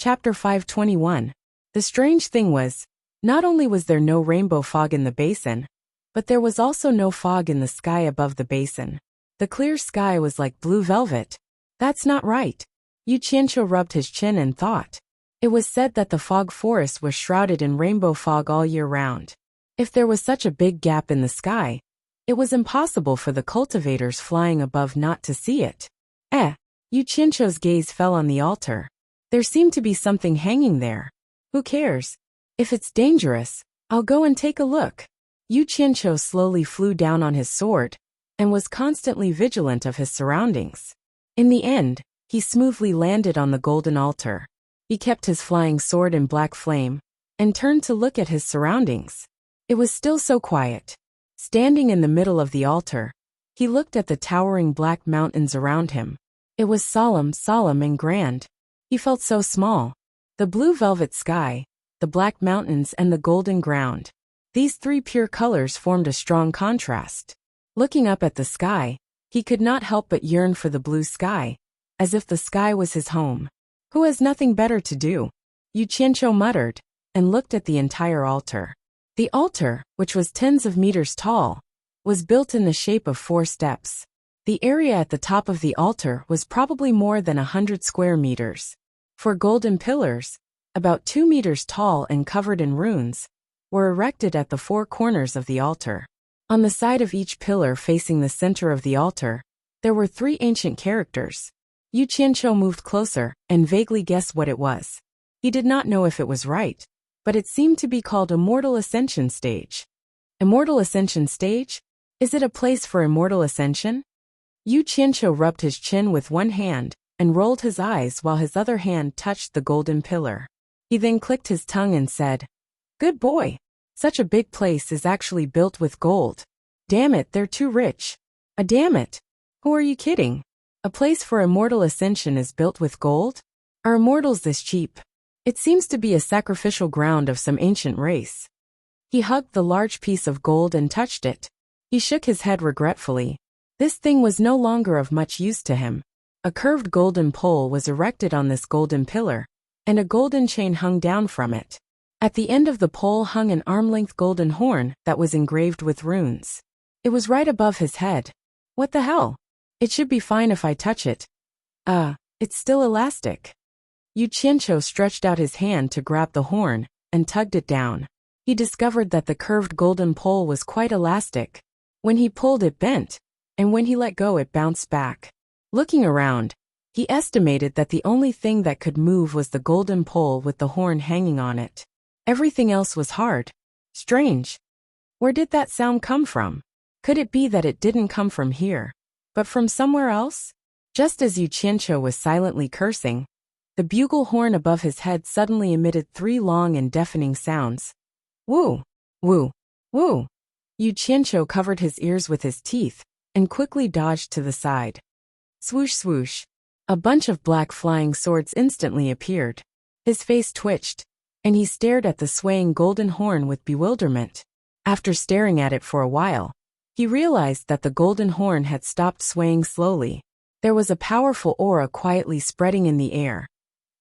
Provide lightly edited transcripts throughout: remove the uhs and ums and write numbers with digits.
Chapter 521. The strange thing was, not only was there no rainbow fog in the basin, but there was also no fog in the sky above the basin. The clear sky was like blue velvet. That's not right. Yu Qianqiu rubbed his chin and thought. It was said that the fog forest was shrouded in rainbow fog all year round. If there was such a big gap in the sky, it was impossible for the cultivators flying above not to see it. Yu Qianqiu's gaze fell on the altar. There seemed to be something hanging there. Who cares? If it's dangerous, I'll go and take a look. Yu Qianqiu slowly flew down on his sword, and was constantly vigilant of his surroundings. In the end, he smoothly landed on the golden altar. He kept his flying sword in black flame, and turned to look at his surroundings. It was still so quiet. Standing in the middle of the altar, he looked at the towering black mountains around him. It was solemn and grand. He felt so small. The blue velvet sky, the black mountains and the golden ground. These three pure colors formed a strong contrast. Looking up at the sky, he could not help but yearn for the blue sky, as if the sky was his home. Who has nothing better to do? Yu Qianqiu muttered, and looked at the entire altar. The altar, which was tens of meters tall, was built in the shape of 4 steps. The area at the top of the altar was probably more than 100 square meters. 4 golden pillars, about 2 meters tall and covered in runes, were erected at the 4 corners of the altar. On the side of each pillar facing the center of the altar, there were 3 ancient characters. Yu Qianqiu moved closer and vaguely guessed what it was. He did not know if it was right, but it seemed to be called Immortal Ascension Stage. Immortal Ascension Stage? Is it a place for immortal ascension? Yu Qianqiu rubbed his chin with one hand and rolled his eyes while his other hand touched the golden pillar. He then clicked his tongue and said, "Good boy. Such a big place is actually built with gold. Damn it, they're too rich. Damn it. Who are you kidding? A place for immortal ascension is built with gold? Are immortals this cheap? It seems to be a sacrificial ground of some ancient race." He hugged the large piece of gold and touched it. He shook his head regretfully. This thing was no longer of much use to him. A curved golden pole was erected on this golden pillar, and a golden chain hung down from it. At the end of the pole hung an arm-length golden horn that was engraved with runes. It was right above his head. What the hell? It should be fine if I touch it. It's still elastic. Yu Qianqiu stretched out his hand to grab the horn, and tugged it down. He discovered that the curved golden pole was quite elastic. When he pulled it bent, and when he let go it bounced back. Looking around, he estimated that the only thing that could move was the golden pole with the horn hanging on it. Everything else was hard. Strange. Where did that sound come from? Could it be that it didn't come from here, but from somewhere else? Just as Yu Qianqiu was silently cursing, the bugle horn above his head suddenly emitted 3 long and deafening sounds. Woo! Woo! Woo! Yu Qianqiu covered his ears with his teeth, and quickly dodged to the side. Swoosh swoosh. A bunch of black flying swords instantly appeared. His face twitched, and he stared at the swaying golden horn with bewilderment. After staring at it for a while, he realized that the golden horn had stopped swaying slowly. There was a powerful aura quietly spreading in the air.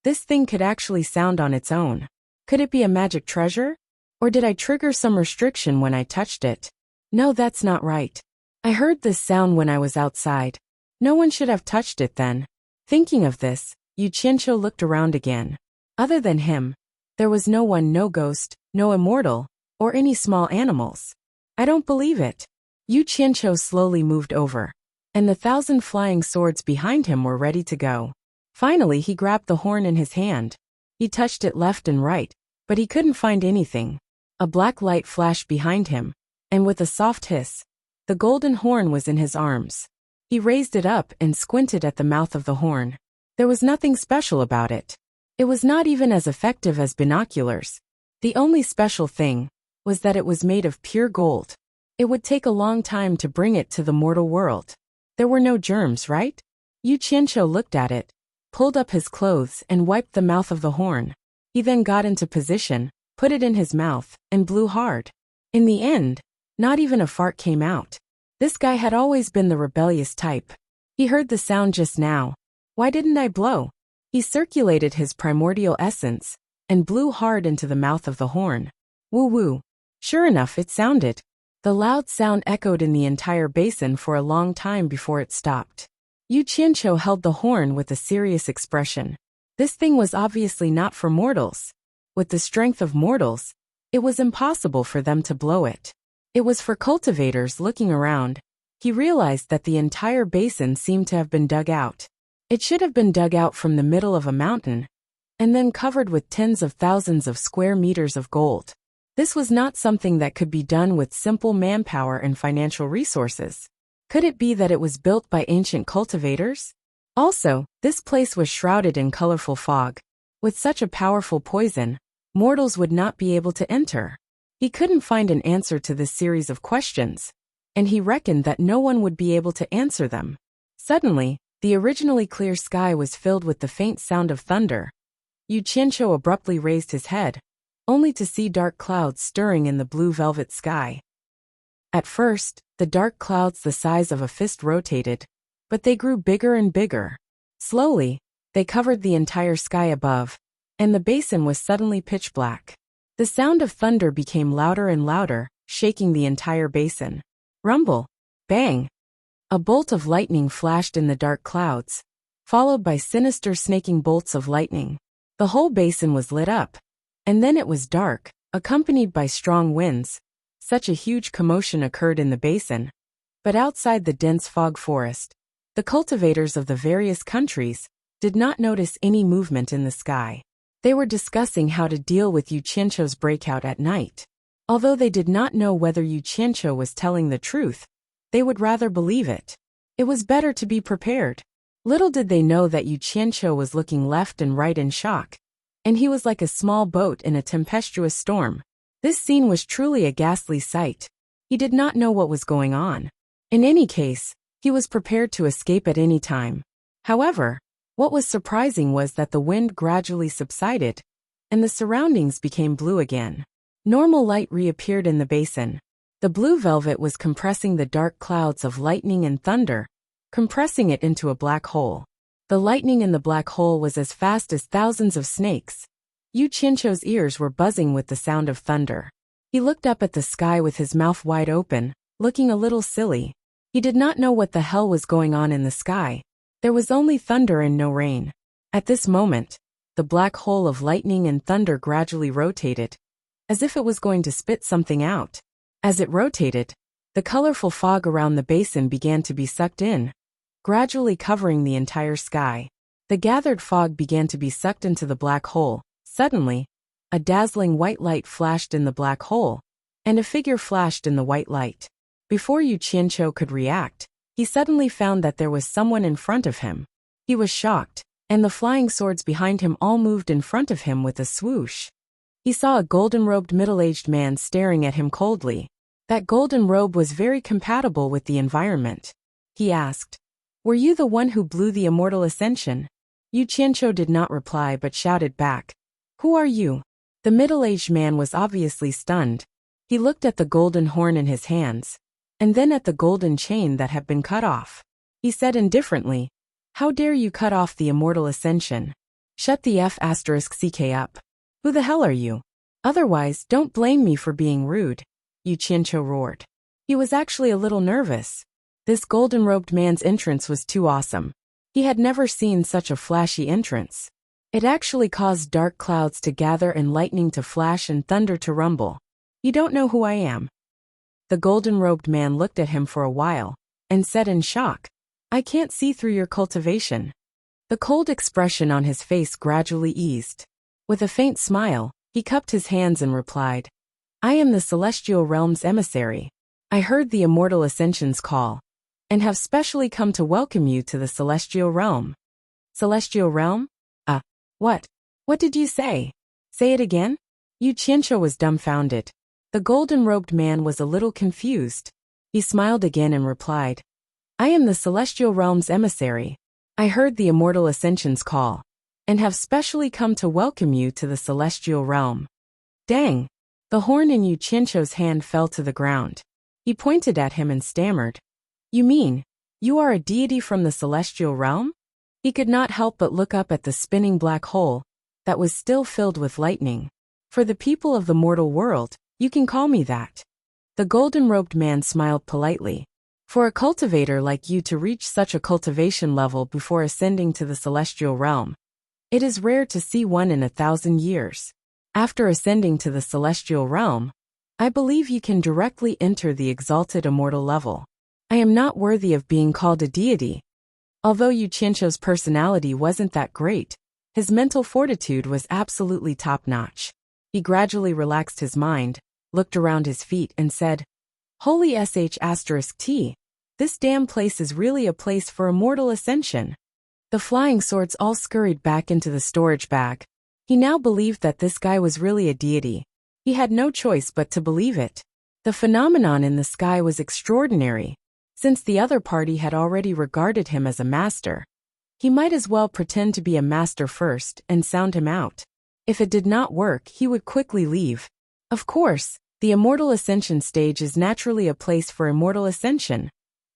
This thing could actually sound on its own. Could it be a magic treasure? Or did I trigger some restriction when I touched it? No, that's not right. I heard this sound when I was outside. No one should have touched it then. Thinking of this, Yu Qianqiu looked around again. Other than him, there was no one, no ghost, no immortal, or any small animals. I don't believe it. Yu Qianqiu slowly moved over, and the 1,000 flying swords behind him were ready to go. Finally he grabbed the horn in his hand. He touched it left and right, but he couldn't find anything. A black light flashed behind him, and with a soft hiss, the golden horn was in his arms. He raised it up and squinted at the mouth of the horn. There was nothing special about it. It was not even as effective as binoculars. The only special thing was that it was made of pure gold. It would take a long time to bring it to the mortal world. There were no germs, right? Yu Qianqiu looked at it, pulled up his clothes and wiped the mouth of the horn. He then got into position, put it in his mouth, and blew hard. In the end, not even a fart came out. This guy had always been the rebellious type. He heard the sound just now. Why didn't I blow? He circulated his primordial essence and blew hard into the mouth of the horn. Woo-woo. Sure enough, it sounded. The loud sound echoed in the entire basin for a long time before it stopped. Yu Qianqiu held the horn with a serious expression. This thing was obviously not for mortals. With the strength of mortals, it was impossible for them to blow it. It was for cultivators. Looking around, he realized that the entire basin seemed to have been dug out. It should have been dug out from the middle of a mountain, and then covered with tens of thousands of square meters of gold. This was not something that could be done with simple manpower and financial resources. Could it be that it was built by ancient cultivators? Also, this place was shrouded in colorful fog. With such a powerful poison, mortals would not be able to enter. He couldn't find an answer to this series of questions, and he reckoned that no one would be able to answer them. Suddenly, the originally clear sky was filled with the faint sound of thunder. Yu Qianqiu abruptly raised his head, only to see dark clouds stirring in the blue velvet sky. At first, the dark clouds the size of a fist rotated, but they grew bigger and bigger. Slowly, they covered the entire sky above, and the basin was suddenly pitch black. The sound of thunder became louder and louder, shaking the entire basin. Rumble! Bang! A bolt of lightning flashed in the dark clouds, followed by sinister snaking bolts of lightning. The whole basin was lit up, and then it was dark, accompanied by strong winds. Such a huge commotion occurred in the basin. But outside the dense fog forest, the cultivators of the various countries did not notice any movement in the sky. They were discussing how to deal with Yu Qianqiu's breakout at night. Although they did not know whether Yu Qianqiu was telling the truth, they would rather believe it. It was better to be prepared. Little did they know that Yu Qianqiu was looking left and right in shock, and he was like a small boat in a tempestuous storm. This scene was truly a ghastly sight. He did not know what was going on. In any case, he was prepared to escape at any time. However, what was surprising was that the wind gradually subsided, and the surroundings became blue again. Normal light reappeared in the basin. The blue velvet was compressing the dark clouds of lightning and thunder, compressing it into a black hole. The lightning in the black hole was as fast as thousands of snakes. Yu Qianqiu's ears were buzzing with the sound of thunder. He looked up at the sky with his mouth wide open, looking a little silly. He did not know what the hell was going on in the sky. There was only thunder and no rain. At this moment, the black hole of lightning and thunder gradually rotated, as if it was going to spit something out. As it rotated, the colorful fog around the basin began to be sucked in, gradually covering the entire sky. The gathered fog began to be sucked into the black hole. Suddenly, a dazzling white light flashed in the black hole, and a figure flashed in the white light. Before Yu Qianqiu could react, he suddenly found that there was someone in front of him. He was shocked, and the flying swords behind him all moved in front of him with a swoosh. He saw a golden-robed middle-aged man staring at him coldly. That golden robe was very compatible with the environment. He asked, "Were you the one who blew the immortal Ascension?" Yu Qianqiu did not reply but shouted back, "Who are you?" The middle-aged man was obviously stunned. He looked at the golden horn in his hands, and then at the golden chain that had been cut off. He said indifferently, "How dare you cut off the immortal Ascension? Shut the F***ck up. Who the hell are you? Otherwise, don't blame me for being rude," Yu Qianqiu roared. He was actually a little nervous. This golden-robed man's entrance was too awesome. He had never seen such a flashy entrance. It actually caused dark clouds to gather and lightning to flash and thunder to rumble. "You don't know who I am." The golden-robed man looked at him for a while, and said in shock, "I can't see through your cultivation." The cold expression on his face gradually eased. With a faint smile, he cupped his hands and replied, "I am the Celestial Realm's emissary. I heard the Immortal Ascension's call, and have specially come to welcome you to the Celestial Realm." "Celestial Realm? What? What did you say? Say it again?" Yu Qianqiu was dumbfounded. The golden-robed man was a little confused. He smiled again and replied, "I am the Celestial Realm's emissary. I heard the Immortal Ascension's call, and have specially come to welcome you to the Celestial Realm." Dang! The horn in Yu Qianqiu's hand fell to the ground. He pointed at him and stammered, "You mean, you are a deity from the Celestial Realm?" He could not help but look up at the spinning black hole that was still filled with lightning. For the people of the mortal world, you can call me that. The golden-robed man smiled politely. For a cultivator like you to reach such a cultivation level before ascending to the celestial realm, it is rare to see one in 1,000 years. After ascending to the celestial realm, I believe you can directly enter the exalted immortal level. I am not worthy of being called a deity. Although Yu Qianqiu's personality wasn't that great, his mental fortitude was absolutely top-notch. He gradually relaxed his mind, looked around his feet and said, Holy sh*T, this damn place is really a place for immortal ascension. The flying swords all scurried back into the storage bag. He now believed that this guy was really a deity. He had no choice but to believe it. The phenomenon in the sky was extraordinary. Since the other party had already regarded him as a master, he might as well pretend to be a master first and sound him out. If it did not work, he would quickly leave. Of course, the immortal ascension stage is naturally a place for immortal ascension,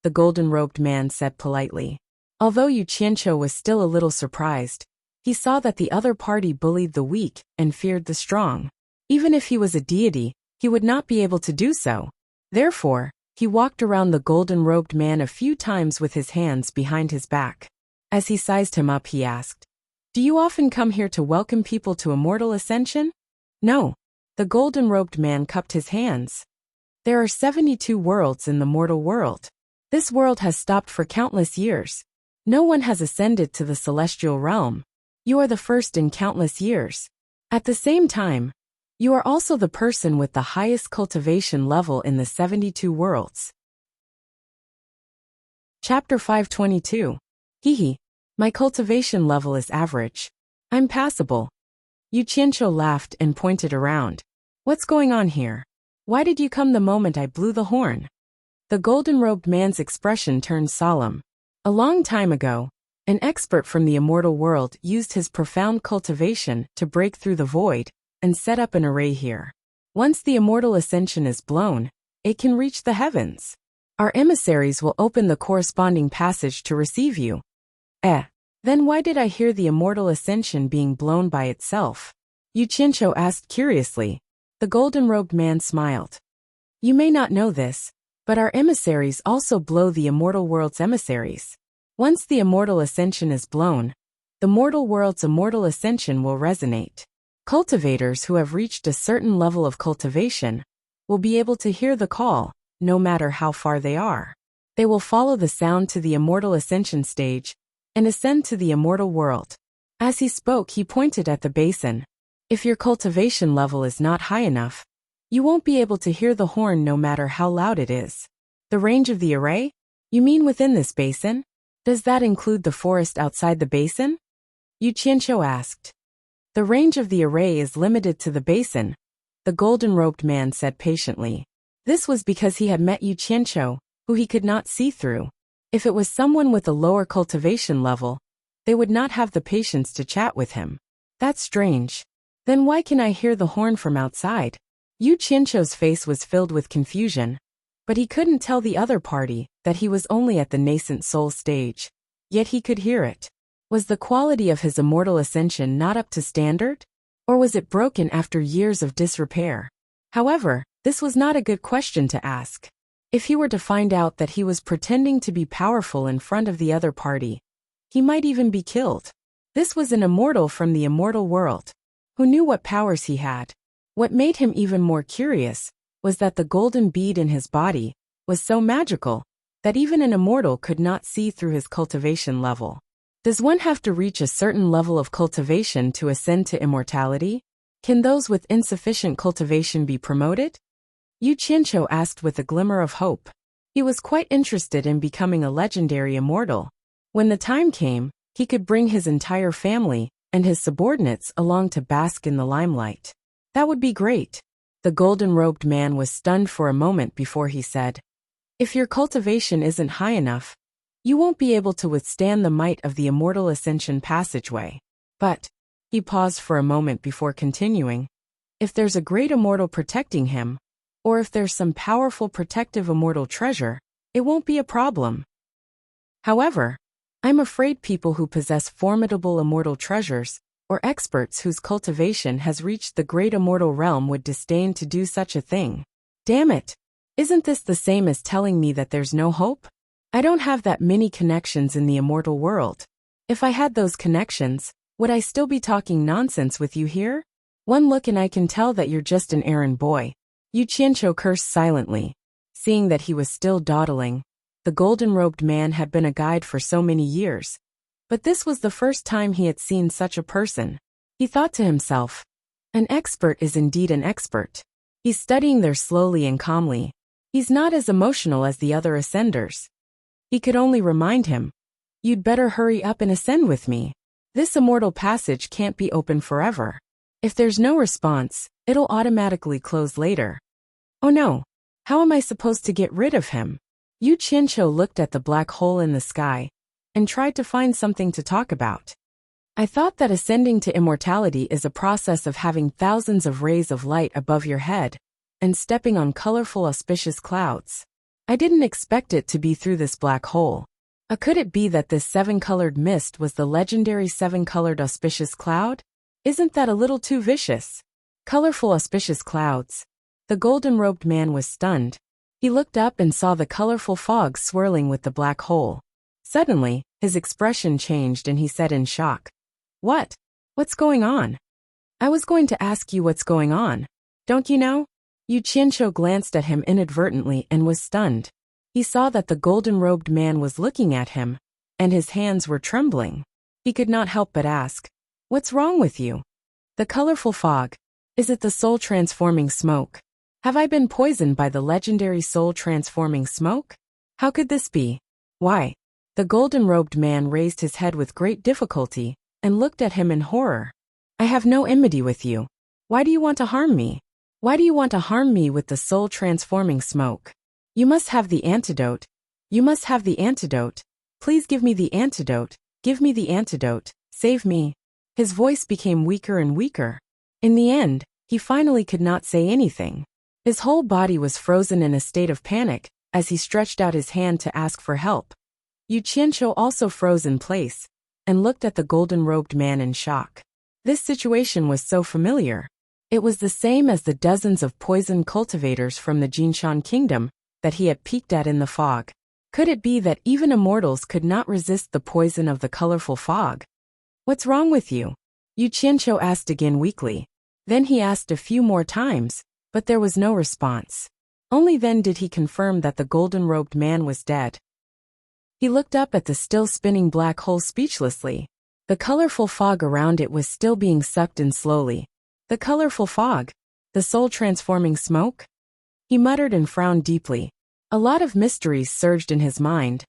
the golden-robed man said politely. Although Yu Qianqiu was still a little surprised, he saw that the other party bullied the weak and feared the strong. Even if he was a deity, he would not be able to do so. Therefore, he walked around the golden-robed man a few times with his hands behind his back. As he sized him up, he asked, Do you often come here to welcome people to immortal ascension? No. The golden-robed man cupped his hands. There are 72 worlds in the mortal world. This world has stopped for countless years. No one has ascended to the celestial realm. You are the first in countless years. At the same time, you are also the person with the highest cultivation level in the 72 worlds. Chapter 522. Hehe. My cultivation level is average. I'm passable. Yu Qianqiu laughed and pointed around. What's going on here? Why did you come the moment I blew the horn? The golden-robed man's expression turned solemn. A long time ago, an expert from the immortal world used his profound cultivation to break through the void and set up an array here. Once the immortal ascension is blown, it can reach the heavens. Our emissaries will open the corresponding passage to receive you. Then why did I hear the immortal ascension being blown by itself? Yu Qianqiu asked curiously. The golden-robed man smiled. You may not know this, but our emissaries also blow the immortal world's emissaries. Once the immortal ascension is blown, the mortal world's immortal ascension will resonate. Cultivators who have reached a certain level of cultivation will be able to hear the call, no matter how far they are. They will follow the sound to the immortal ascension stage and ascend to the immortal world. As he spoke, he pointed at the basin. If your cultivation level is not high enough, you won't be able to hear the horn no matter how loud it is. The range of the array? You mean within this basin? Does that include the forest outside the basin? Yu Qianqiu asked. The range of the array is limited to the basin, the golden-robed man said patiently. This was because he had met Yu Qianqiu, who he could not see through. If it was someone with a lower cultivation level, they would not have the patience to chat with him. That's strange. Then why can I hear the horn from outside? Yu Qianqiu's face was filled with confusion, but he couldn't tell the other party that he was only at the nascent soul stage. Yet he could hear it. Was the quality of his immortal ascension not up to standard? Or was it broken after years of disrepair? However, this was not a good question to ask. If he were to find out that he was pretending to be powerful in front of the other party, he might even be killed. This was an immortal from the immortal world, who knew what powers he had. What made him even more curious was that the golden bead in his body was so magical that even an immortal could not see through his cultivation level. Does one have to reach a certain level of cultivation to ascend to immortality? Can those with insufficient cultivation be promoted? Yu Qianqiu asked with a glimmer of hope. He was quite interested in becoming a legendary immortal. When the time came, he could bring his entire family and his subordinates along to bask in the limelight. That would be great. The golden-robed man was stunned for a moment before he said, If your cultivation isn't high enough, you won't be able to withstand the might of the immortal ascension passageway. But, he paused for a moment before continuing, if there's a great immortal protecting him, or if there's some powerful protective immortal treasure, it won't be a problem. However, I'm afraid people who possess formidable immortal treasures, or experts whose cultivation has reached the great immortal realm would disdain to do such a thing. Damn it! Isn't this the same as telling me that there's no hope? I don't have that many connections in the immortal world. If I had those connections, would I still be talking nonsense with you here? One look and I can tell that you're just an errand boy. Yu Qianqiu cursed silently. Seeing that he was still dawdling, the golden-robed man had been a guide for so many years. But this was the first time he had seen such a person. He thought to himself, an expert is indeed an expert. He's studying there slowly and calmly. He's not as emotional as the other ascenders. He could only remind him, you'd better hurry up and ascend with me. This immortal passage can't be open forever. If there's no response, it'll automatically close later. Oh no, how am I supposed to get rid of him? Yu Qianqiu looked at the black hole in the sky and tried to find something to talk about. I thought that ascending to immortality is a process of having thousands of rays of light above your head and stepping on colorful auspicious clouds. I didn't expect it to be through this black hole. Could it be that this seven-colored mist was the legendary seven-colored auspicious cloud? Isn't that a little too vicious? Colorful auspicious clouds. The golden-robed man was stunned. He looked up and saw the colorful fog swirling with the black hole. Suddenly, his expression changed and he said in shock, "What? What's going on?" "I was going to ask you what's going on. Don't you know?" Yu Qianqiu glanced at him inadvertently and was stunned. He saw that the golden-robed man was looking at him, and his hands were trembling. He could not help but ask, "What's wrong with you?" "The colorful fog. Is it the soul-transforming smoke? Have I been poisoned by the legendary soul-transforming smoke? How could this be? Why?" The golden-robed man raised his head with great difficulty and looked at him in horror. "I have no enmity with you. Why do you want to harm me? Why do you want to harm me with the soul-transforming smoke? You must have the antidote. You must have the antidote. Please give me the antidote. Give me the antidote. Save me." His voice became weaker and weaker. In the end, he finally could not say anything. His whole body was frozen in a state of panic as he stretched out his hand to ask for help. Yu Qianqiu also froze in place and looked at the golden-robed man in shock. This situation was so familiar. It was the same as the dozens of poison cultivators from the Jinshan kingdom that he had peeked at in the fog. Could it be that even immortals could not resist the poison of the colorful fog? "What's wrong with you?" Yu Qianqiu asked again weakly. Then he asked a few more times, but there was no response. Only then did he confirm that the golden-robed man was dead. He looked up at the still spinning black hole speechlessly. The colorful fog around it was still being sucked in slowly. The colorful fog? The soul-transforming smoke? He muttered and frowned deeply. A lot of mysteries surged in his mind.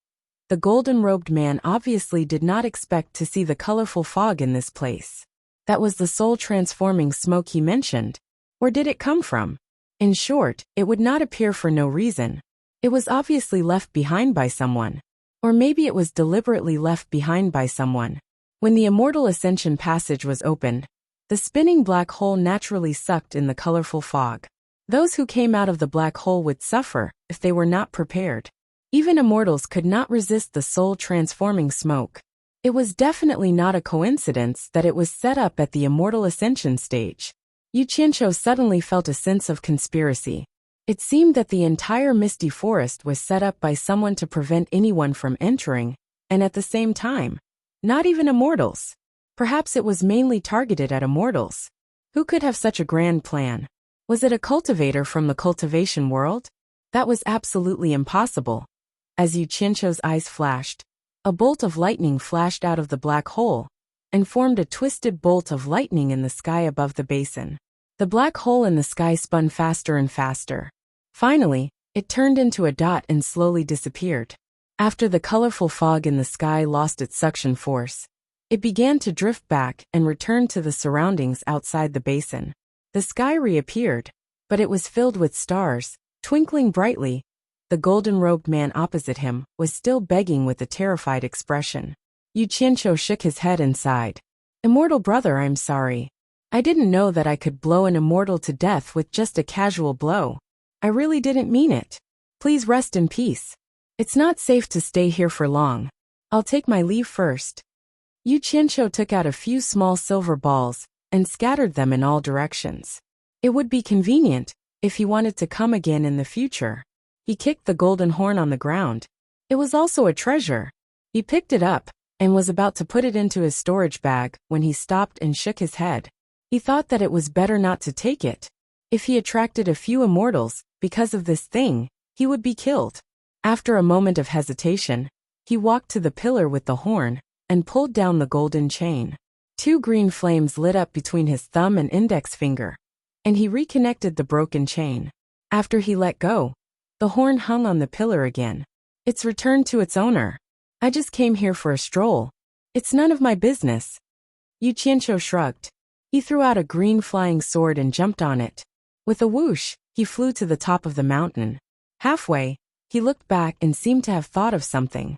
The golden-robed man obviously did not expect to see the colorful fog in this place. That was the soul-transforming smoke he mentioned. Where did it come from? In short, it would not appear for no reason. It was obviously left behind by someone. Or maybe it was deliberately left behind by someone. When the immortal Ascension passage was opened, the spinning black hole naturally sucked in the colorful fog. Those who came out of the black hole would suffer if they were not prepared. Even immortals could not resist the soul-transforming smoke. It was definitely not a coincidence that it was set up at the immortal Ascension stage. Yu Qianqiu suddenly felt a sense of conspiracy. It seemed that the entire misty forest was set up by someone to prevent anyone from entering, and at the same time, not even immortals. Perhaps it was mainly targeted at immortals. Who could have such a grand plan? Was it a cultivator from the cultivation world? That was absolutely impossible. As Yu Qianqiu's eyes flashed, a bolt of lightning flashed out of the black hole and formed a twisted bolt of lightning in the sky above the basin. The black hole in the sky spun faster and faster. Finally, it turned into a dot and slowly disappeared. After the colorful fog in the sky lost its suction force, it began to drift back and return to the surroundings outside the basin. The sky reappeared, but it was filled with stars, twinkling brightly. The golden-robed man opposite him was still begging with a terrified expression. Yu Qianqiu shook his head and sighed. "Immortal brother, I'm sorry. I didn't know that I could blow an immortal to death with just a casual blow. I really didn't mean it. Please rest in peace. It's not safe to stay here for long. I'll take my leave first. Yu Qianqiu took out a few small silver balls and scattered them in all directions. It would be convenient if he wanted to come again in the future. He kicked the golden horn on the ground. It was also a treasure. He picked it up and was about to put it into his storage bag when he stopped and shook his head. He thought that it was better not to take it. If he attracted a few immortals because of this thing, he would be killed. After a moment of hesitation, he walked to the pillar with the horn and pulled down the golden chain. 2 green flames lit up between his thumb and index finger, and he reconnected the broken chain. After he let go, the horn hung on the pillar again. It's returned to its owner. I just came here for a stroll. It's none of my business. Yu Qianqiu shrugged. He threw out a green flying sword and jumped on it. With a whoosh, he flew to the top of the mountain. Halfway, he looked back and seemed to have thought of something.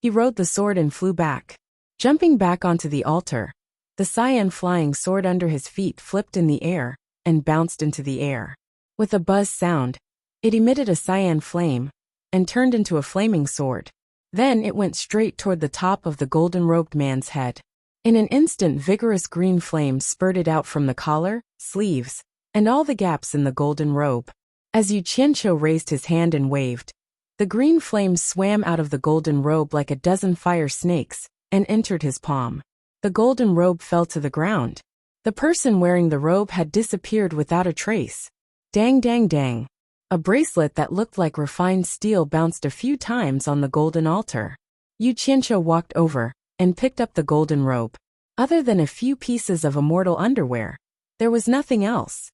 He rode the sword and flew back. Jumping back onto the altar, the cyan flying sword under his feet flipped in the air and bounced into the air. With a buzz sound, it emitted a cyan flame and turned into a flaming sword. Then it went straight toward the top of the golden-robed man's head. In an instant, vigorous green flames spurted out from the collar, sleeves, and all the gaps in the golden robe. As Yu Qianqiu raised his hand and waved, the green flames swam out of the golden robe like a dozen fire snakes and entered his palm. The golden robe fell to the ground. The person wearing the robe had disappeared without a trace. Dang dang dang. A bracelet that looked like refined steel bounced a few times on the golden altar. Yu Qianqiu walked over and picked up the golden robe. Other than a few pieces of immortal underwear, there was nothing else.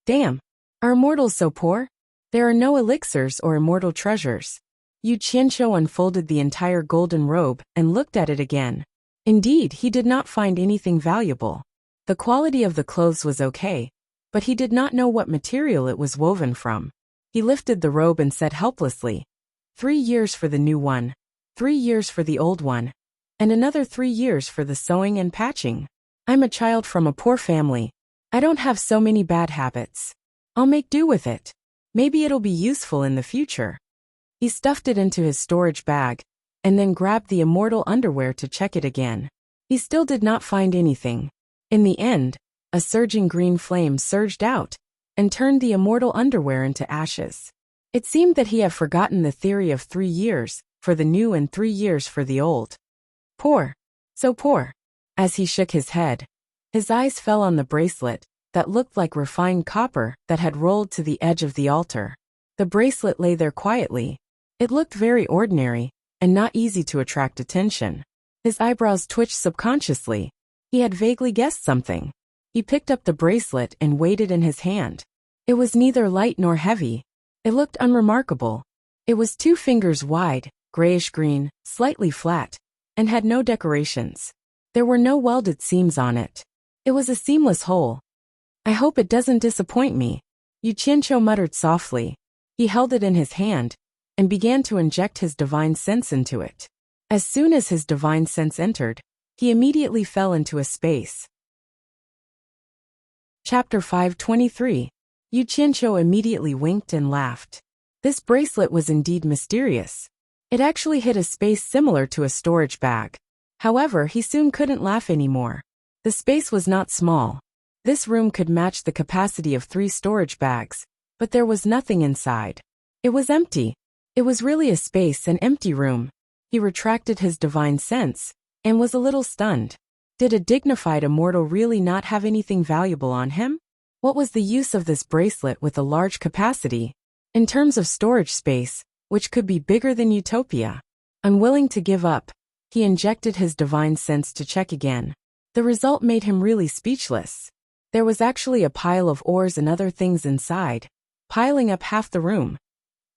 Damn. Are immortals so poor? There are no elixirs or immortal treasures. Yu Qianqiu unfolded the entire golden robe and looked at it again. Indeed, he did not find anything valuable. The quality of the clothes was okay, but he did not know what material it was woven from. He lifted the robe and said helplessly, 3 years for the new one, 3 years for the old one, and another 3 years for the sewing and patching. I'm a child from a poor family. I don't have so many bad habits. I'll make do with it. Maybe it'll be useful in the future. He stuffed it into his storage bag, and then grabbed the immortal underwear to check it again. He still did not find anything. In the end, a surging green flame surged out, and turned the immortal underwear into ashes. It seemed that he had forgotten the theory of 3 years for the new and 3 years for the old. Poor. So poor. As he shook his head, his eyes fell on the bracelet that looked like refined copper that had rolled to the edge of the altar. The bracelet lay there quietly. It looked very ordinary and not easy to attract attention. His eyebrows twitched subconsciously. He had vaguely guessed something. He picked up the bracelet and weighed it in his hand. It was neither light nor heavy. It looked unremarkable. It was 2 fingers wide, grayish-green, slightly flat, and had no decorations. There were no welded seams on it. It was a seamless whole. I hope it doesn't disappoint me, Yu Qianqiu muttered softly. He held it in his hand and began to inject his divine sense into it. As soon as his divine sense entered, he immediately fell into a space. Chapter 523. Yu Qianqiu immediately winked and laughed. This bracelet was indeed mysterious. It actually hid a space similar to a storage bag. However, he soon couldn't laugh anymore. The space was not small. This room could match the capacity of 3 storage bags, but there was nothing inside. It was empty. It was really a space, an empty room. He retracted his divine sense and was a little stunned. Did a dignified immortal really not have anything valuable on him? What was the use of this bracelet with a large capacity? In terms of storage space, which could be bigger than Utopia. Unwilling to give up, he injected his divine sense to check again. The result made him really speechless. There was actually a pile of ores and other things inside, piling up half the room.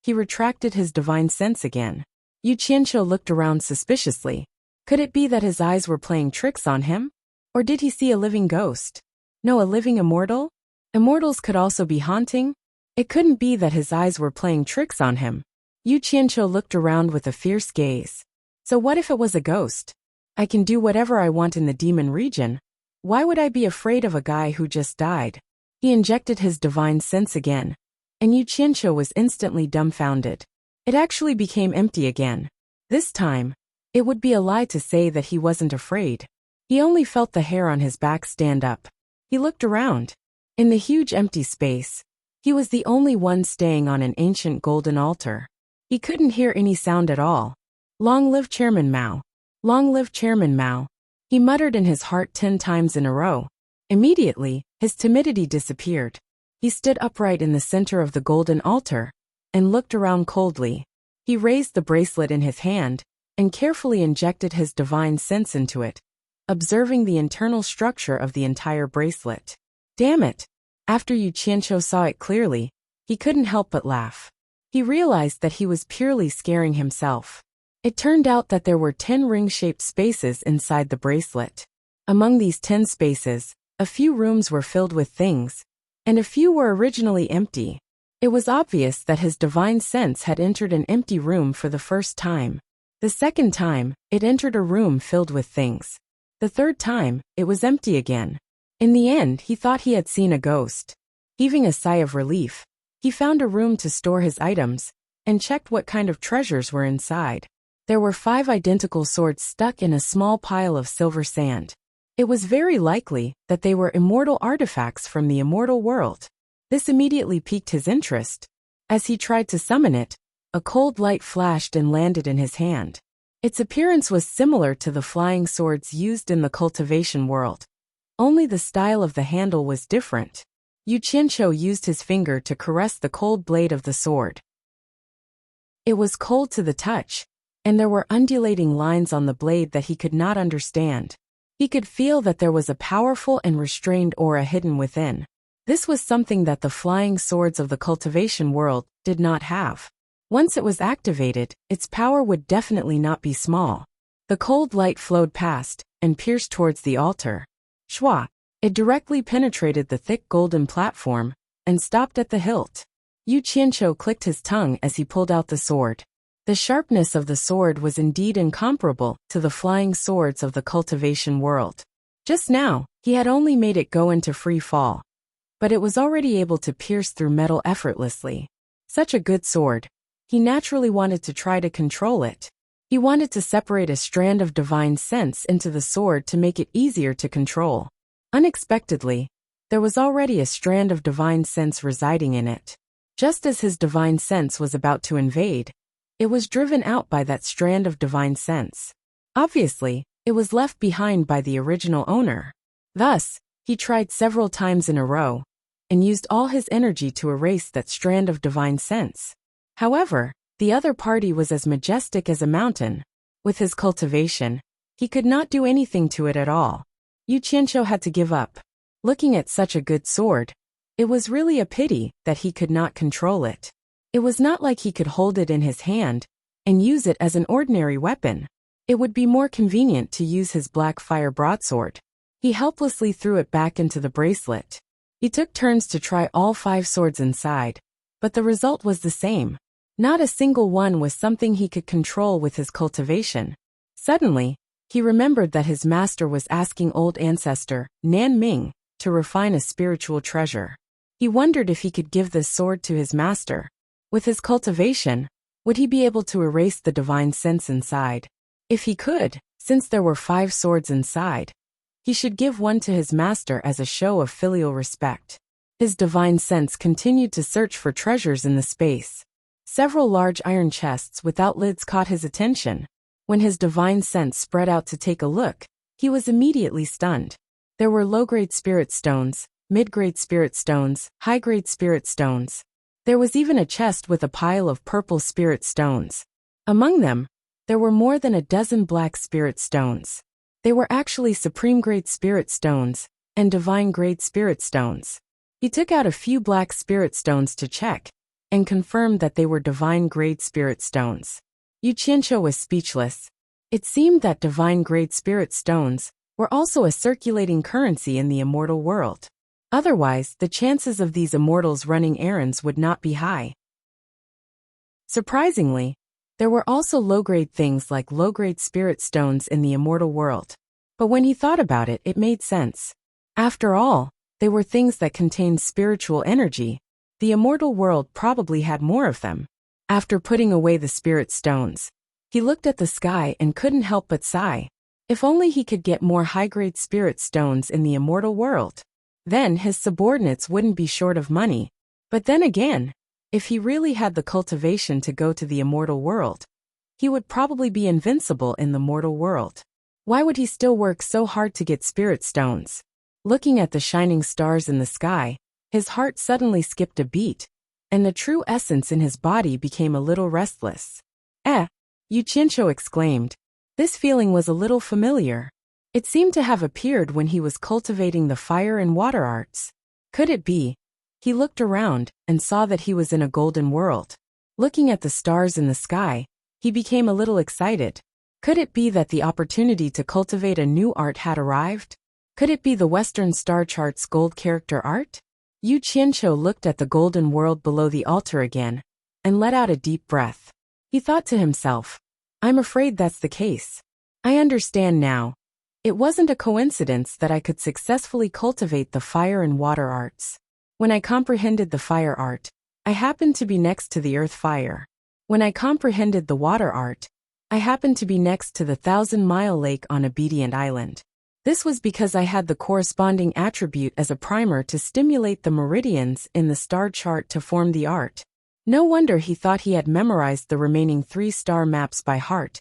He retracted his divine sense again. Yu Qianqiu looked around suspiciously. Could it be that his eyes were playing tricks on him? Or did he see a living ghost? No, a living immortal? Immortals could also be haunting? It couldn't be that his eyes were playing tricks on him. Yu Qianqiu looked around with a fierce gaze. So what if it was a ghost? I can do whatever I want in the demon region. Why would I be afraid of a guy who just died? He injected his divine sense again, and Yu Qianqiu was instantly dumbfounded. It actually became empty again. This time, It would be a lie to say that he wasn't afraid. He only felt the hair on his back stand up. He looked around. In the huge empty space, he was the only one staying on an ancient golden altar. He couldn't hear any sound at all. Long live Chairman Mao. Long live Chairman Mao. He muttered in his heart 10 times in a row. Immediately, his timidity disappeared. He stood upright in the center of the golden altar and looked around coldly. He raised the bracelet in his hand and carefully injected his divine sense into it, observing the internal structure of the entire bracelet. Damn it! After Yu Qianqiu saw it clearly, he couldn't help but laugh. He realized that he was purely scaring himself. It turned out that there were 10 ring-shaped spaces inside the bracelet. Among these 10 spaces, a few rooms were filled with things, and a few were originally empty. It was obvious that his divine sense had entered an empty room for the first time. The second time, it entered a room filled with things. The third time, it was empty again. In the end, he thought he had seen a ghost. Heaving a sigh of relief, he found a room to store his items and checked what kind of treasures were inside. There were 5 identical swords stuck in a small pile of silver sand. It was very likely that they were immortal artifacts from the immortal world. This immediately piqued his interest. As he tried to summon it, a cold light flashed and landed in his hand. Its appearance was similar to the flying swords used in the cultivation world. Only the style of the handle was different. Yu Qianqiu used his finger to caress the cold blade of the sword. It was cold to the touch, and there were undulating lines on the blade that he could not understand. He could feel that there was a powerful and restrained aura hidden within. This was something that the flying swords of the cultivation world did not have. Once it was activated, its power would definitely not be small. The cold light flowed past and pierced towards the altar. Shwa! It directly penetrated the thick golden platform and stopped at the hilt. Yu Qianqiu clicked his tongue as he pulled out the sword. The sharpness of the sword was indeed incomparable to the flying swords of the cultivation world. Just now, he had only made it go into free fall, but it was already able to pierce through metal effortlessly. Such a good sword. He naturally wanted to try to control it. He wanted to separate a strand of divine sense into the sword to make it easier to control. Unexpectedly, there was already a strand of divine sense residing in it. Just as his divine sense was about to invade, it was driven out by that strand of divine sense. Obviously, it was left behind by the original owner. Thus, he tried several times in a row and used all his energy to erase that strand of divine sense. However, the other party was as majestic as a mountain. With his cultivation, he could not do anything to it at all. Yu Qianqiu had to give up. Looking at such a good sword, it was really a pity that he could not control it. It was not like he could hold it in his hand and use it as an ordinary weapon. It would be more convenient to use his black fire broadsword. He helplessly threw it back into the bracelet. He took turns to try all 5 swords inside, but the result was the same. Not a single one was something he could control with his cultivation. Suddenly, he remembered that his master was asking old ancestor, Nan Ming, to refine a spiritual treasure. He wondered if he could give this sword to his master. With his cultivation, would he be able to erase the divine sense inside? If he could, since there were 5 swords inside, he should give one to his master as a show of filial respect. His divine sense continued to search for treasures in the space. Several large iron chests without lids caught his attention. When his divine sense spread out to take a look, he was immediately stunned. There were low-grade spirit stones, mid-grade spirit stones, high-grade spirit stones. There was even a chest with a pile of purple spirit stones. Among them, there were more than a dozen black spirit stones. They were actually supreme-grade spirit stones and divine-grade spirit stones. He took out a few black spirit stones to check and confirmed that they were divine-grade spirit stones. Yu Qianqiu was speechless. It seemed that divine-grade spirit stones were also a circulating currency in the immortal world. Otherwise, the chances of these immortals running errands would not be high. Surprisingly, there were also low-grade things like low-grade spirit stones in the immortal world. But when he thought about it, it made sense. After all, they were things that contained spiritual energy. The immortal world probably had more of them. After putting away the spirit stones, He looked at the sky and couldn't help but sigh. If only he could get more high-grade spirit stones in the immortal world. Then his subordinates wouldn't be short of money. But then again, if he really had the cultivation to go to the immortal world, he would probably be invincible in the mortal world. Why would he still work so hard to get spirit stones? Looking at the shining stars in the sky, his heart suddenly skipped a beat, and the true essence in his body became a little restless. Yu Qianqiu exclaimed. This feeling was a little familiar. It seemed to have appeared when he was cultivating the fire and water arts. Could it be? He looked around and saw that he was in a golden world. Looking at the stars in the sky, he became a little excited. Could it be that the opportunity to cultivate a new art had arrived? Could it be the Western star chart's gold character art? Yu Qianqiu looked at the golden world below the altar again and let out a deep breath. He thought to himself, I'm afraid that's the case. I understand now. It wasn't a coincidence that I could successfully cultivate the fire and water arts. When I comprehended the fire art, I happened to be next to the earth fire. When I comprehended the water art, I happened to be next to the 1,000-mile lake on Obedient Island. This was because I had the corresponding attribute as a primer to stimulate the meridians in the star chart to form the art. No wonder he thought he had memorized the remaining 3 star maps by heart,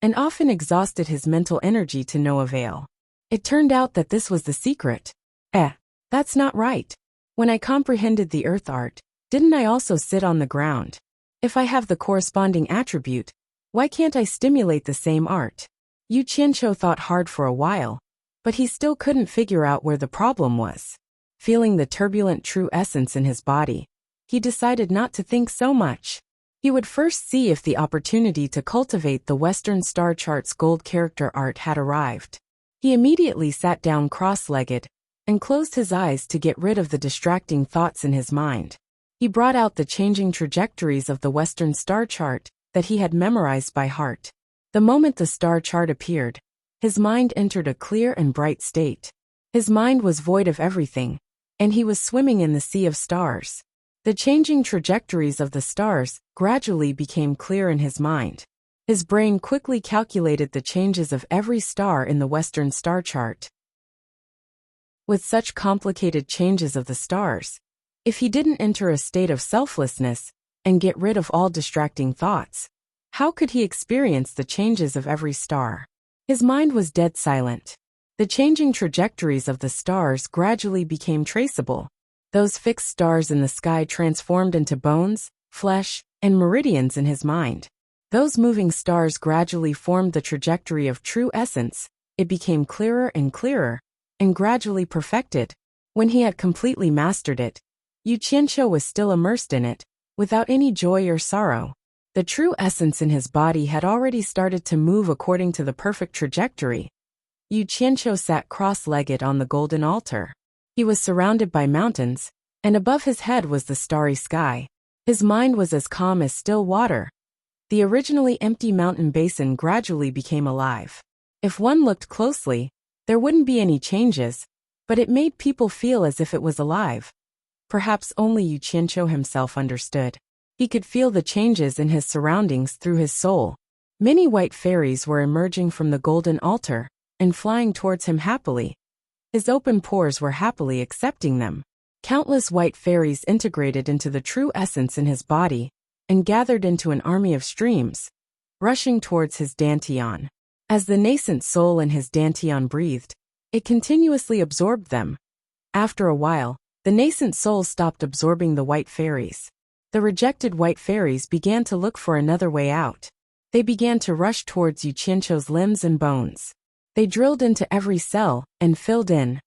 and often exhausted his mental energy to no avail. It turned out that this was the secret. That's not right. When I comprehended the earth art, didn't I also sit on the ground? If I have the corresponding attribute, why can't I stimulate the same art? Yu Qianqiu thought hard for a while, but he still couldn't figure out where the problem was. Feeling the turbulent true essence in his body, he decided not to think so much. He would first see if the opportunity to cultivate the Western star chart's gold character art had arrived. He immediately sat down cross-legged and closed his eyes to get rid of the distracting thoughts in his mind. He brought out the changing trajectories of the Western star chart that he had memorized by heart. The moment the star chart appeared, his mind entered a clear and bright state. His mind was void of everything, and he was swimming in the sea of stars. The changing trajectories of the stars gradually became clear in his mind. His brain quickly calculated the changes of every star in the Western star chart. With such complicated changes of the stars, if he didn't enter a state of selflessness and get rid of all distracting thoughts, how could he experience the changes of every star? His mind was dead silent. The changing trajectories of the stars gradually became traceable. Those fixed stars in the sky transformed into bones, flesh, and meridians in his mind. Those moving stars gradually formed the trajectory of true essence. It became clearer and gradually perfected. When he had completely mastered it, Yu Qianqiu was still immersed in it, without any joy or sorrow. The true essence in his body had already started to move according to the perfect trajectory. Yu Qianqiu sat cross-legged on the golden altar. He was surrounded by mountains, and above his head was the starry sky. His mind was as calm as still water. The originally empty mountain basin gradually became alive. If one looked closely, there wouldn't be any changes, but it made people feel as if it was alive. Perhaps only Yu Qianqiu himself understood. He could feel the changes in his surroundings through his soul. Many white fairies were emerging from the golden altar and flying towards him happily. His open pores were happily accepting them. Countless white fairies integrated into the true essence in his body and gathered into an army of streams, rushing towards his dantian. As the nascent soul in his dantian breathed, it continuously absorbed them. After a while, the nascent soul stopped absorbing the white fairies. The rejected white fairies began to look for another way out. They began to rush towards Yu Qianqiu's limbs and bones. They drilled into every cell and filled in.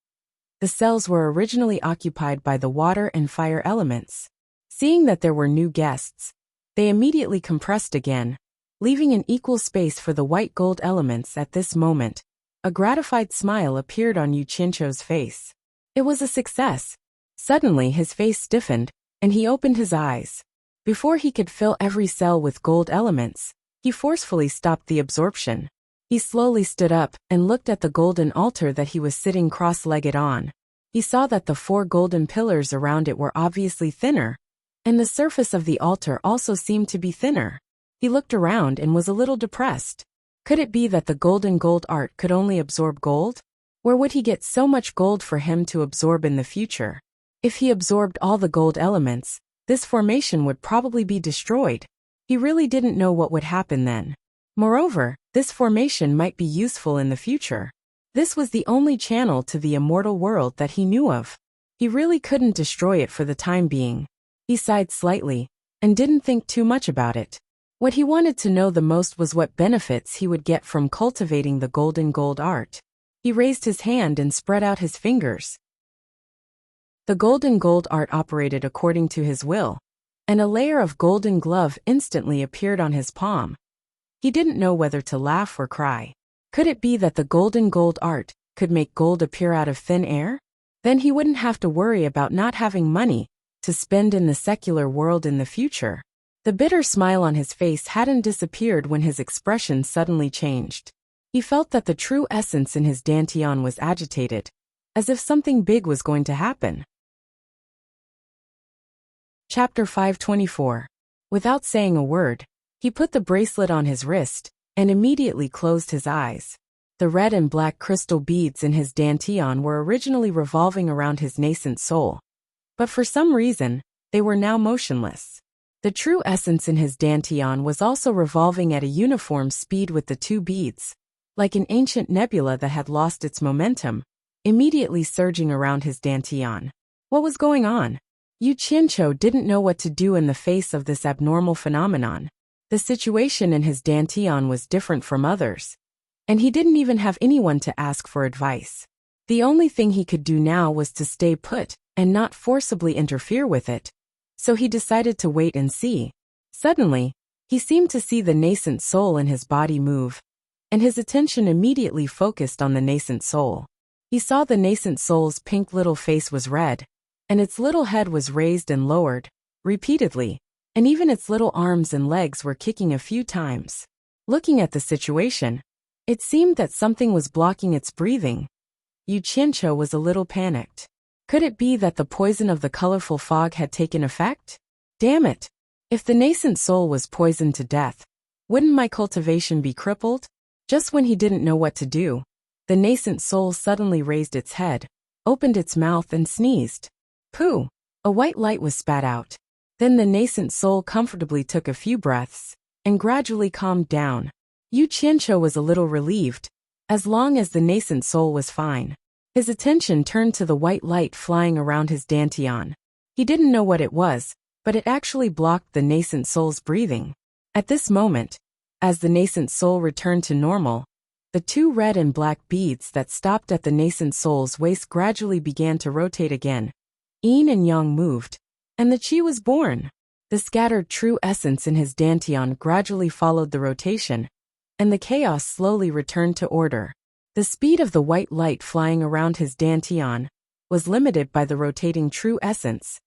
The cells were originally occupied by the water and fire elements. Seeing that there were new guests, they immediately compressed again, leaving an equal space for the white gold elements. At this moment, a gratified smile appeared on Yu Qianqiu's face. It was a success. Suddenly his face stiffened, and he opened his eyes. Before he could fill every cell with gold elements, he forcefully stopped the absorption. He slowly stood up and looked at the golden altar that he was sitting cross-legged on. He saw that the 4 golden pillars around it were obviously thinner, and the surface of the altar also seemed to be thinner. He looked around and was a little depressed. Could it be that the golden gold art could only absorb gold? Where would he get so much gold for him to absorb in the future? If he absorbed all the gold elements, this formation would probably be destroyed. He really didn't know what would happen then. Moreover, this formation might be useful in the future. This was the only channel to the immortal world that he knew of. He really couldn't destroy it for the time being. He sighed slightly, and didn't think too much about it. What he wanted to know the most was what benefits he would get from cultivating the golden gold art. He raised his hand and spread out his fingers. The golden gold art operated according to his will, and a layer of golden glove instantly appeared on his palm. He didn't know whether to laugh or cry. Could it be that the golden gold art could make gold appear out of thin air? Then he wouldn't have to worry about not having money to spend in the secular world in the future. The bitter smile on his face hadn't disappeared when his expression suddenly changed. He felt that the true essence in his dantian was agitated, as if something big was going to happen. Chapter 524. Without saying a word, he put the bracelet on his wrist, and immediately closed his eyes. The red and black crystal beads in his dantian were originally revolving around his nascent soul. But for some reason, they were now motionless. The true essence in his dantian was also revolving at a uniform speed with the two beads, like an ancient nebula that had lost its momentum, immediately surging around his dantian. What was going on? Yu Qianqiu didn't know what to do in the face of this abnormal phenomenon. The situation in his dantian was different from others, and he didn't even have anyone to ask for advice. The only thing he could do now was to stay put and not forcibly interfere with it, so he decided to wait and see. Suddenly, he seemed to see the nascent soul in his body move, and his attention immediately focused on the nascent soul. He saw the nascent soul's pink little face was red, and its little head was raised and lowered, repeatedly, and even its little arms and legs were kicking a few times. Looking at the situation, it seemed that something was blocking its breathing. Yu Qianqiu was a little panicked. Could it be that the poison of the colorful fog had taken effect? Damn it! If the nascent soul was poisoned to death, wouldn't my cultivation be crippled? Just when he didn't know what to do, the nascent soul suddenly raised its head, opened its mouth and sneezed. Pooh! A white light was spat out. Then the nascent soul comfortably took a few breaths, and gradually calmed down. Yu Qianqiu was a little relieved, as long as the nascent soul was fine. His attention turned to the white light flying around his dantian. He didn't know what it was, but it actually blocked the nascent soul's breathing. At this moment, as the nascent soul returned to normal, the two red and black beads that stopped at the nascent soul's waist gradually began to rotate again. Yin and yang moved, and the qi was born. The scattered true essence in his dantian gradually followed the rotation, and the chaos slowly returned to order. The speed of the white light flying around his dantian was limited by the rotating true essence,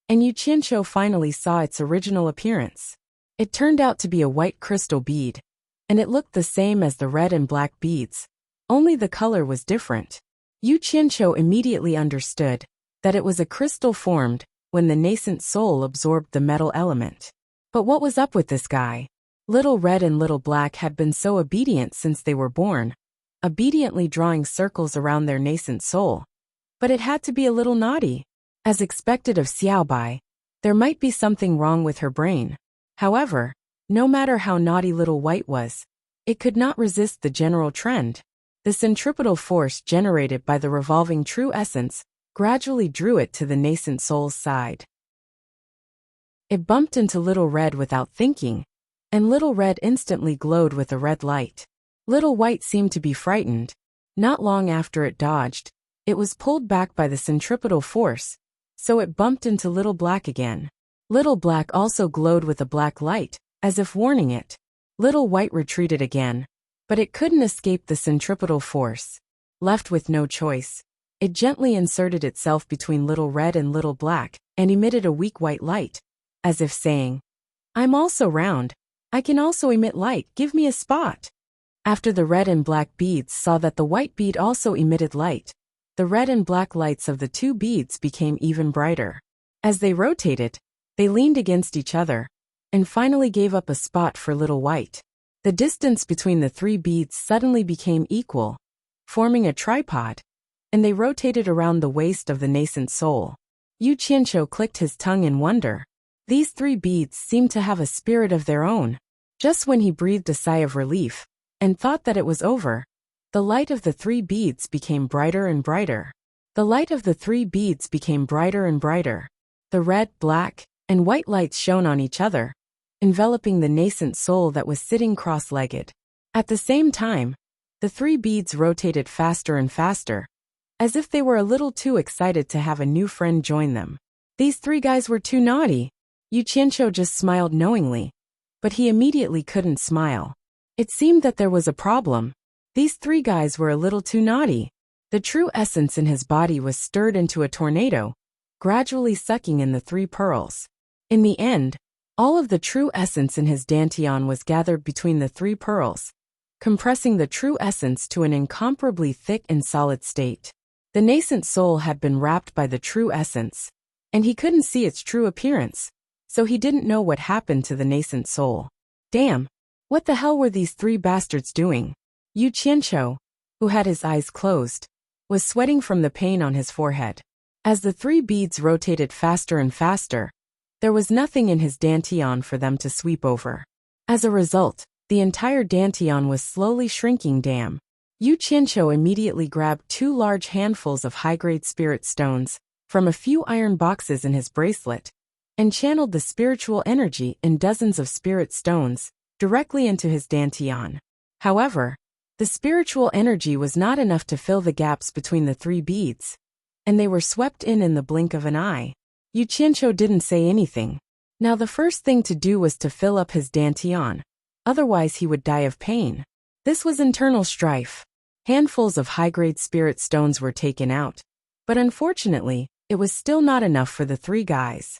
and Yu Qianqiu finally saw its original appearance. It turned out to be a white crystal bead, and it looked the same as the red and black beads, only the color was different. Yu Qianqiu immediately understood that it was a crystal formed when the nascent soul absorbed the metal element. But what was up with this guy? Little Red and Little Black had been so obedient since they were born, obediently drawing circles around their nascent soul. But it had to be a little naughty. As expected of Xiaobai, there might be something wrong with her brain. However, no matter how naughty Little White was, it could not resist the general trend. The centripetal force generated by the revolving true essence gradually drew it to the nascent soul's side. It bumped into Little Red without thinking, and Little Red instantly glowed with a red light. Little White seemed to be frightened. Not long after it dodged, it was pulled back by the centripetal force, so it bumped into Little Black again. Little Black also glowed with a black light, as if warning it. Little White retreated again, but it couldn't escape the centripetal force. Left with no choice, it gently inserted itself between Little Red and Little Black and emitted a weak white light, as if saying, "I'm also round. I can also emit light, give me a spot." After the red and black beads saw that the white bead also emitted light, the red and black lights of the two beads became even brighter. As they rotated, they leaned against each other, and finally gave up a spot for Little White. The distance between the three beads suddenly became equal, forming a tripod, and they rotated around the waist of the nascent soul. Yu Qianqiu clicked his tongue in wonder. These three beads seemed to have a spirit of their own. Just when he breathed a sigh of relief and thought that it was over, the light of the three beads became brighter and brighter. The light of the three beads became brighter and brighter. The red, black, and white lights shone on each other, enveloping the nascent soul that was sitting cross-legged. At the same time, the three beads rotated faster and faster, as if they were a little too excited to have a new friend join them. These three guys were too naughty. Yu Qianqiu just smiled knowingly, but he immediately couldn't smile. It seemed that there was a problem. These three guys were a little too naughty. The true essence in his body was stirred into a tornado, gradually sucking in the three pearls. In the end, all of the true essence in his dantian was gathered between the three pearls, compressing the true essence to an incomparably thick and solid state. The nascent soul had been wrapped by the true essence, and he couldn't see its true appearance, so he didn't know what happened to the nascent soul. Damn! What the hell were these three bastards doing? Yu Qianqiu, who had his eyes closed, was sweating from the pain on his forehead. As the three beads rotated faster and faster, there was nothing in his dantian for them to sweep over. As a result, the entire dantian was slowly shrinking. Damn. Yu Qianqiu immediately grabbed 2 large handfuls of high-grade spirit stones from a few iron boxes in his bracelet and channeled the spiritual energy in dozens of spirit stones directly into his dantian. However, the spiritual energy was not enough to fill the gaps between the three beads, and they were swept in the blink of an eye. Yu Qianqiu didn't say anything. Now the first thing to do was to fill up his dantian, otherwise he would die of pain. This was internal strife. Handfuls of high-grade spirit stones were taken out, but unfortunately, it was still not enough for the three guys.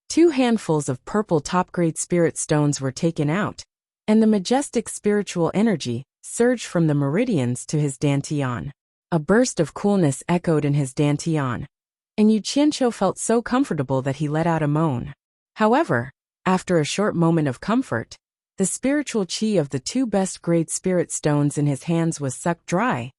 2 handfuls of purple top-grade spirit stones were taken out, and the majestic spiritual energy surged from the meridians to his dantian. A burst of coolness echoed in his dantian, and Yu Qianqiu felt so comfortable that he let out a moan. However, after a short moment of comfort, the spiritual qi of the 2 best grade spirit stones in his hands was sucked dry,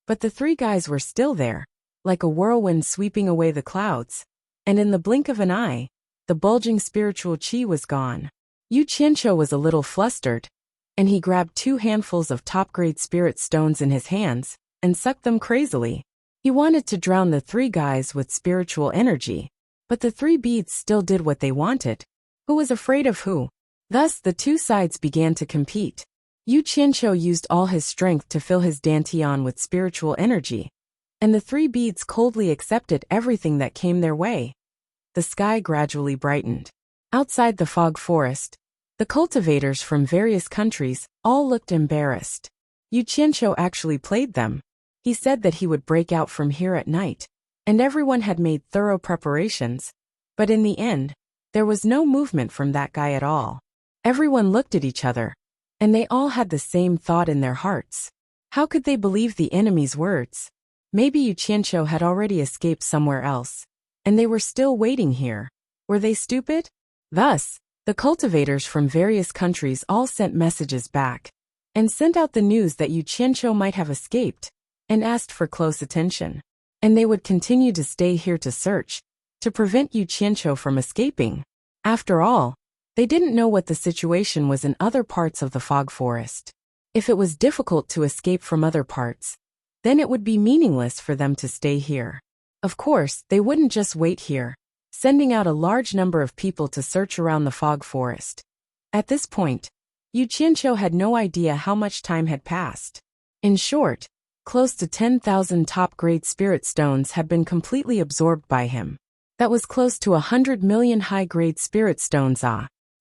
but the three guys were still there, like a whirlwind sweeping away the clouds, and in the blink of an eye, the bulging spiritual qi was gone. Yu Qianqiu was a little flustered, and he grabbed 2 handfuls of top-grade spirit stones in his hands and sucked them crazily. He wanted to drown the three guys with spiritual energy, but the three beads still did what they wanted. Who was afraid of who? Thus, the 2 sides began to compete. Yu Qianqiu used all his strength to fill his dantian with spiritual energy, and the three beads coldly accepted everything that came their way. The sky gradually brightened. Outside the fog forest, the cultivators from various countries all looked embarrassed. Yu Qianqiu actually played them. He said that he would break out from here at night, and everyone had made thorough preparations, but in the end, there was no movement from that guy at all. Everyone looked at each other, and they all had the same thought in their hearts. How could they believe the enemy's words? Maybe Yu Qianqiu had already escaped somewhere else, and they were still waiting here. Were they stupid? Thus, the cultivators from various countries all sent messages back, and sent out the news that Yu Qianqiu might have escaped, and asked for close attention. And they would continue to stay here to search, to prevent Yu Qianqiu from escaping. After all, they didn't know what the situation was in other parts of the fog forest. If it was difficult to escape from other parts, then it would be meaningless for them to stay here. Of course, they wouldn't just wait here, sending out a large number of people to search around the fog forest. At this point, Yu Qianqiu had no idea how much time had passed. In short, close to 10,000 top-grade spirit stones had been completely absorbed by him. That was close to 100 million high-grade spirit stones.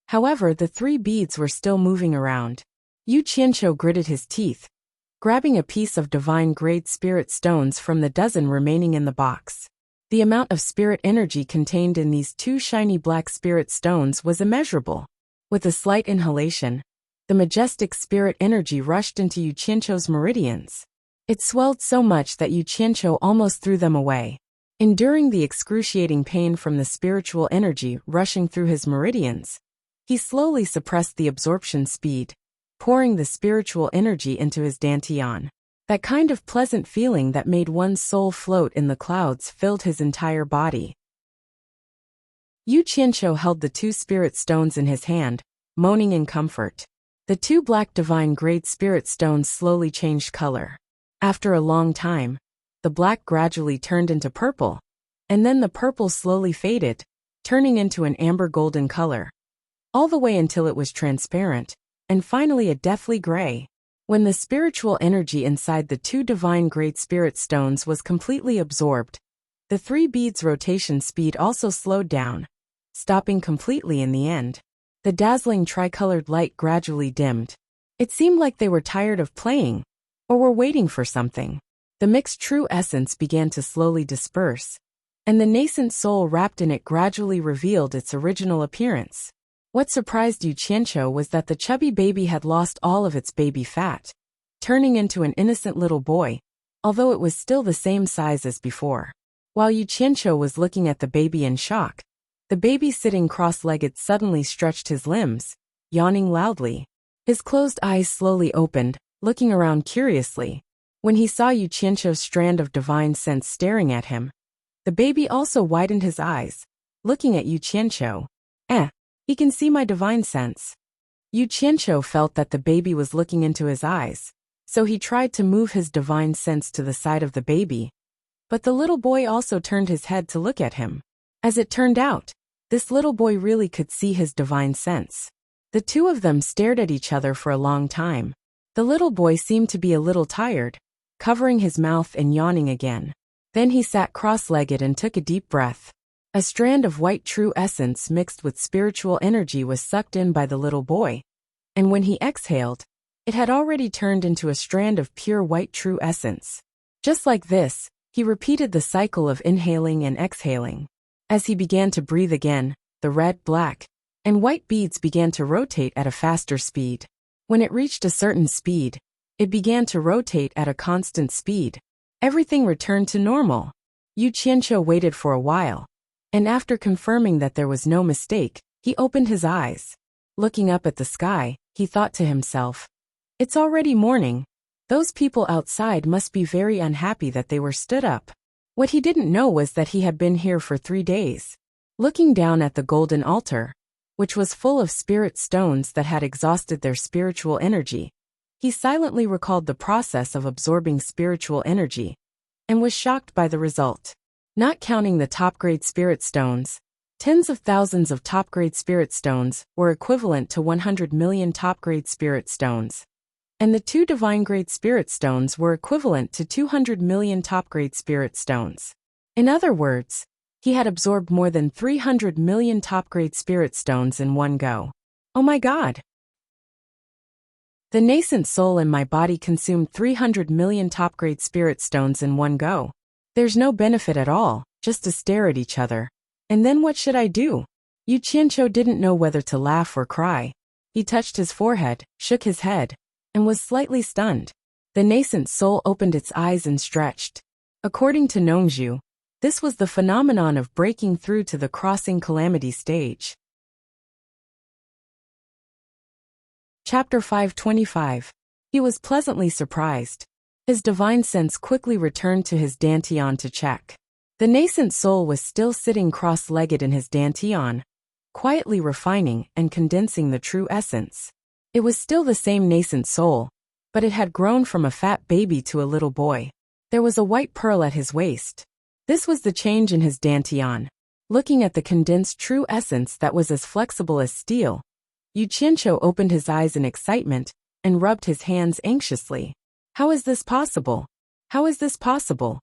However, the three beads were still moving around. Yu Qianqiu gritted his teeth, grabbing a piece of divine-grade spirit stones from the dozen remaining in the box. The amount of spirit energy contained in these 2 shiny black spirit stones was immeasurable. With a slight inhalation, the majestic spirit energy rushed into Yu Qianqiu's meridians. It swelled so much that Yu Qianqiu almost threw them away. Enduring the excruciating pain from the spiritual energy rushing through his meridians, he slowly suppressed the absorption speed, pouring the spiritual energy into his dantian. That kind of pleasant feeling that made one's soul float in the clouds filled his entire body. Yu Qianqiu held the 2 spirit stones in his hand, moaning in comfort. The 2 black divine grade spirit stones slowly changed color. After a long time, the black gradually turned into purple, and then the purple slowly faded, turning into an amber golden color, all the way until it was transparent, and finally a deathly gray. When the spiritual energy inside the 2 divine grade spirit stones was completely absorbed, the 3 beads' rotation speed also slowed down, stopping completely in the end. The dazzling tricolored light gradually dimmed. It seemed like they were tired of playing, or were waiting for something. The mixed true essence began to slowly disperse, and the nascent soul wrapped in it gradually revealed its original appearance. What surprised Yu Qianqiu was that the chubby baby had lost all of its baby fat, turning into an innocent little boy, although it was still the same size as before. While Yu Qianqiu was looking at the baby in shock, the baby sitting cross-legged suddenly stretched his limbs, yawning loudly. His closed eyes slowly opened, looking around curiously. When he saw Yu Qianqiu's strand of divine sense staring at him, the baby also widened his eyes, looking at Yu Qianqiu. He can see my divine sense. Yu Qianqiu felt that the baby was looking into his eyes, so he tried to move his divine sense to the side of the baby. But the little boy also turned his head to look at him. As it turned out, this little boy really could see his divine sense. The 2 of them stared at each other for a long time. The little boy seemed to be a little tired, covering his mouth and yawning again. Then he sat cross-legged and took a deep breath. A strand of white true essence mixed with spiritual energy was sucked in by the little boy, and when he exhaled, it had already turned into a strand of pure white true essence. Just like this, he repeated the cycle of inhaling and exhaling. As he began to breathe again, the red, black, and white beads began to rotate at a faster speed. When it reached a certain speed, it began to rotate at a constant speed. Everything returned to normal. Yu Qianqiu waited for a while, and after confirming that there was no mistake, he opened his eyes. Looking up at the sky, he thought to himself, "It's already morning. Those people outside must be very unhappy that they were stood up." What he didn't know was that he had been here for 3 days. Looking down at the golden altar, which was full of spirit stones that had exhausted their spiritual energy, he silently recalled the process of absorbing spiritual energy, and was shocked by the result. Not counting the top-grade spirit stones, tens of thousands of top-grade spirit stones were equivalent to 100 million top-grade spirit stones. And the 2 divine-grade spirit stones were equivalent to 200 million top-grade spirit stones. In other words, he had absorbed more than 300 million top-grade spirit stones in one go. Oh my God! The nascent soul in my body consumed 300 million top-grade spirit stones in one go. There's no benefit at all, just to stare at each other. And then what should I do? Yu Qianqiu didn't know whether to laugh or cry. He touched his forehead, shook his head, and was slightly stunned. The nascent soul opened its eyes and stretched. According to Nongzhu, this was the phenomenon of breaking through to the crossing calamity stage. Chapter 525. He was pleasantly surprised. His divine sense quickly returned to his dantian to check. The nascent soul was still sitting cross-legged in his dantian, quietly refining and condensing the true essence. It was still the same nascent soul, but it had grown from a fat baby to a little boy. There was a white pearl at his waist. This was the change in his dantian. Looking at the condensed true essence that was as flexible as steel, Yu Qianqiu opened his eyes in excitement and rubbed his hands anxiously. How is this possible? How is this possible?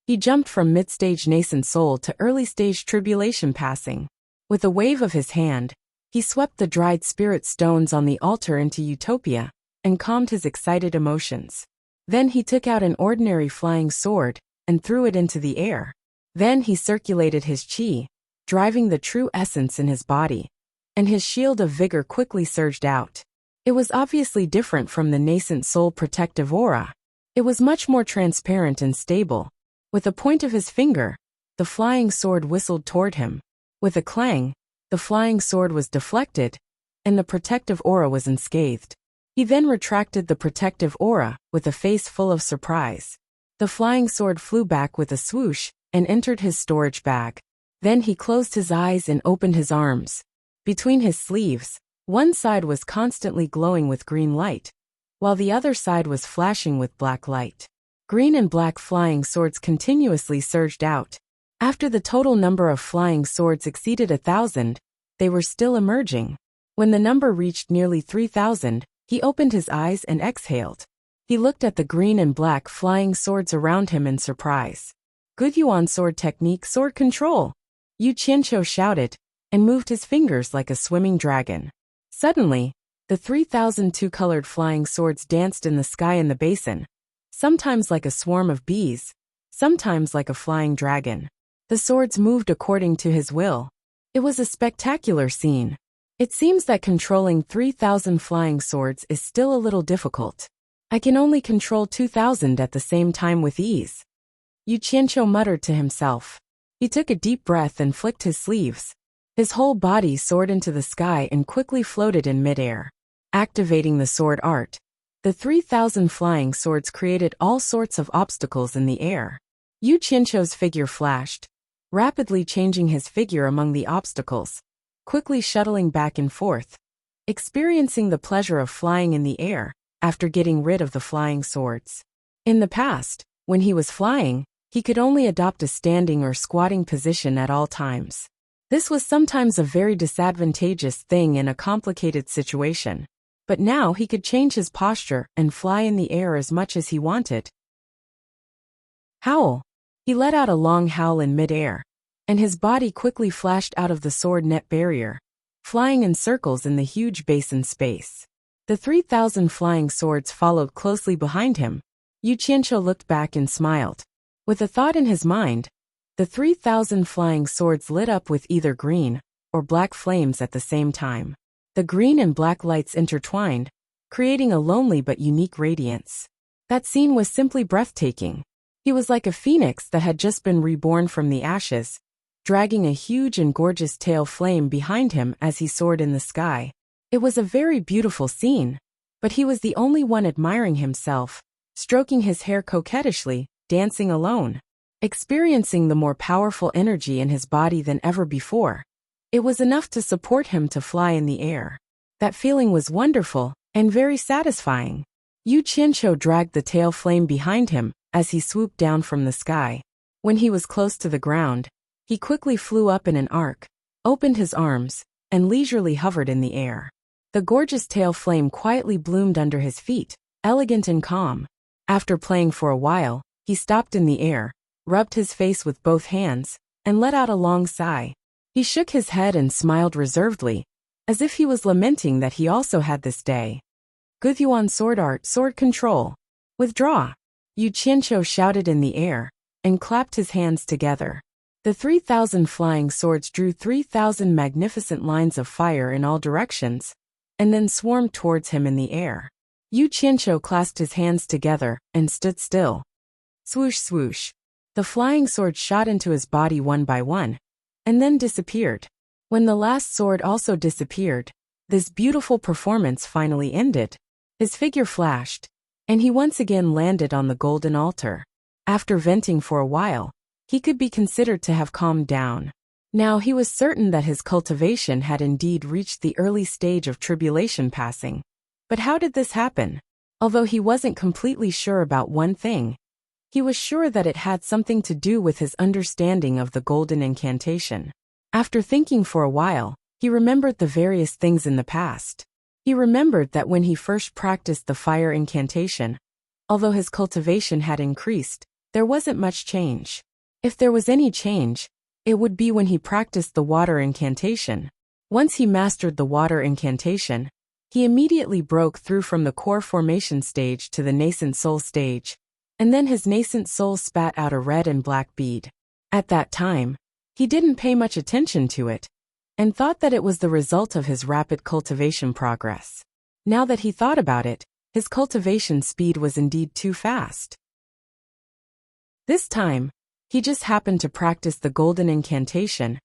He jumped from mid-stage nascent soul to early-stage tribulation passing. With a wave of his hand, he swept the dried spirit stones on the altar into utopia and calmed his excited emotions. Then he took out an ordinary flying sword and threw it into the air. Then he circulated his qi, driving the true essence in his body, and his shield of vigor quickly surged out. It was obviously different from the nascent soul protective aura. It was much more transparent and stable. With a point of his finger, the flying sword whistled toward him. With a clang, the flying sword was deflected, and the protective aura was unscathed. He then retracted the protective aura, with a face full of surprise. The flying sword flew back with a swoosh, and entered his storage bag. Then he closed his eyes and opened his arms. Between his sleeves, one side was constantly glowing with green light, while the other side was flashing with black light. Green and black flying swords continuously surged out. After the total number of flying swords exceeded 1,000, they were still emerging. When the number reached nearly 3,000, he opened his eyes and exhaled. He looked at the green and black flying swords around him in surprise. Good Yuan sword technique, sword control! Yu Qianqiu shouted, and moved his fingers like a swimming dragon. Suddenly, the 3,000 two-colored flying swords danced in the sky in the basin, sometimes like a swarm of bees, sometimes like a flying dragon. The swords moved according to his will. It was a spectacular scene. It seems that controlling 3,000 flying swords is still a little difficult. I can only control 2,000 at the same time with ease. Yu Qianqiu muttered to himself. He took a deep breath and flicked his sleeves. His whole body soared into the sky and quickly floated in midair. Activating the sword art, the 3,000 flying swords created all sorts of obstacles in the air. Yu Qianqiu's figure flashed, rapidly changing his figure among the obstacles, quickly shuttling back and forth, experiencing the pleasure of flying in the air after getting rid of the flying swords. In the past, when he was flying, he could only adopt a standing or squatting position at all times. This was sometimes a very disadvantageous thing in a complicated situation, but now he could change his posture and fly in the air as much as he wanted. Howl! He let out a long howl in midair, and his body quickly flashed out of the sword net barrier, flying in circles in the huge basin space. The 3,000 flying swords followed closely behind him. Yu Qianqiu looked back and smiled. With a thought in his mind, the 3,000 flying swords lit up with either green or black flames at the same time. The green and black lights intertwined, creating a lonely but unique radiance. That scene was simply breathtaking. He was like a phoenix that had just been reborn from the ashes, dragging a huge and gorgeous tail flame behind him as he soared in the sky. It was a very beautiful scene, but he was the only one admiring himself, stroking his hair coquettishly, dancing alone, experiencing the more powerful energy in his body than ever before. It was enough to support him to fly in the air. That feeling was wonderful and very satisfying. Yu Qianqiu dragged the tail flame behind him as he swooped down from the sky. When he was close to the ground, he quickly flew up in an arc, opened his arms, and leisurely hovered in the air. The gorgeous tail flame quietly bloomed under his feet, elegant and calm. After playing for a while, he stopped in the air, rubbed his face with both hands, and let out a long sigh. He shook his head and smiled reservedly, as if he was lamenting that he also had this day. Good Yuan sword art, sword control. Withdraw! Yu Qianqiu shouted in the air, and clapped his hands together. The 3,000 flying swords drew 3,000 magnificent lines of fire in all directions, and then swarmed towards him in the air. Yu Qianqiu clasped his hands together and stood still. Swoosh swoosh. The flying swords shot into his body one by one, and then disappeared. When the last sword also disappeared, this beautiful performance finally ended. His figure flashed, and he once again landed on the golden altar. After venting for a while, he could be considered to have calmed down. Now he was certain that his cultivation had indeed reached the early stage of tribulation passing. But how did this happen? Although he wasn't completely sure about one thing, he was sure that it had something to do with his understanding of the golden incantation. After thinking for a while, he remembered the various things in the past. He remembered that when he first practiced the fire incantation, although his cultivation had increased, there wasn't much change. If there was any change, it would be when he practiced the water incantation. Once he mastered the water incantation, he immediately broke through from the core formation stage to the nascent soul stage, and then his nascent soul spat out a red and black bead. At that time, he didn't pay much attention to it, and thought that it was the result of his rapid cultivation progress. Now that he thought about it, his cultivation speed was indeed too fast. This time, He just happened to practice the golden incantation,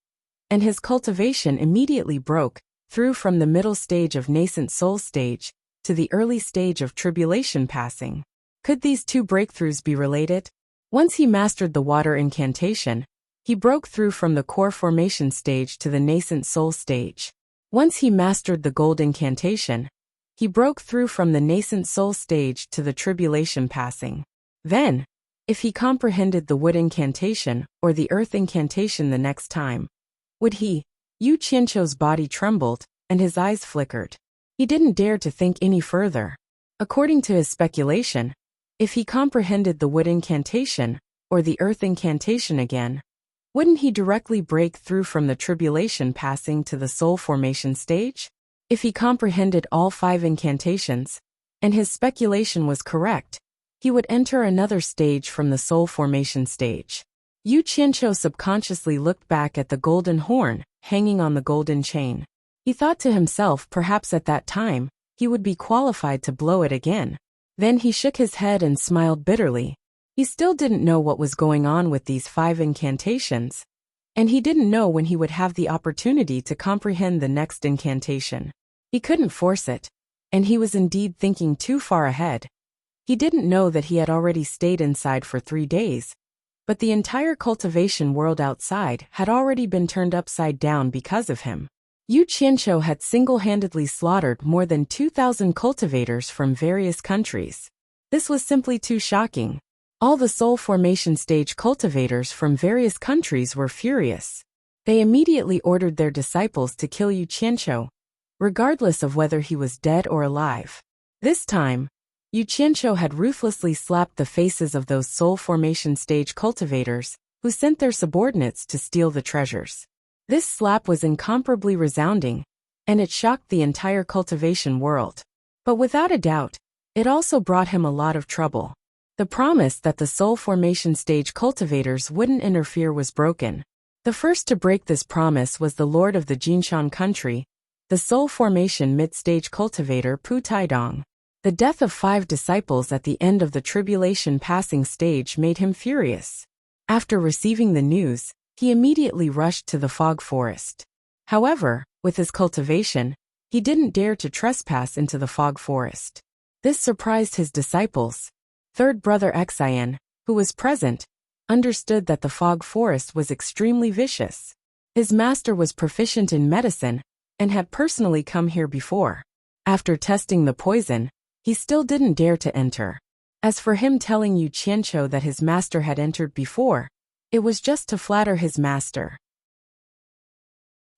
and his cultivation immediately broke through from the middle stage of nascent soul stage to the early stage of tribulation passing. Could these two breakthroughs be related? Once he mastered the water incantation, he broke through from the core formation stage to the nascent soul stage. Once he mastered the gold incantation, he broke through from the nascent soul stage to the tribulation passing. Then, if he comprehended the wood incantation or the earth incantation the next time, would he? Yu Qianqiu's body trembled, and his eyes flickered. He didn't dare to think any further. According to his speculation, if he comprehended the wood incantation or the earth incantation again, wouldn't he directly break through from the tribulation passing to the soul formation stage? If he comprehended all 5 incantations, and his speculation was correct, he would enter another stage from the soul formation stage. Yu Qianqiu subconsciously looked back at the golden horn hanging on the golden chain. He thought to himself perhaps at that time, he would be qualified to blow it again. Then he shook his head and smiled bitterly. He still didn't know what was going on with these 5 incantations, and he didn't know when he would have the opportunity to comprehend the next incantation. He couldn't force it, and he was indeed thinking too far ahead. He didn't know that he had already stayed inside for 3 days, but the entire cultivation world outside had already been turned upside down because of him. Yu Qianqiu had single-handedly slaughtered more than 2,000 cultivators from various countries. This was simply too shocking. All the soul formation stage cultivators from various countries were furious. They immediately ordered their disciples to kill Yu Qianqiu, regardless of whether he was dead or alive. This time, Yu Qianqiu had ruthlessly slapped the faces of those soul formation stage cultivators who sent their subordinates to steal the treasures. This slap was incomparably resounding, and it shocked the entire cultivation world. But without a doubt, it also brought him a lot of trouble. The promise that the soul formation stage cultivators wouldn't interfere was broken. The first to break this promise was the lord of the Jinshan country, the soul formation mid-stage cultivator Pu Taidong. The death of 5 disciples at the end of the tribulation passing stage made him furious. After receiving the news, he immediately rushed to the fog forest. However, with his cultivation, he didn't dare to trespass into the fog forest. This surprised his disciples. Third brother Xian, who was present, understood that the fog forest was extremely vicious. His master was proficient in medicine and had personally come here before. After testing the poison, he still didn't dare to enter. As for him telling Yu Qianqiu that his master had entered before, it was just to flatter his master.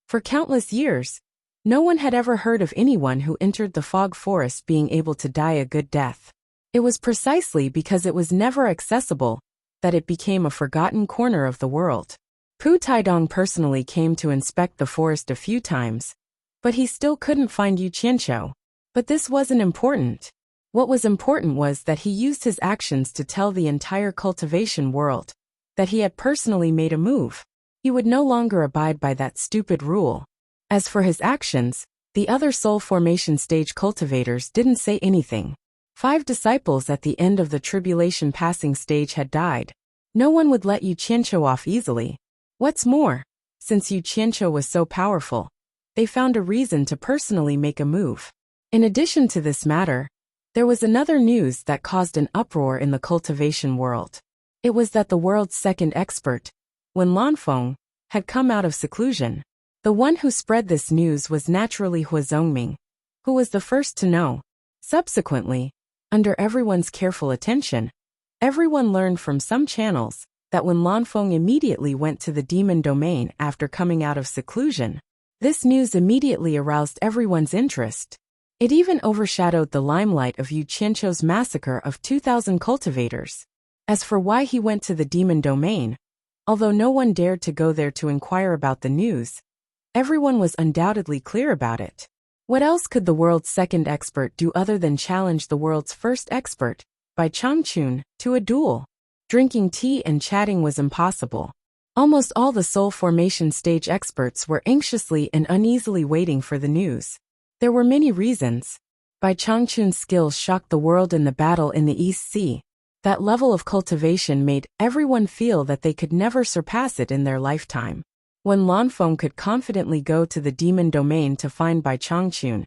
For countless years, no one had ever heard of anyone who entered the fog forest being able to die a good death. It was precisely because it was never accessible that it became a forgotten corner of the world. Pu Taidong personally came to inspect the forest a few times, but he still couldn't find Yu Qianqiu. But this wasn't important. What was important was that he used his actions to tell the entire cultivation world that he had personally made a move. He would no longer abide by that stupid rule. As for his actions, the other soul formation stage cultivators didn't say anything. 5 disciples at the end of the tribulation passing stage had died. No one would let Yu Qianqiu off easily. What's more, since Yu Qianqiu was so powerful, they found a reason to personally make a move. In addition to this matter, there was another news that caused an uproar in the cultivation world. It was that the world's second expert, Wen Lanfeng, had come out of seclusion. The one who spread this news was naturally Hua Zongming, who was the first to know. Subsequently, under everyone's careful attention, everyone learned from some channels that when Lanfeng immediately went to the demon domain after coming out of seclusion, this news immediately aroused everyone's interest. It even overshadowed the limelight of Yu Qianqiu's massacre of 2,000 cultivators. As for why he went to the demon domain, although no one dared to go there to inquire about the news, everyone was undoubtedly clear about it. What else could the world's second expert do other than challenge the world's first expert, by Changchun, to a duel? Drinking tea and chatting was impossible. Almost all the soul formation stage experts were anxiously and uneasily waiting for the news. There were many reasons. Bai Changchun's skills shocked the world in the battle in the East Sea. That level of cultivation made everyone feel that they could never surpass it in their lifetime. When Lanfeng could confidently go to the demon domain to find Bai Changchun,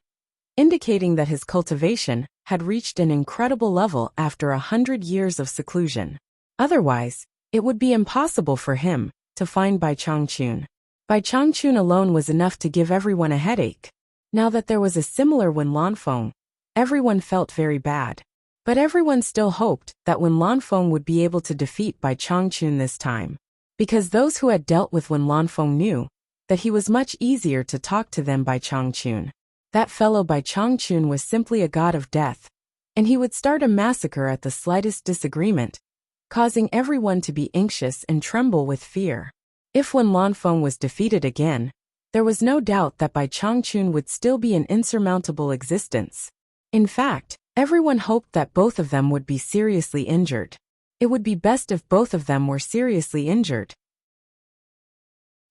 indicating that his cultivation had reached an incredible level after 100 years of seclusion. Otherwise, it would be impossible for him to find Bai Changchun. Bai Changchun alone was enough to give everyone a headache. Now that there was a similar Wen Lanfeng, everyone felt very bad. But everyone still hoped that Wen Lanfeng would be able to defeat Bai Changchun this time. Because those who had dealt with Wen Lanfeng knew that he was much easier to talk to than Bai Changchun. That fellow Bai Changchun was simply a god of death, and he would start a massacre at the slightest disagreement, causing everyone to be anxious and tremble with fear. If Wen Lanfeng was defeated again, there was no doubt that Bai Changchun would still be an insurmountable existence. In fact, everyone hoped that both of them would be seriously injured. It would be best if both of them were seriously injured.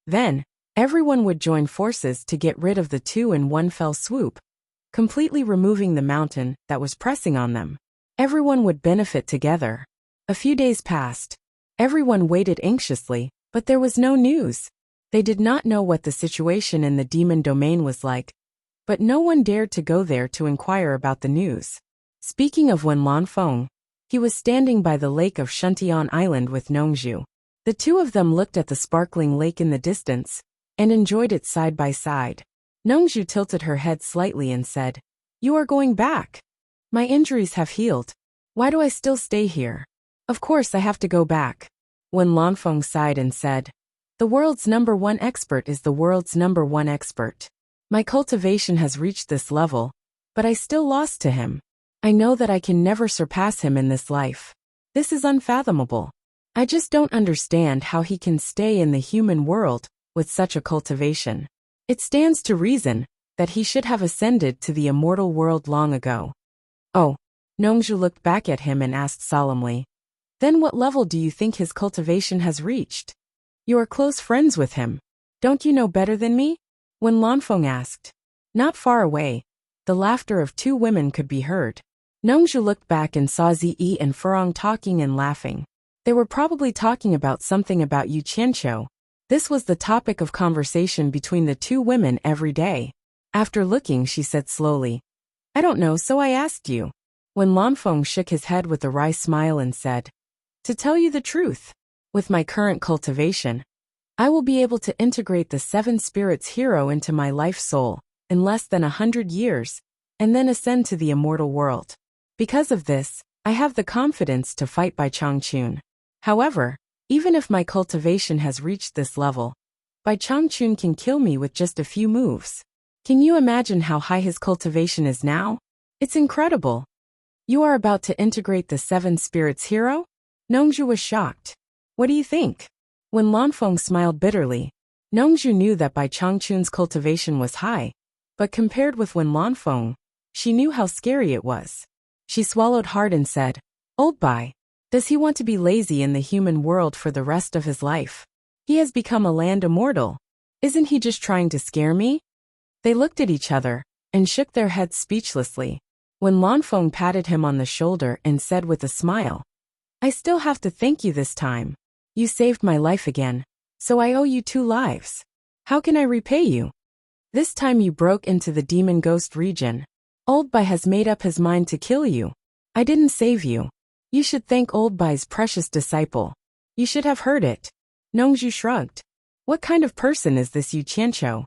Then, everyone would join forces to get rid of the two in one fell swoop, completely removing the mountain that was pressing on them. Everyone would benefit together. A few days passed. Everyone waited anxiously, but there was no news. They did not know what the situation in the demon domain was like, but no one dared to go there to inquire about the news. Speaking of Wen Lanfeng, he was standing by the lake of Shuntian Island with Nongzhu. The two of them looked at the sparkling lake in the distance and enjoyed it side by side. Nongzhu tilted her head slightly and said, "You are going back. My injuries have healed. Why do I still stay here? Of course I have to go back." Wen Lanfeng sighed and said, "The world's #1 expert is the world's #1 expert. My cultivation has reached this level, but I still lost to him. I know that I can never surpass him in this life. This is unfathomable. I just don't understand how he can stay in the human world with such a cultivation. It stands to reason that he should have ascended to the immortal world long ago." "Oh." Nongzhu looked back at him and asked solemnly, "Then what level do you think his cultivation has reached? You are close friends with him. Don't you know better than me?" Wen Lanfeng asked. Not far away, the laughter of two women could be heard. Nongzhu looked back and saw Ziyi and Furong talking and laughing. They were probably talking about something about Yu Qianqiu. This was the topic of conversation between the two women every day. After looking, she said slowly, "I don't know, so I asked you." Wen Lanfeng shook his head with a wry smile and said, "To tell you the truth, with my current cultivation, I will be able to integrate the 7 spirits hero into my life soul in less than 100 years, and then ascend to the immortal world. Because of this, I have the confidence to fight Bai Changchun. However, even if my cultivation has reached this level, Bai Changchun can kill me with just a few moves. Can you imagine how high his cultivation is now? It's incredible." "You are about to integrate the 7 spirits hero?" Nongzhu was shocked. "What do you think?" When Lanfeng smiled bitterly, Nongzhu knew that Bai Changchun's cultivation was high, but compared with Wen Lanfeng, she knew how scary it was. She swallowed hard and said, "Old Bai, does he want to be lazy in the human world for the rest of his life? He has become a land immortal. Isn't he just trying to scare me?" They looked at each other and shook their heads speechlessly. When Lanfeng patted him on the shoulder and said with a smile, "I still have to thank you this time. You saved my life again, so I owe you 2 lives. How can I repay you? This time you broke into the demon ghost region. Old Bai has made up his mind to kill you. I didn't save you. You should thank Old Bai's precious disciple. You should have heard it." Nongzhu shrugged. What kind of person is this Yu Qianqiu?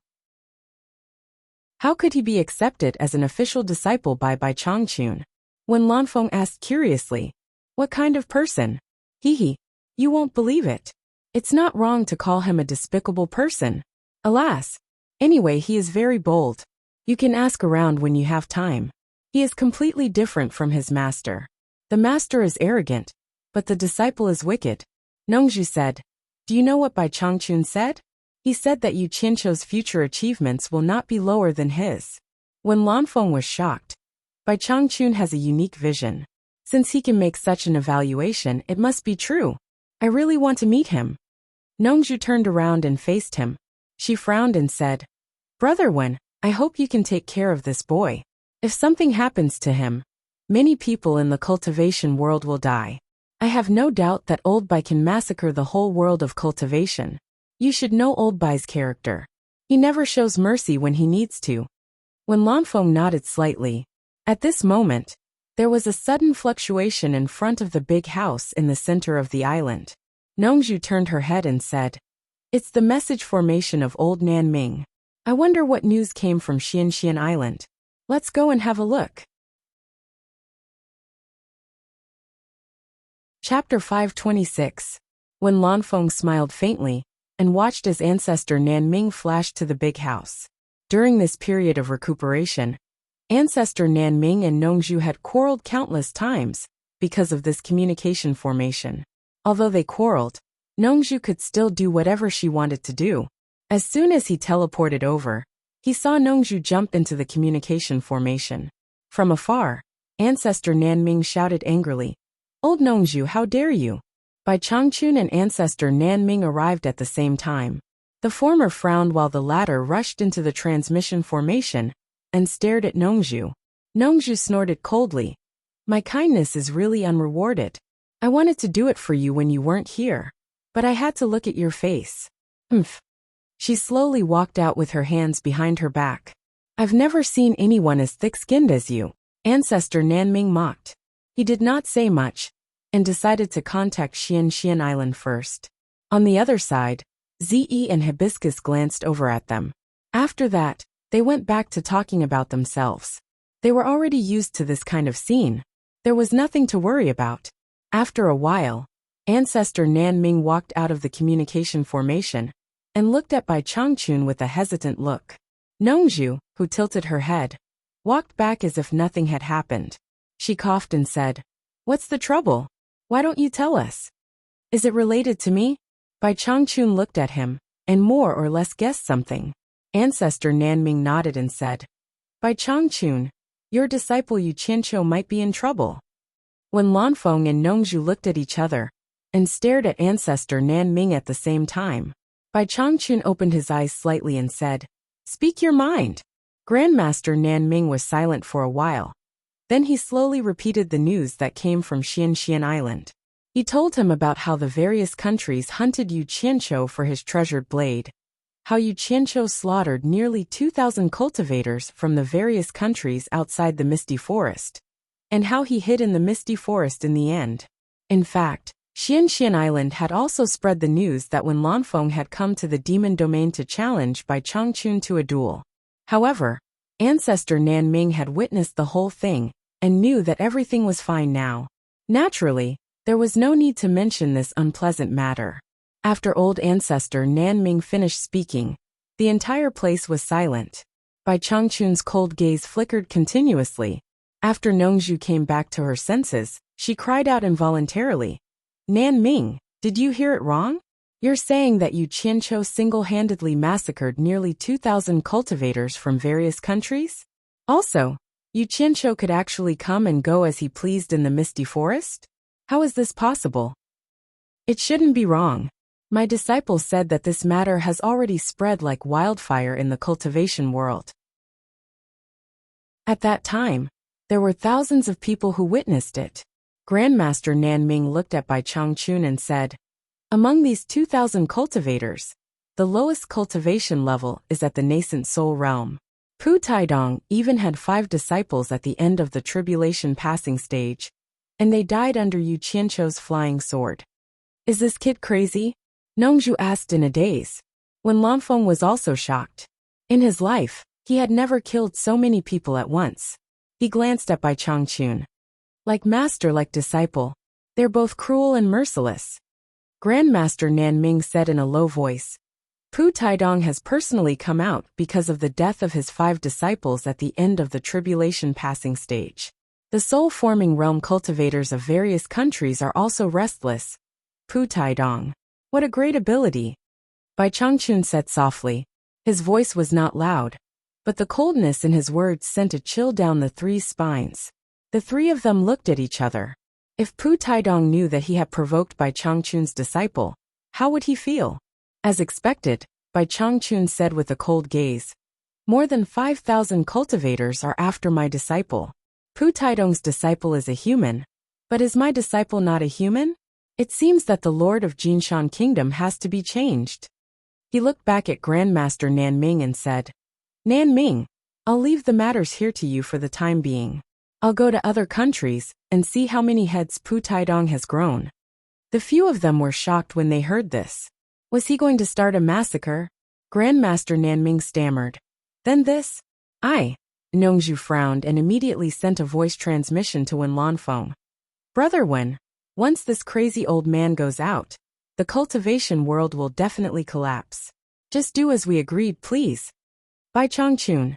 How could he be accepted as an official disciple by Bai Changchun? When Lanfeng asked curiously, "What kind of person?" "Hee. You won't believe it. It's not wrong to call him a despicable person. Alas. Anyway, he is very bold. You can ask around when you have time. He is completely different from his master. The master is arrogant, but the disciple is wicked." Nongzhu said, "Do you know what Bai Changchun said? He said that Yu Qianqiu's future achievements will not be lower than his." When Lanfeng was shocked, Bai Changchun has a unique vision. Since he can make such an evaluation, it must be true. I really want to meet him. Nongzhu turned around and faced him. She frowned and said, "Brother Wen, I hope you can take care of this boy. If something happens to him, many people in the cultivation world will die. I have no doubt that Old Bai can massacre the whole world of cultivation. You should know Old Bai's character. He never shows mercy when he needs to. When Lanfeng nodded slightly. At this moment, there was a sudden fluctuation in front of the big house in the center of the island. Nongzhu turned her head and said, "It's the message formation of Old Nanming. I wonder what news came from Xianxian Island. Let's go and have a look." Chapter 526. When Lanfeng smiled faintly and watched as ancestor Nanming flashed to the big house. During this period of recuperation, ancestor Nanming and Nongzhu had quarreled countless times because of this communication formation. Although they quarreled, Nongzhu could still do whatever she wanted to do. As soon as he teleported over, he saw Nongzhu jump into the communication formation. From afar, ancestor Nanming shouted angrily, "Old Nongzhu, how dare you!" Bai Changchun and ancestor Nanming arrived at the same time. The former frowned while the latter rushed into the transmission formation and stared at Nongzhu. Nongzhu snorted coldly. "My kindness is really unrewarded. I wanted to do it for you when you weren't here, but I had to look at your face." Humph. She slowly walked out with her hands behind her back. "I've never seen anyone as thick-skinned as you," ancestor Nanming mocked. He did not say much, and decided to contact Xianxian Island first. On the other side, Ze and Hibiscus glanced over at them. After that, they went back to talking about themselves. They were already used to this kind of scene. There was nothing to worry about. After a while, ancestor Nanming walked out of the communication formation and looked at Bai Changchun with a hesitant look. Nongzhu, who tilted her head, walked back as if nothing had happened. She coughed and said, "What's the trouble? Why don't you tell us? Is it related to me?" Bai Changchun looked at him, and more or less guessed something. Ancestor Nanming nodded and said, "Bai Changchun, your disciple Yu Qianqiu might be in trouble." When Lanfeng and Nongzhu looked at each other and stared at ancestor Nanming at the same time, Bai Changchun opened his eyes slightly and said, "Speak your mind." Grandmaster Nanming was silent for a while. Then he slowly repeated the news that came from Xianxian Island. He told him about how the various countries hunted Yu Qianqiu for his treasured blade, how Yu Qianqiu slaughtered nearly 2,000 cultivators from the various countries outside the Misty Forest, and how he hid in the Misty Forest in the end. In fact, Xianxian Island had also spread the news that when Lanfeng had come to the demon domain to challenge Bai Changchun to a duel. However, ancestor Nanming had witnessed the whole thing and knew that everything was fine now. Naturally, there was no need to mention this unpleasant matter. After old ancestor Nanming finished speaking, the entire place was silent. Bai Changchun's cold gaze flickered continuously. After Nongzhu came back to her senses, she cried out involuntarily, "Nanming, did you hear it wrong? You're saying that Yu Qianqiu single-handedly massacred nearly 2,000 cultivators from various countries? Also, Yu Qianqiu could actually come and go as he pleased in the Misty Forest? How is this possible? It shouldn't be wrong. My disciple said that this matter has already spread like wildfire in the cultivation world." At that time, there were thousands of people who witnessed it. Grandmaster Nanming looked at Bai Changchun and said, "Among these 2,000 cultivators, the lowest cultivation level is at the nascent soul realm. Pu Taidong even had 5 disciples at the end of the tribulation passing stage, and they died under Yu Qianqiu's flying sword. Is this kid crazy?" Nongzhu asked in a daze. When Lanfeng was also shocked. In his life, he had never killed so many people at once. He glanced at Bai Changchun. Like master, like disciple. They're both cruel and merciless. Grandmaster Nanming said in a low voice, "Pu Taidong has personally come out because of the death of his 5 disciples at the end of the tribulation passing stage. The soul-forming realm cultivators of various countries are also restless. Pu Taidong. What a great ability." Bai Changchun said softly. His voice was not loud, but the coldness in his words sent a chill down the 3 spines. The 3 of them looked at each other. If Pu Taidong knew that he had provoked Bai Changchun's disciple, how would he feel? As expected, Bai Changchun said with a cold gaze, "More than 5,000 cultivators are after my disciple. Pu Taidong's disciple is a human. But is my disciple not a human? It seems that the Lord of Jinshan Kingdom has to be changed. He looked back at Grandmaster Nanming and said, Nanming, I'll leave the matters here to you for the time being. I'll go to other countries and see how many heads Pu Taidong has grown. The few of them were shocked when they heard this. Was he going to start a massacre? Grandmaster Nanming stammered. Then this? Nongzhu frowned and immediately sent a voice transmission to Wen Lanfeng. Brother Wen, once this crazy old man goes out, the cultivation world will definitely collapse. Just do as we agreed, please. Bai Changchun.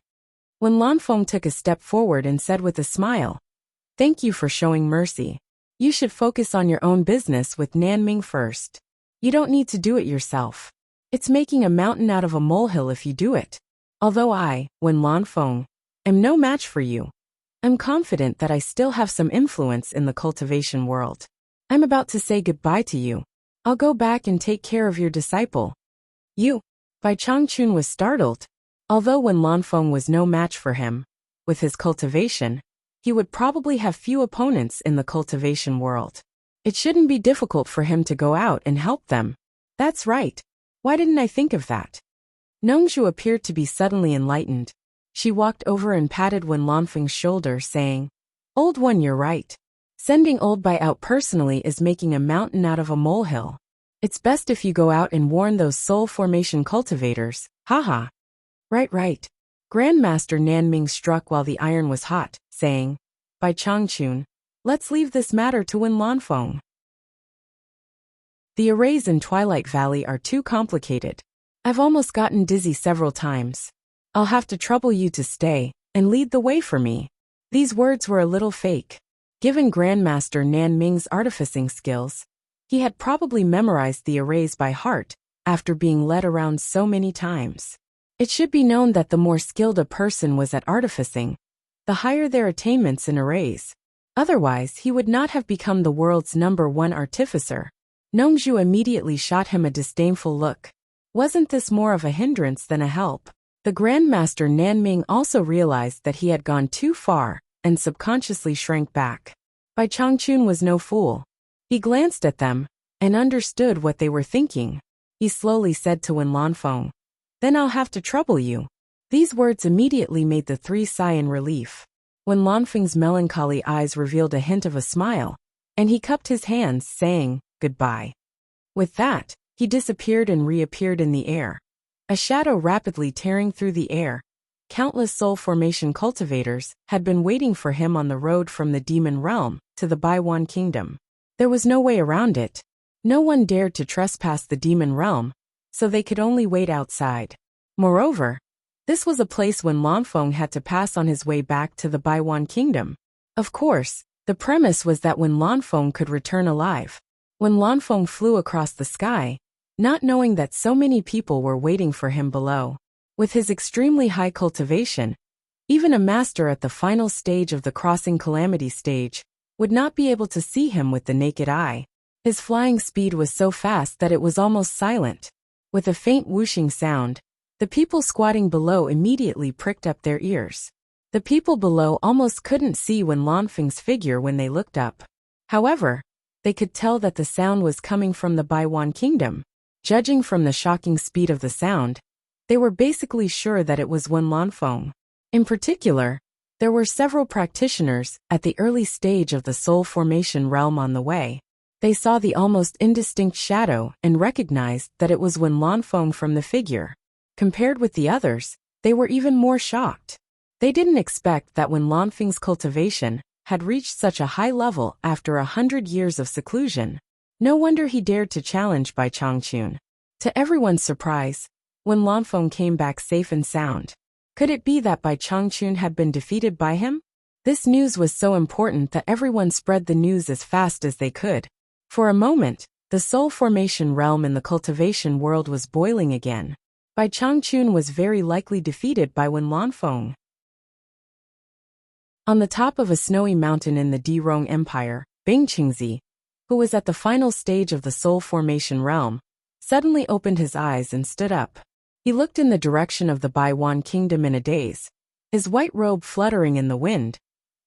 Wen Lanfeng took a step forward and said with a smile, Thank you for showing mercy. You should focus on your own business with Nanming first. You don't need to do it yourself. It's making a mountain out of a molehill if you do it. Although I, Wen Lanfeng, am no match for you, I'm confident that I still have some influence in the cultivation world. I'm about to say goodbye to you. I'll go back and take care of your disciple. You? Bai Changchun was startled. Although Wen Lanfeng was no match for him, with his cultivation, he would probably have few opponents in the cultivation world. It shouldn't be difficult for him to go out and help them. That's right. Why didn't I think of that? Nongzhu appeared to be suddenly enlightened. She walked over and patted Wen Lanfeng's shoulder, saying, Old one, you're right. Sending Old Bai out personally is making a mountain out of a molehill. It's best if you go out and warn those soul formation cultivators, haha. Right. Grandmaster Nanming struck while the iron was hot, saying, Bai Changchun, let's leave this matter to Wen Lanfeng. The arrays in Twilight Valley are too complicated. I've almost gotten dizzy several times. I'll have to trouble you to stay and lead the way for me. These words were a little fake. Given Grandmaster Nanming's artificing skills, he had probably memorized the arrays by heart after being led around so many times. It should be known that the more skilled a person was at artificing, the higher their attainments in arrays. Otherwise, he would not have become the world's #1 artificer. Nongzhu immediately shot him a disdainful look. Wasn't this more of a hindrance than a help? The Grandmaster Nanming also realized that he had gone too far and subconsciously shrank back. Bai Changchun was no fool. He glanced at them and understood what they were thinking. He slowly said to Wen Lanfeng, Then I'll have to trouble you. These words immediately made the three sigh in relief. Wen Lanfeng's melancholy eyes revealed a hint of a smile, and he cupped his hands, saying, Goodbye. With that, he disappeared and reappeared in the air. A shadow rapidly tearing through the air. Countless soul formation cultivators had been waiting for him on the road from the demon realm to the Baiwan kingdom. There was no way around it. No one dared to trespass the demon realm, so they could only wait outside. Moreover, this was a place Wen Lanfeng had to pass on his way back to the Baiwan kingdom. Of course, the premise was that Wen Lanfeng could return alive. Wen Lanfeng flew across the sky, not knowing that so many people were waiting for him below. With his extremely high cultivation, even a master at the final stage of the crossing calamity stage would not be able to see him with the naked eye. His flying speed was so fast that it was almost silent. With a faint whooshing sound, the people squatting below immediately pricked up their ears. The people below almost couldn't see Wen Lanfeng's figure when they looked up. However, they could tell that the sound was coming from the Baiwan kingdom. Judging from the shocking speed of the sound, they were basically sure that it was Wen Lanfeng. In particular, there were several practitioners at the early stage of the soul formation realm on the way. They saw the almost indistinct shadow and recognized that it was Wen Lanfeng from the figure. Compared with the others, they were even more shocked. They didn't expect that Wen Lanfeng's cultivation had reached such a high level after 100 years of seclusion. No wonder he dared to challenge Bai Changchun. To everyone's surprise, Wen Lanfeng came back safe and sound. Could it be that Bai Changchun had been defeated by him? This news was so important that everyone spread the news as fast as they could. For a moment, the soul formation realm in the cultivation world was boiling again. Bai Changchun was very likely defeated by Wen Lanfeng. On the top of a snowy mountain in the Dirong Empire, Bing Qingzi, who was at the final stage of the soul formation realm, suddenly opened his eyes and stood up. He looked in the direction of the Baiwan kingdom in a daze, his white robe fluttering in the wind.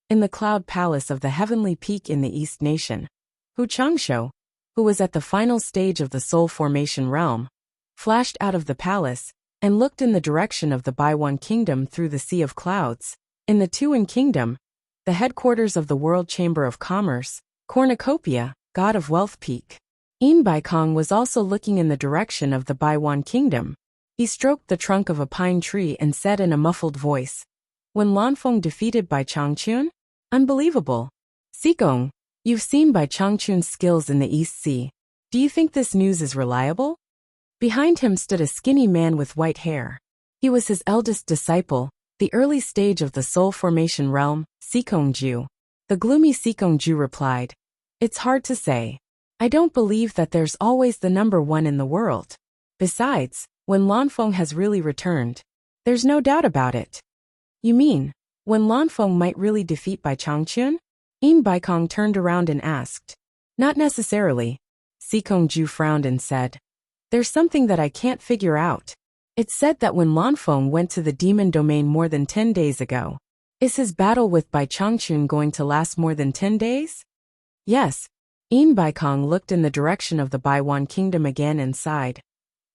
in the cloud palace of the heavenly peak in the East Nation. Hu Changsho, who was at the final stage of the soul formation realm, flashed out of the palace and looked in the direction of the Baiwan Kingdom through the sea of clouds. In the Tuan Kingdom, the headquarters of the World Chamber of Commerce, Cornucopia, god of wealth peak. Yin Baikong was also looking in the direction of the Baiwan Kingdom. He stroked the trunk of a pine tree and said in a muffled voice, "When Lanfeng defeated Bai Changchun? Unbelievable. Xigong, you've seen Bai Changchun's skills in the East Sea. Do you think this news is reliable?" Behind him stood a skinny man with white hair. He was his eldest disciple, the early stage of the soul formation realm, Sikongju. The gloomy Sikongju replied, "It's hard to say. I don't believe that there's always the number one in the world. Besides, when Lanfeng has really returned, there's no doubt about it." "You mean, when Lanfeng might really defeat Bai Changchun?" Yin Baikong turned around and asked. "Not necessarily." Sikongju frowned and said, "There's something that I can't figure out. It's said that when Lanfeng went to the demon domain more than 10 days ago, is his battle with Bai Changchun going to last more than 10 days? Yes. Yin Baikong looked in the direction of the Baiwan Kingdom again and sighed.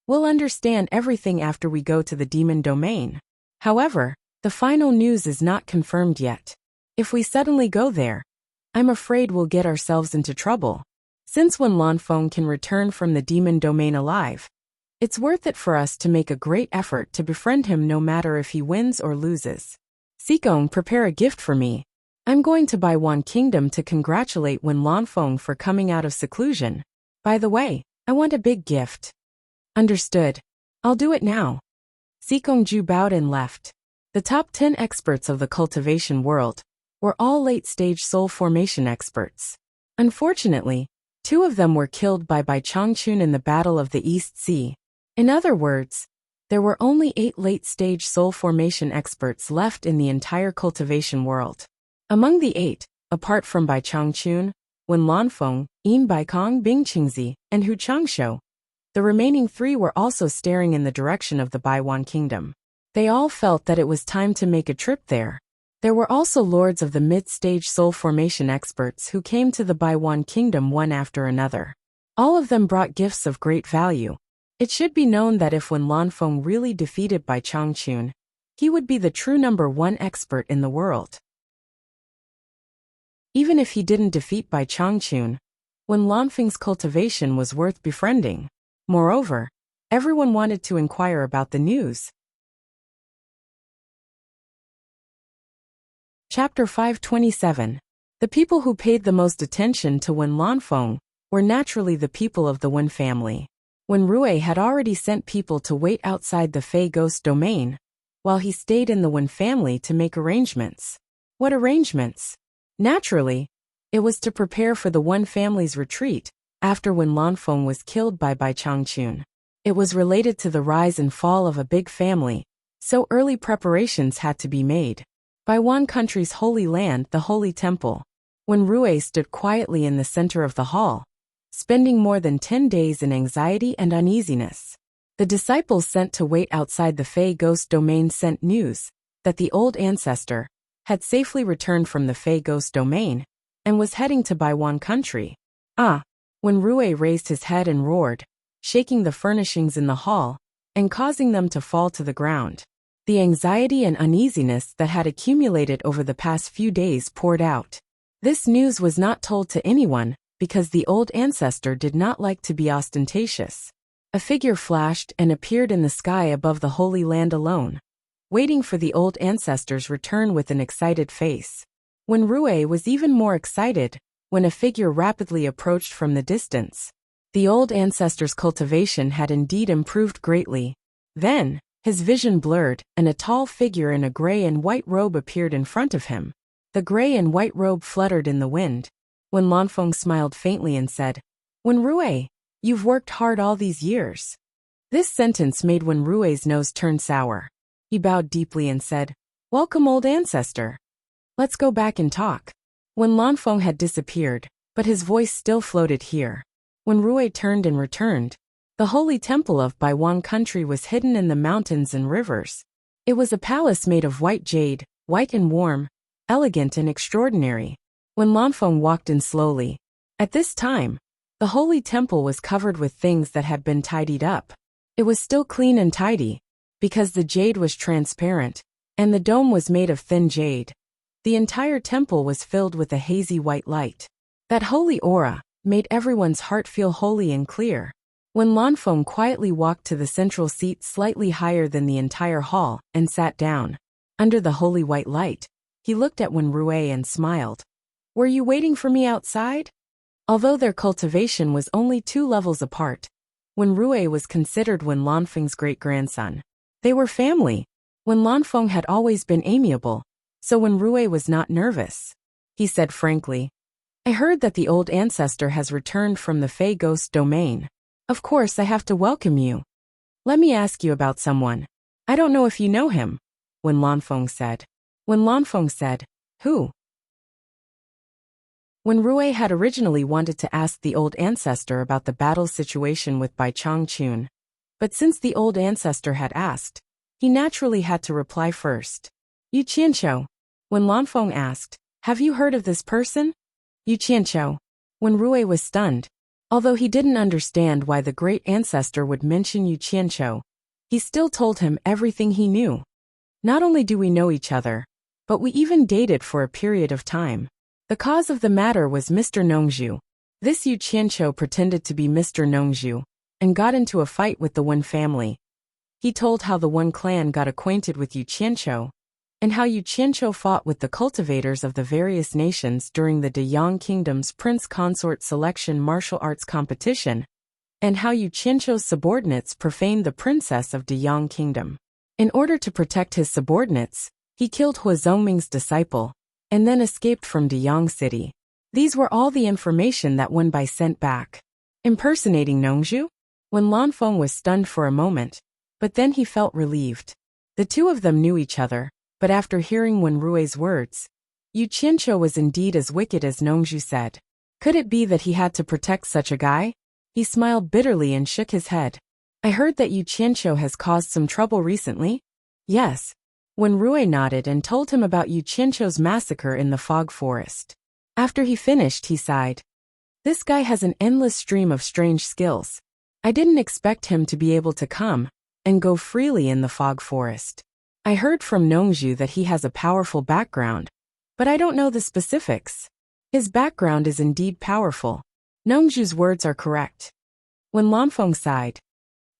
"We'll understand everything after we go to the demon domain. However, the final news is not confirmed yet. If we suddenly go there, I'm afraid we'll get ourselves into trouble. Since when Lanfeng can return from the demon domain alive, it's worth it for us to make a great effort to befriend him no matter if he wins or loses. Sikong, prepare a gift for me. I'm going to Baiwan Kingdom to congratulate Wen Lanfeng for coming out of seclusion. By the way, I want a big gift." "Understood. I'll do it now." Sikongju bowed and left. The top 10 experts of the cultivation world were all late-stage soul formation experts. Unfortunately, 2 of them were killed by Bai Changchun in the Battle of the East Sea. In other words, there were only 8 late-stage soul formation experts left in the entire cultivation world. Among the 8, apart from Bai Changchun, Wen Lanfeng, Yin Baikong, Bing Qingzi, and Hu Changsho, the remaining 3 were also staring in the direction of the Baiwan Kingdom. They all felt that it was time to make a trip there. There were also lords of the mid-stage soul formation experts who came to the Baiwan Kingdom one after another. All of them brought gifts of great value. It should be known that if Wen Lanfeng really defeated Bai Changchun, he would be the true number 1 expert in the world. Even if he didn't defeat Bai Changchun, Wen Lanfeng's cultivation was worth befriending. Moreover, everyone wanted to inquire about the news. Chapter 527. The people who paid the most attention to Wen Lanfeng were naturally the people of the Wen family. Wen Rui had already sent people to wait outside the Fey Ghost domain, while he stayed in the Wen family to make arrangements. What arrangements? Naturally, it was to prepare for the Wen family's retreat after Wen Lanfeng was killed by Bai Changchun. It was related to the rise and fall of a big family, so early preparations had to be made. Baiwan country's holy land, the Holy Temple. Wen Rui stood quietly in the center of the hall, spending more than 10 days in anxiety and uneasiness. The disciples sent to wait outside the Fey Ghost domain sent news that the old ancestor had safely returned from the Fey Ghost domain and was heading to Baiwan country. Wen Rui raised his head and roared, shaking the furnishings in the hall and causing them to fall to the ground. The anxiety and uneasiness that had accumulated over the past few days poured out. This news was not told to anyone because the old ancestor did not like to be ostentatious. A figure flashed and appeared in the sky above the Holy Land alone, waiting for the old ancestor's return with an excited face. Wen Rui was even more excited when a figure rapidly approached from the distance. The old ancestor's cultivation had indeed improved greatly. Then, his vision blurred, and a tall figure in a gray and white robe appeared in front of him. The gray and white robe fluttered in the wind. Wen Lanfeng smiled faintly and said, "Wen Rui, you've worked hard all these years." This sentence made Wen Rui's nose turn sour. He bowed deeply and said, "Welcome, old ancestor. Let's go back and talk." Wen Lanfeng had disappeared, but his voice still floated here. Wen Rui turned and returned. The holy temple of Baiwan country was hidden in the mountains and rivers. It was a palace made of white jade, white and warm, elegant and extraordinary. When Lanfeng walked in slowly. At this time, the holy temple was covered with things that had been tidied up. It was still clean and tidy, because the jade was transparent, and the dome was made of thin jade. The entire temple was filled with a hazy white light. That holy aura made everyone's heart feel holy and clear. When Lanfeng quietly walked to the central seat slightly higher than the entire hall and sat down, under the holy white light, he looked at Wen Rui and smiled. "Were you waiting for me outside?" Although their cultivation was only 2 levels apart, Wen Rui was considered Wen Lanfeng's great-grandson. They were family. Wen Lanfeng had always been amiable, so Wen Rui was not nervous. He said frankly, "I heard that the old ancestor has returned from the Fey Ghost domain. Of course I have to welcome you. Let me ask you about someone. I don't know if you know him," Wen Lanfeng said. Wen Lanfeng said, "Who?" Wen Rui had originally wanted to ask the old ancestor about the battle situation with Bai Changchun, but since the old ancestor had asked, he naturally had to reply first. "Yu Qianqiu," Wen Lanfeng asked, "have you heard of this person?" Yu Qianqiu. Wen Rui was stunned. Although he didn't understand why the great ancestor would mention Yu Qianqiu, he still told him everything he knew. "Not only do we know each other, but we even dated for a period of time. The cause of the matter was Mr. Nongzhu." This Yu Qianqiu pretended to be Mr. Nongzhu, and got into a fight with the Wen family. He told how the Wen clan got acquainted with Yu Qianqiu, and how Yu Qianqiu fought with the cultivators of the various nations during the Deyang Kingdom's Prince Consort Selection martial arts competition, and how Yu Qianqiu's subordinates profaned the princess of Deyang Kingdom. In order to protect his subordinates, he killed Hua Zongming's disciple, and then escaped from Deyang City. These were all the information that Wen Bai sent back. Impersonating Nongzhu? Wen Lanfeng was stunned for a moment, but then he felt relieved. The two of them knew each other, but after hearing Wen Rui's words, Yu Qianqiu was indeed as wicked as Nongzhu said. Could it be that he had to protect such a guy? He smiled bitterly and shook his head. "I heard that Yu Qianqiu has caused some trouble recently?" "Yes." Wen Rui nodded and told him about Yu Qianqiu's massacre in the fog forest. After he finished, he sighed. "This guy has an endless stream of strange skills. I didn't expect him to be able to come and go freely in the fog forest. I heard from Nongzhu that he has a powerful background, but I don't know the specifics. His background is indeed powerful. Nongzhu's words are correct." When Lanfeng sighed,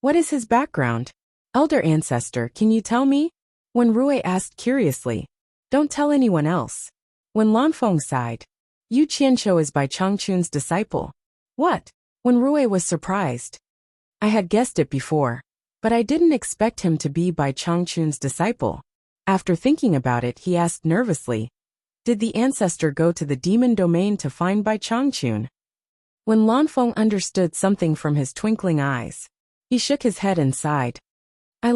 "What is his background? Elder ancestor, can you tell me?" When Rui asked curiously, "Don't tell anyone else." When Lanfeng sighed, "Yu Qianqiu is Bai Changchun's disciple." "What?" When Rui was surprised. "I had guessed it before, but I didn't expect him to be Bai Changchun's disciple." After thinking about it, he asked nervously, "Did the ancestor go to the demon domain to find Bai Changchun?" When Lanfeng understood something from his twinkling eyes, he shook his head and sighed. I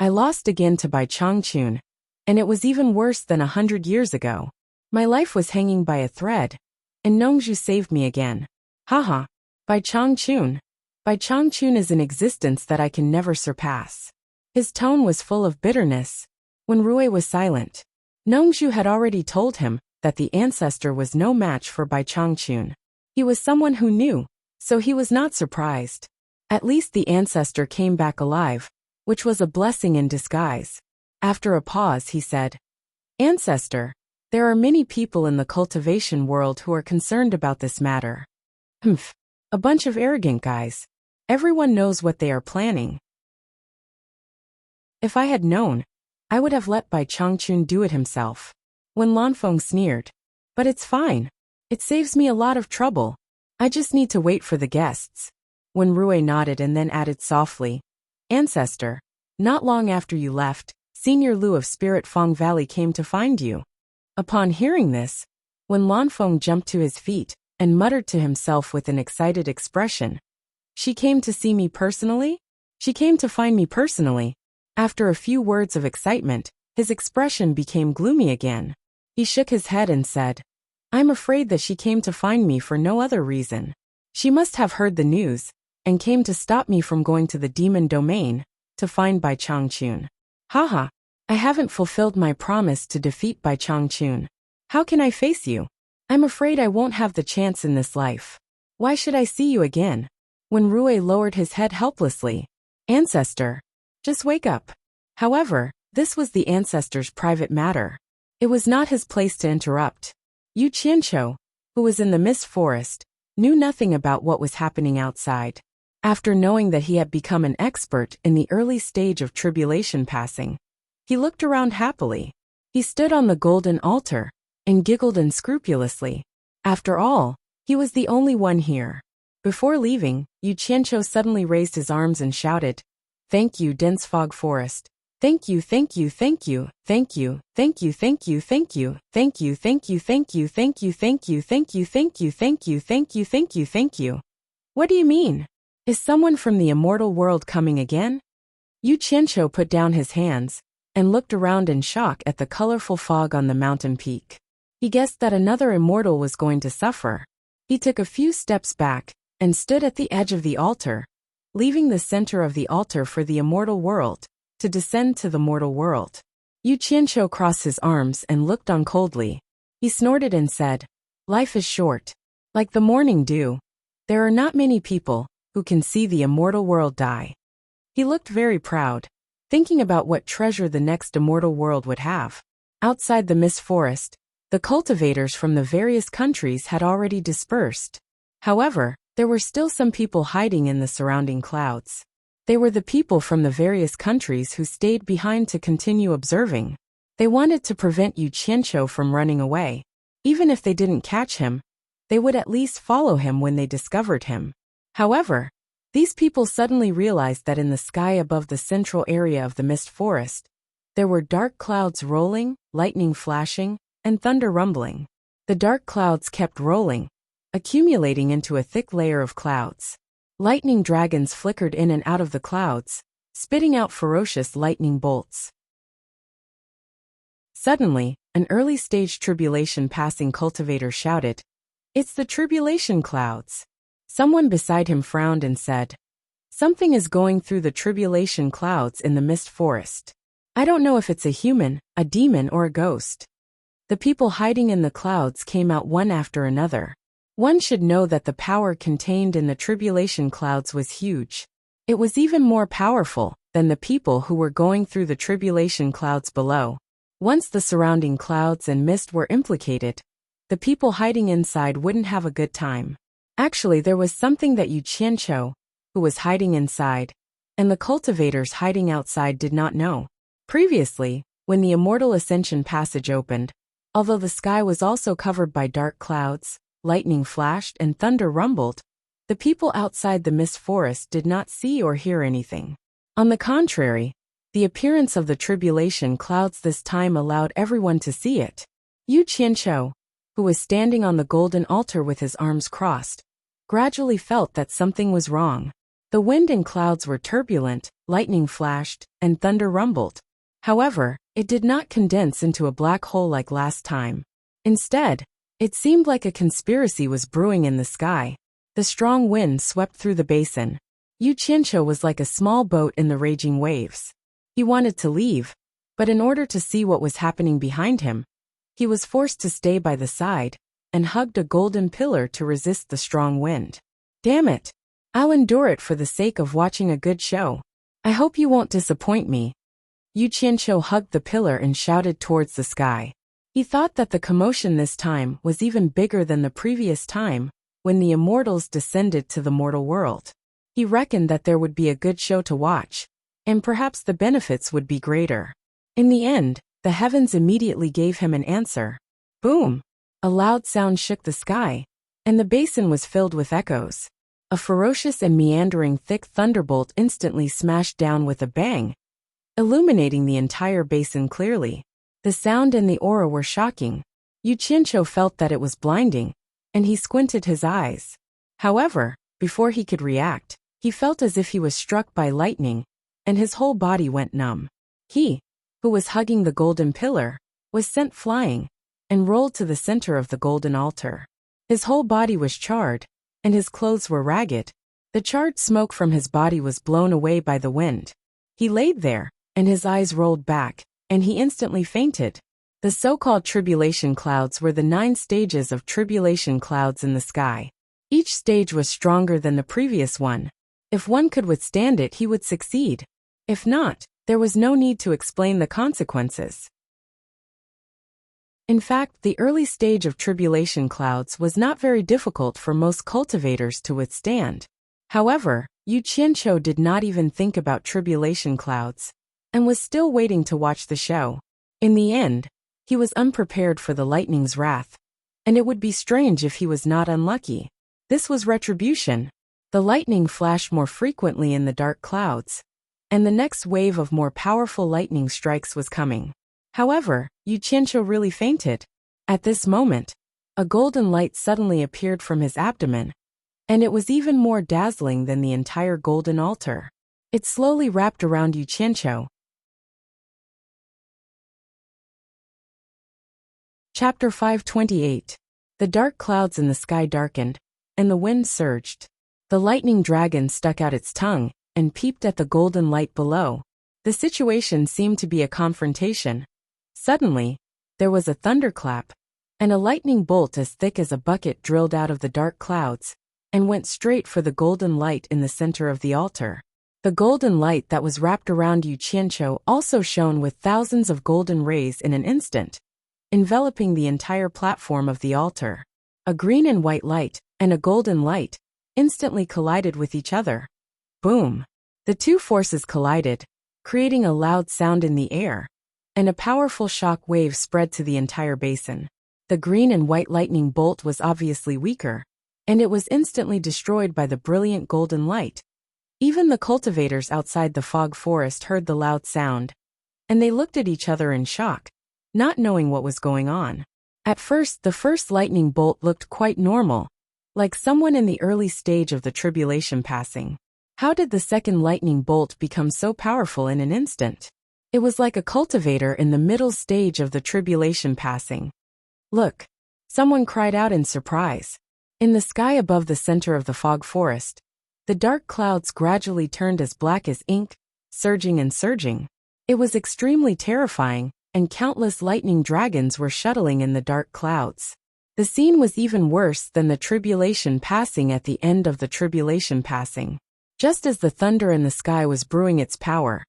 lost again to Bai Changchun, and it was even worse than 100 years ago. My life was hanging by a thread, and Nongzhu saved me again. Haha, Bai Changchun. Bai Changchun is an existence that I can never surpass." His tone was full of bitterness. When Rui was silent, Nongzhu had already told him that the ancestor was no match for Bai Changchun. He was someone who knew, so he was not surprised. At least the ancestor came back alive, which was a blessing in disguise. After a pause, he said, "Ancestor, there are many people in the cultivation world who are concerned about this matter." "Humph, a bunch of arrogant guys. Everyone knows what they are planning." "If I had known, I would have let Bai Changchun do it himself." When Lanfeng sneered, "But it's fine. It saves me a lot of trouble. I just need to wait for the guests." When Rui nodded and then added softly, "Ancestor, not long after you left, Senior Lu of Spirit Fong Valley came to find you." Upon hearing this, When Lanfeng jumped to his feet and muttered to himself with an excited expression, "She came to see me personally? She came to find me personally." After a few words of excitement, his expression became gloomy again. He shook his head and said, "I'm afraid that she came to find me for no other reason. She must have heard the news and came to stop me from going to the demon domain to find Bai Changchun." Haha, I haven't fulfilled my promise to defeat Bai Changchun. How can I face you? I'm afraid I won't have the chance in this life. Why should I see you again? When Rui lowered his head helplessly. Ancestor. Just wake up. However, this was the ancestor's private matter. It was not his place to interrupt. Yu Qianqiu, who was in the mist forest, knew nothing about what was happening outside. After knowing that he had become an expert in the early stage of tribulation passing, he looked around happily. He stood on the golden altar and giggled unscrupulously. After all, he was the only one here. Before leaving, Yu Qianqiu suddenly raised his arms and shouted, "Thank you, dense fog forest. Thank you, thank you, thank you, thank you, thank you, thank you, thank you, thank you, thank you, thank you, thank you, thank you, thank you, thank you, thank you, thank you, thank you, thank you." What do you mean? Is someone from the immortal world coming again? Yu Qianqiu put down his hands and looked around in shock at the colorful fog on the mountain peak. He guessed that another immortal was going to suffer. He took a few steps back and stood at the edge of the altar, leaving the center of the altar for the immortal world to descend to the mortal world. Yu Qianqiu crossed his arms and looked on coldly. He snorted and said, "Life is short. Like the morning dew. There are not many people who can see the immortal world die." He looked very proud, thinking about what treasure the next immortal world would have. Outside the mist forest, the cultivators from the various countries had already dispersed. However, there were still some people hiding in the surrounding clouds. They were the people from the various countries who stayed behind to continue observing. They wanted to prevent Yu Qianqiu from running away. Even if they didn't catch him, they would at least follow him when they discovered him. However, these people suddenly realized that in the sky above the central area of the mist forest, there were dark clouds rolling, lightning flashing, and thunder rumbling. The dark clouds kept rolling, accumulating into a thick layer of clouds. Lightning dragons flickered in and out of the clouds, spitting out ferocious lightning bolts. Suddenly, an early-stage tribulation passing cultivator shouted, "It's the tribulation clouds." Someone beside him frowned and said, "Something is going through the tribulation clouds in the mist forest. I don't know if it's a human, a demon, or a ghost." The people hiding in the clouds came out one after another. One should know that the power contained in the tribulation clouds was huge. It was even more powerful than the people who were going through the tribulation clouds below. Once the surrounding clouds and mist were implicated, the people hiding inside wouldn't have a good time. Actually, there was something that Yu Qianqiu, who was hiding inside, and the cultivators hiding outside did not know. Previously, when the immortal Ascension passage opened, although the sky was also covered by dark clouds, lightning flashed and thunder rumbled, the people outside the mist forest did not see or hear anything. On the contrary, the appearance of the tribulation clouds this time allowed everyone to see it. Yu Qianqiu, who was standing on the golden altar with his arms crossed, gradually felt that something was wrong. The wind and clouds were turbulent, lightning flashed, and thunder rumbled. However, it did not condense into a black hole like last time. Instead, it seemed like a conspiracy was brewing in the sky. The strong wind swept through the basin. Yu Qianqiu was like a small boat in the raging waves. He wanted to leave, but in order to see what was happening behind him, he was forced to stay by the side and hugged a golden pillar to resist the strong wind. Damn it! I'll endure it for the sake of watching a good show. I hope you won't disappoint me. Yu Qianqiu hugged the pillar and shouted towards the sky. He thought that the commotion this time was even bigger than the previous time, when the immortals descended to the mortal world. He reckoned that there would be a good show to watch, and perhaps the benefits would be greater. In the end, the heavens immediately gave him an answer. Boom! A loud sound shook the sky, and the basin was filled with echoes. A ferocious and meandering thick thunderbolt instantly smashed down with a bang, illuminating the entire basin clearly. The sound and the aura were shocking. Yu Qianqiu felt that it was blinding, and he squinted his eyes. However, before he could react, he felt as if he was struck by lightning, and his whole body went numb. He, who was hugging the golden pillar, was sent flying, and rolled to the center of the golden altar. His whole body was charred, and his clothes were ragged. The charred smoke from his body was blown away by the wind. He laid there, and his eyes rolled back, and he instantly fainted. The so-called tribulation clouds were the 9 stages of tribulation clouds in the sky. Each stage was stronger than the previous one. If one could withstand it, he would succeed. If not, there was no need to explain the consequences. In fact, the early stage of tribulation clouds was not very difficult for most cultivators to withstand. However, Yu Qianqiu did not even think about tribulation clouds, and was still waiting to watch the show. In the end, he was unprepared for the lightning's wrath, and it would be strange if he was not unlucky. This was retribution. The lightning flashed more frequently in the dark clouds, and the next wave of more powerful lightning strikes was coming. However, Yu Qianqiu really fainted. At this moment, a golden light suddenly appeared from his abdomen, and it was even more dazzling than the entire golden altar. It slowly wrapped around Yu Qianqiu. Chapter 528. The dark clouds in the sky darkened, and the wind surged. The lightning dragon stuck out its tongue and peeped at the golden light below. The situation seemed to be a confrontation. Suddenly, there was a thunderclap, and a lightning bolt as thick as a bucket drilled out of the dark clouds and went straight for the golden light in the center of the altar. The golden light that was wrapped around Yu Qianqiu also shone with thousands of golden rays in an instant, enveloping the entire platform of the altar. A green and white light and a golden light instantly collided with each other. Boom! The two forces collided, creating a loud sound in the air, and a powerful shock wave spread to the entire basin. The green and white lightning bolt was obviously weaker, and it was instantly destroyed by the brilliant golden light. Even the cultivators outside the fog forest heard the loud sound, and they looked at each other in shock, not knowing what was going on. At first, the first lightning bolt looked quite normal, like someone in the early stage of the tribulation passing. How did the second lightning bolt become so powerful in an instant? It was like a cultivator in the middle stage of the tribulation passing. Look! Someone cried out in surprise. In the sky above the center of the fog forest, the dark clouds gradually turned as black as ink, surging and surging. It was extremely terrifying, and countless lightning dragons were shuttling in the dark clouds. The scene was even worse than the tribulation passing at the end of the tribulation passing. Just as the thunder in the sky was brewing its power,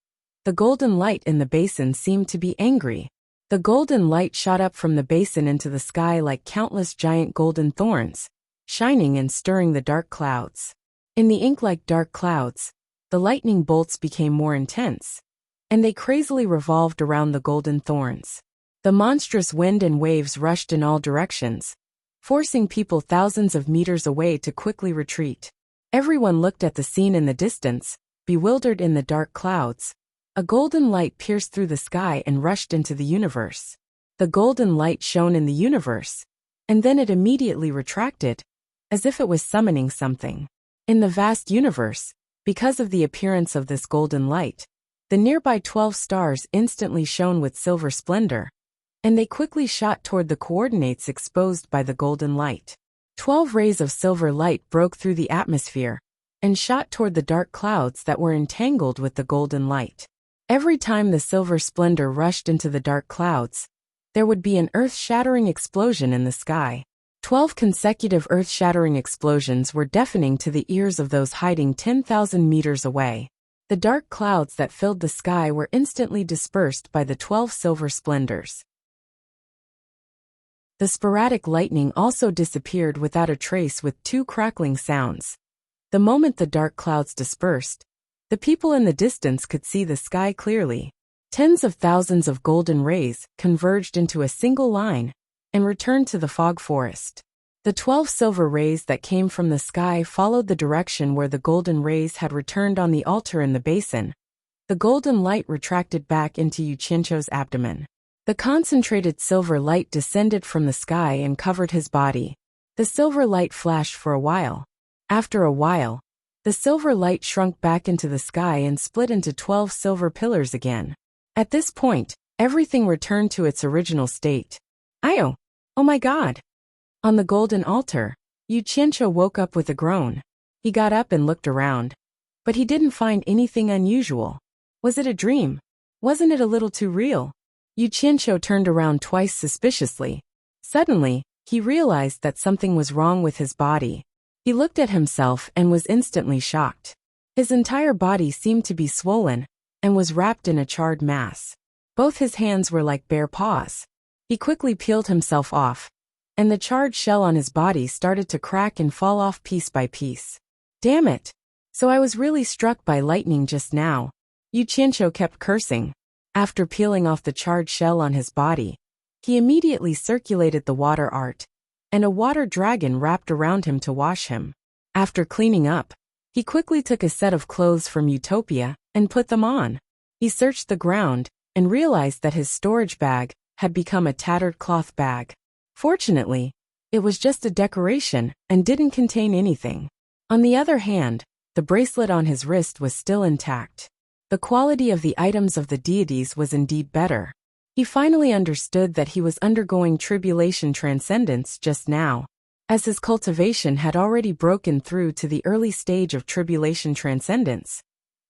the golden light in the basin seemed to be angry. The golden light shot up from the basin into the sky like countless giant golden thorns, shining and stirring the dark clouds. In the ink-like dark clouds, the lightning bolts became more intense, and they crazily revolved around the golden thorns. The monstrous wind and waves rushed in all directions, forcing people thousands of meters away to quickly retreat. Everyone looked at the scene in the distance, bewildered. In the dark clouds, a golden light pierced through the sky and rushed into the universe. The golden light shone in the universe, and then it immediately retracted, as if it was summoning something. In the vast universe, because of the appearance of this golden light, the nearby 12 stars instantly shone with silver splendor, and they quickly shot toward the coordinates exposed by the golden light. 12 rays of silver light broke through the atmosphere and shot toward the dark clouds that were entangled with the golden light. Every time the silver splendor rushed into the dark clouds, there would be an earth-shattering explosion in the sky. 12 consecutive earth-shattering explosions were deafening to the ears of those hiding 10,000 meters away. The dark clouds that filled the sky were instantly dispersed by the 12 silver splendors. The sporadic lightning also disappeared without a trace with 2 crackling sounds. The moment the dark clouds dispersed, the people in the distance could see the sky clearly. Tens of thousands of golden rays converged into a single line and returned to the fog forest. The 12 silver rays that came from the sky followed the direction where the golden rays had returned on the altar in the basin. The golden light retracted back into Yu Qianqiu's abdomen. The concentrated silver light descended from the sky and covered his body. The silver light flashed for a while. After a while, the silver light shrunk back into the sky and split into 12 silver pillars again. At this point, everything returned to its original state. Oh my God! On the golden altar, Yu Qianqiu woke up with a groan. He got up and looked around, but he didn't find anything unusual. Was it a dream? Wasn't it a little too real? Yu Qianqiu turned around twice suspiciously. Suddenly, he realized that something was wrong with his body. He looked at himself and was instantly shocked. His entire body seemed to be swollen and was wrapped in a charred mass. Both his hands were like bare paws. He quickly peeled himself off, and the charred shell on his body started to crack and fall off piece by piece. Damn it! So I was really struck by lightning just now. Yu Qianqiu kept cursing. After peeling off the charred shell on his body, he immediately circulated the water art, and a water dragon wrapped around him to wash him. After cleaning up, he quickly took a set of clothes from Utopia and put them on. He searched the ground and realized that his storage bag had become a tattered cloth bag. Fortunately, it was just a decoration and didn't contain anything. On the other hand, the bracelet on his wrist was still intact. The quality of the items of the deities was indeed better. He finally understood that he was undergoing tribulation transcendence just now, as his cultivation had already broken through to the early stage of tribulation transcendence.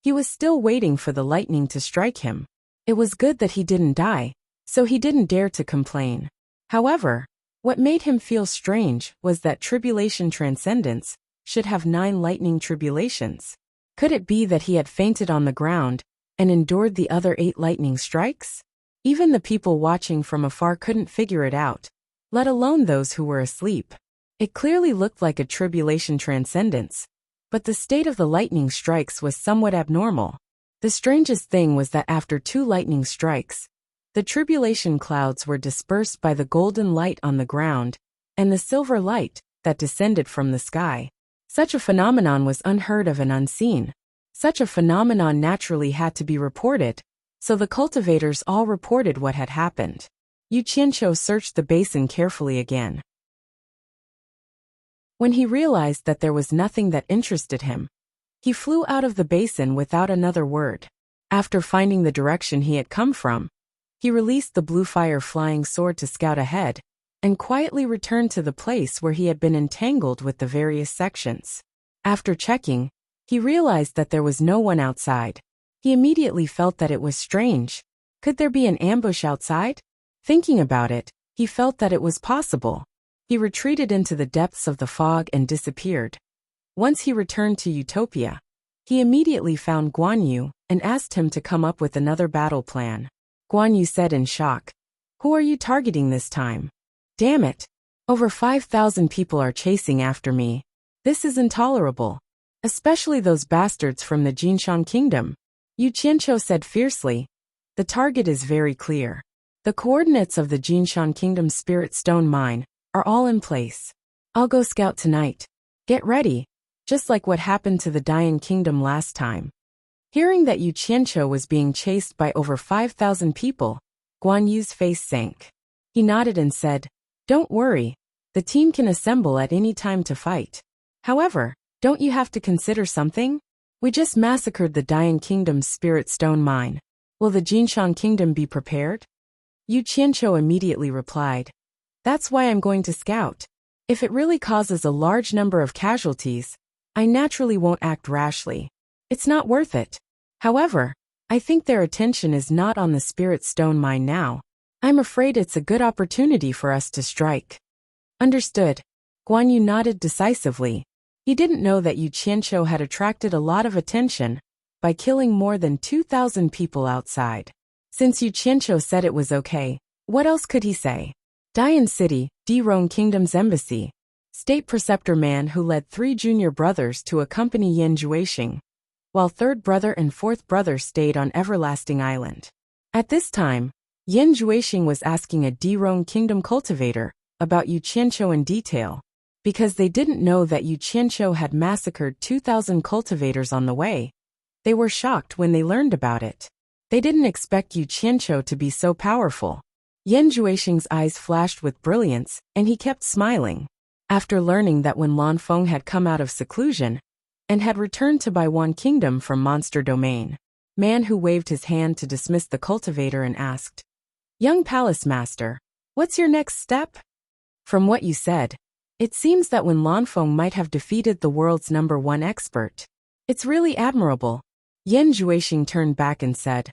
He was still waiting for the lightning to strike him. It was good that he didn't die, so he didn't dare to complain. However, what made him feel strange was that tribulation transcendence should have 9 lightning tribulations. Could it be that he had fainted on the ground and endured the other 8 lightning strikes? Even the people watching from afar couldn't figure it out, let alone those who were asleep. It clearly looked like a tribulation transcendence, but the state of the lightning strikes was somewhat abnormal. The strangest thing was that after 2 lightning strikes, the tribulation clouds were dispersed by the golden light on the ground and the silver light that descended from the sky. Such a phenomenon was unheard of and unseen. Such a phenomenon naturally had to be reported, so the cultivators all reported what had happened. Yu Qianqiu searched the basin carefully again. When he realized that there was nothing that interested him, he flew out of the basin without another word. After finding the direction he had come from, he released the blue fire flying sword to scout ahead, and quietly returned to the place where he had been entangled with the various sections. After checking, he realized that there was no one outside. He immediately felt that it was strange. Could there be an ambush outside? Thinking about it, he felt that it was possible. He retreated into the depths of the fog and disappeared. Once he returned to Utopia, he immediately found Guan Yu and asked him to come up with another battle plan. Guan Yu said in shock, "Who are you targeting this time? Damn it! Over 5,000 people are chasing after me. This is intolerable. Especially those bastards from the Jinshan Kingdom." Yu Qianqiu said fiercely, "The target is very clear. The coordinates of the Jinshan Kingdom Spirit Stone Mine are all in place. I'll go scout tonight. Get ready, just like what happened to the Dian Kingdom last time." Hearing that Yu Qianqiu was being chased by over 5,000 people, Guan Yu's face sank. He nodded and said, "Don't worry, the team can assemble at any time to fight. However, don't you have to consider something? We just massacred the Dian Kingdom's Spirit Stone Mine. Will the Jinshan Kingdom be prepared?" Yu Qianqiu immediately replied, "That's why I'm going to scout. If it really causes a large number of casualties, I naturally won't act rashly. It's not worth it. However, I think their attention is not on the Spirit Stone Mine now. I'm afraid it's a good opportunity for us to strike." Understood. Guan Yu nodded decisively. He didn't know that Yu Qianqiu had attracted a lot of attention by killing more than 2,000 people outside. Since Yu Qianqiu said it was okay, what else could he say? Dian City, Dirong Kingdom's embassy. State Preceptor Man who led 3 junior brothers to accompany Yan Juexing, while 3rd brother and 4th brother stayed on Everlasting Island. At this time, Yan Juexing was asking a Dirong Kingdom cultivator about Yu Qianqiu in detail, because they didn't know that Yu Qianqiu had massacred 2,000 cultivators on the way. They were shocked when they learned about it. They didn't expect Yu Qianqiu to be so powerful. Yan Juexing's eyes flashed with brilliance, and he kept smiling. After learning that when Lanfeng had come out of seclusion and had returned to Baiwan Kingdom from Monster Domain, Man who waved his hand to dismiss the cultivator and asked, "Young Palace Master, what's your next step?" From what you said, it seems that when Lanfeng might have defeated the world's #1 expert. It's really admirable. Yan Juexing turned back and said,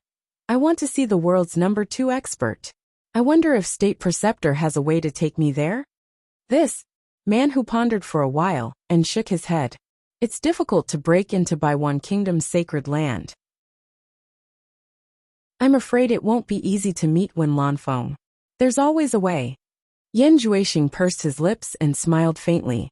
I want to see the world's #2 expert. I wonder if State Preceptor has a way to take me there? This man who pondered for a while and shook his head. It's difficult to break into Baiwan Kingdom's sacred land. I'm afraid it won't be easy to meet Wen Lanfeng. There's always a way. Yan Juexing pursed his lips and smiled faintly.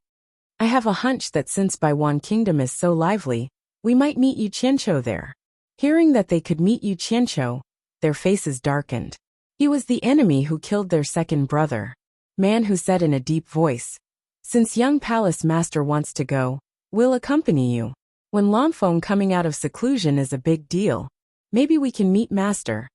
I have a hunch that since Baiwan Kingdom is so lively, we might meet Yu Qianqiu there. Hearing that they could meet Yu Qianqiu, their faces darkened. He was the enemy who killed their second brother. Man who said in a deep voice, since young palace master wants to go, we'll accompany you. When Lanfeng coming out of seclusion is a big deal. Maybe we can meet master.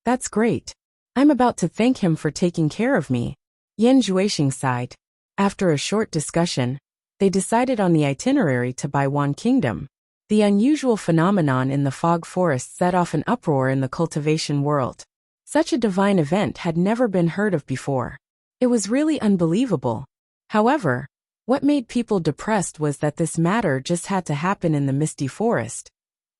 That's great. I'm about to thank him for taking care of me. Yan Juexing sighed. After a short discussion, they decided on the itinerary to Baiwan Kingdom. The unusual phenomenon in the fog forest set off an uproar in the cultivation world. Such a divine event had never been heard of before. It was really unbelievable. However, what made people depressed was that this matter just had to happen in the misty forest,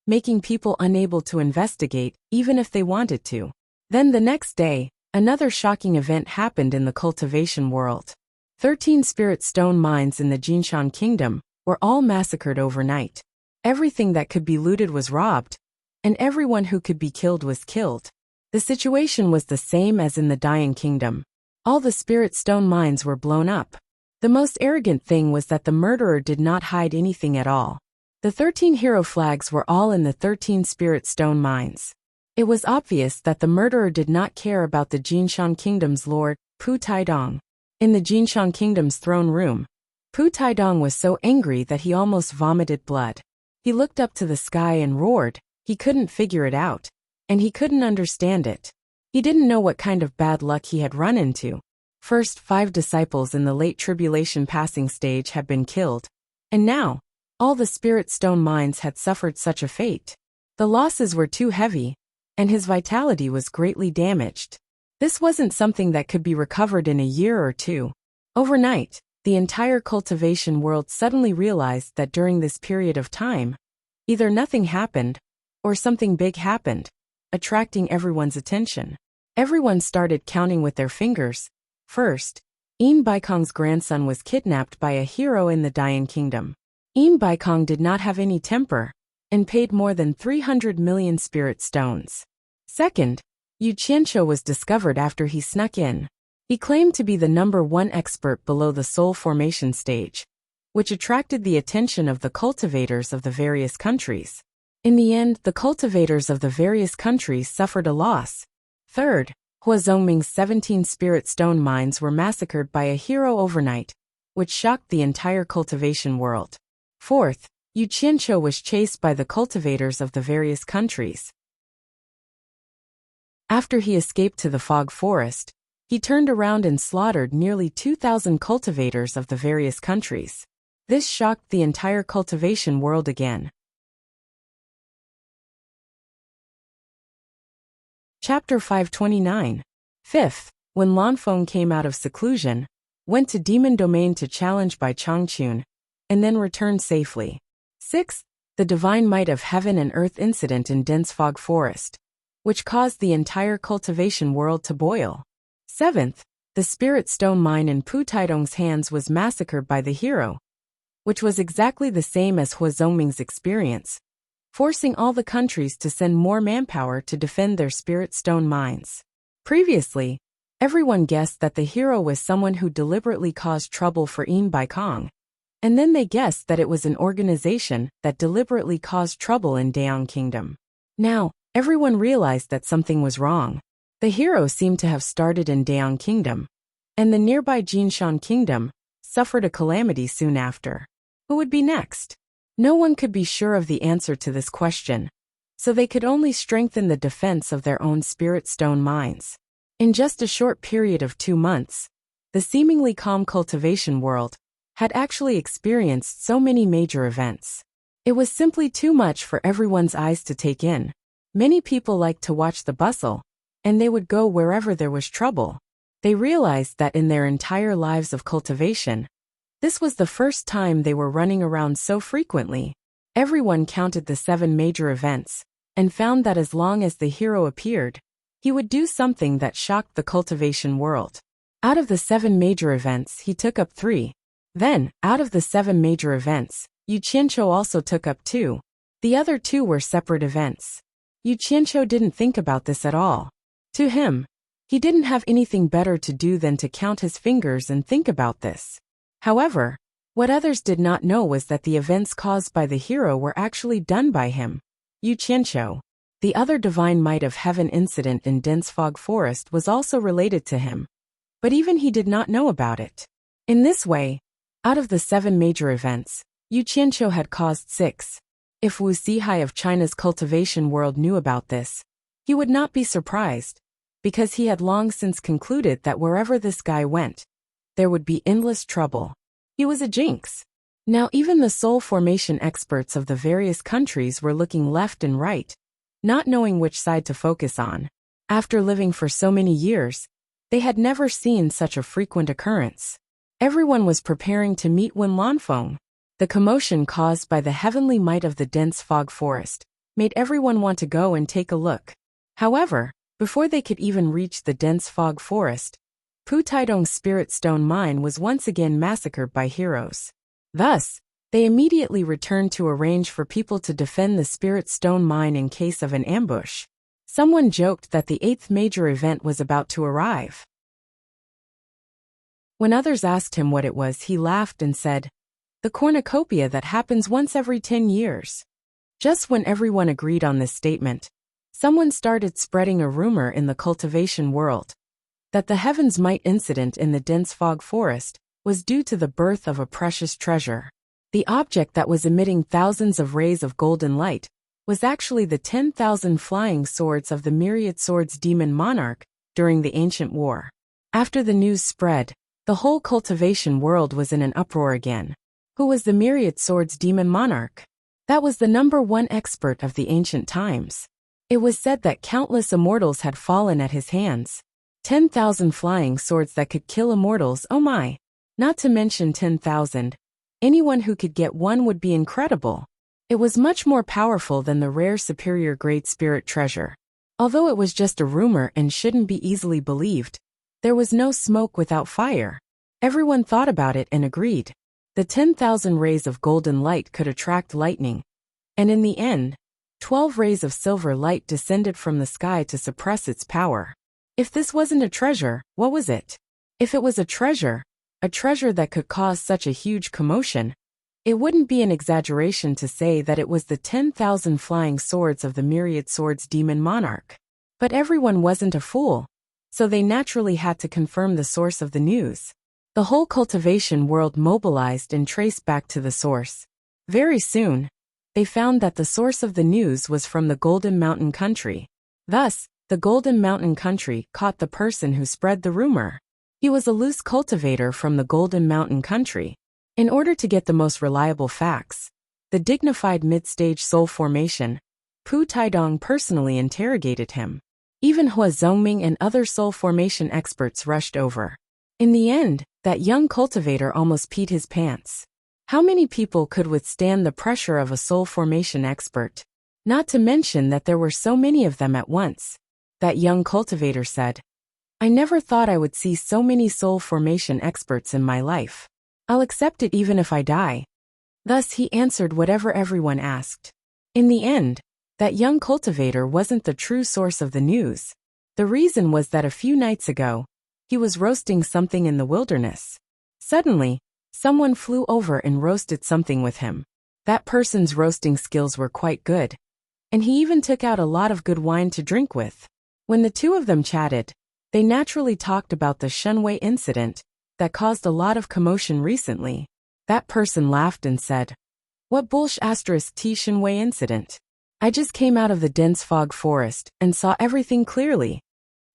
making people unable to investigate, even if they wanted to. Then the next day, another shocking event happened in the cultivation world. 13 spirit stone mines in the Jinshan Kingdom were all massacred overnight. Everything that could be looted was robbed, and everyone who could be killed was killed. The situation was the same as in the Dayan Kingdom. All the spirit stone mines were blown up. The most arrogant thing was that the murderer did not hide anything at all. The 13 hero flags were all in the 13 spirit stone mines. It was obvious that the murderer did not care about the Jinshan Kingdom's lord, Pu Taidong. In the Jinshan Kingdom's throne room, Pu Taidong was so angry that he almost vomited blood. He looked up to the sky and roared. He couldn't figure it out, and he couldn't understand it. He didn't know what kind of bad luck he had run into. First 5 disciples in the late tribulation passing stage had been killed, and now, all the spirit stone mines had suffered such a fate. The losses were too heavy, and his vitality was greatly damaged. This wasn't something that could be recovered in a year or two. Overnight, the entire cultivation world suddenly realized that during this period of time, either nothing happened, or something big happened, attracting everyone's attention. Everyone started counting with their fingers. First, Yin Baikong's grandson was kidnapped by a hero in the Dayan Kingdom. Yin Baikong did not have any temper, and paid more than 300 million spirit stones. Second, Yu Qianqiu was discovered after he snuck in. He claimed to be the #1 expert below the soul formation stage, which attracted the attention of the cultivators of the various countries. In the end, the cultivators of the various countries suffered a loss. Third, Hua Zongming's 17 spirit stone mines were massacred by a hero overnight, which shocked the entire cultivation world. Fourth, Yu Qianqiu was chased by the cultivators of the various countries. After he escaped to the fog forest, he turned around and slaughtered nearly 2,000 cultivators of the various countries. This shocked the entire cultivation world again. Chapter 529. Fifth, when Lanfeng came out of seclusion, went to Demon Domain to challenge by Changchun, and then returned safely. Sixth, the divine might of heaven and earth incident in dense fog forest, which caused the entire cultivation world to boil. Seventh, the spirit stone mine in Pu Taidong's hands was massacred by the hero, which was exactly the same as Hua Zongming's experience, forcing all the countries to send more manpower to defend their spirit stone mines. Previously, everyone guessed that the hero was someone who deliberately caused trouble for Yin Baikong, and then they guessed that it was an organization that deliberately caused trouble in Dayan Kingdom. Now, everyone realized that something was wrong. The hero seemed to have started in Dayan Kingdom, and the nearby Jinshan Kingdom suffered a calamity soon after. Who would be next? No one could be sure of the answer to this question, so they could only strengthen the defense of their own spirit stone mines. In just a short period of 2 months, the seemingly calm cultivation world had actually experienced so many major events. It was simply too much for everyone's eyes to take in. Many people liked to watch the bustle, and they would go wherever there was trouble. They realized that in their entire lives of cultivation, this was the first time they were running around so frequently. Everyone counted the 7 major events, and found that as long as the hero appeared, he would do something that shocked the cultivation world. Out of the 7 major events, he took up 3. Then, out of the 7 major events, Yu Qianqiu also took up 2. The other 2 were separate events. Yu Qianqiu didn't think about this at all. To him, he didn't have anything better to do than to count his fingers and think about this. However, what others did not know was that the events caused by the hero were actually done by him. Yu Qianqiu, the other divine might of heaven incident in dense fog forest, was also related to him. But even he did not know about it. In this way, out of the 7 major events, Yu Qianqiu had caused 6. If Wu Zihai of China's cultivation world knew about this, he would not be surprised, because he had long since concluded that wherever this guy went, there would be endless trouble. He was a jinx. Now even the soul formation experts of the various countries were looking left and right, not knowing which side to focus on. After living for so many years, they had never seen such a frequent occurrence. Everyone was preparing to meet Wen Lanfeng. The commotion caused by the heavenly might of the dense fog forest made everyone want to go and take a look. However, before they could even reach the dense fog forest, Pu Taidong's spirit stone mine was once again massacred by heroes. Thus, they immediately returned to arrange for people to defend the spirit stone mine in case of an ambush. Someone joked that the 8th major event was about to arrive. When others asked him what it was, he laughed and said, "The cornucopia that happens once every 10 years. Just when everyone agreed on this statement, someone started spreading a rumor in the cultivation world that the Heaven's Might incident in the dense fog forest was due to the birth of a precious treasure. The object that was emitting thousands of rays of golden light was actually the 10,000 flying swords of the Myriad Swords demon monarch during the ancient war." After the news spread, the whole cultivation world was in an uproar again. Who was the Myriad Swords demon monarch? That was the #1 expert of the ancient times. It was said that countless immortals had fallen at his hands. 10,000 flying swords that could kill immortals, oh my! Not to mention 10,000. Anyone who could get one would be incredible. It was much more powerful than the rare superior grade spirit treasure. Although it was just a rumor and shouldn't be easily believed, there was no smoke without fire. Everyone thought about it and agreed. The 10,000 rays of golden light could attract lightning, and in the end, 12 rays of silver light descended from the sky to suppress its power. If this wasn't a treasure, what was it? If it was a treasure that could cause such a huge commotion, it wouldn't be an exaggeration to say that it was the 10,000 flying swords of the Myriad Swords demon monarch. But everyone wasn't a fool, so they naturally had to confirm the source of the news. The whole cultivation world mobilized and traced back to the source. Very soon, they found that the source of the news was from the Golden Mountain country. Thus, the Golden Mountain country caught the person who spread the rumor. He was a loose cultivator from the Golden Mountain country. In order to get the most reliable facts, the dignified mid-stage soul formation, Pu Taidong personally interrogated him. Even Hua Zongming and other soul formation experts rushed over. In the end, that young cultivator almost peed his pants. How many people could withstand the pressure of a soul formation expert? Not to mention that there were so many of them at once. That young cultivator said, "I never thought I would see so many soul formation experts in my life. I'll accept it even if I die." Thus he answered whatever everyone asked. In the end, that young cultivator wasn't the true source of the news. The reason was that a few nights ago, he was roasting something in the wilderness. Suddenly, someone flew over and roasted something with him. That person's roasting skills were quite good, and he even took out a lot of good wine to drink with. When the two of them chatted, they naturally talked about the Shunwei incident that caused a lot of commotion recently. That person laughed and said, "What bullsh *T Shunwei incident? I just came out of the dense fog forest and saw everything clearly."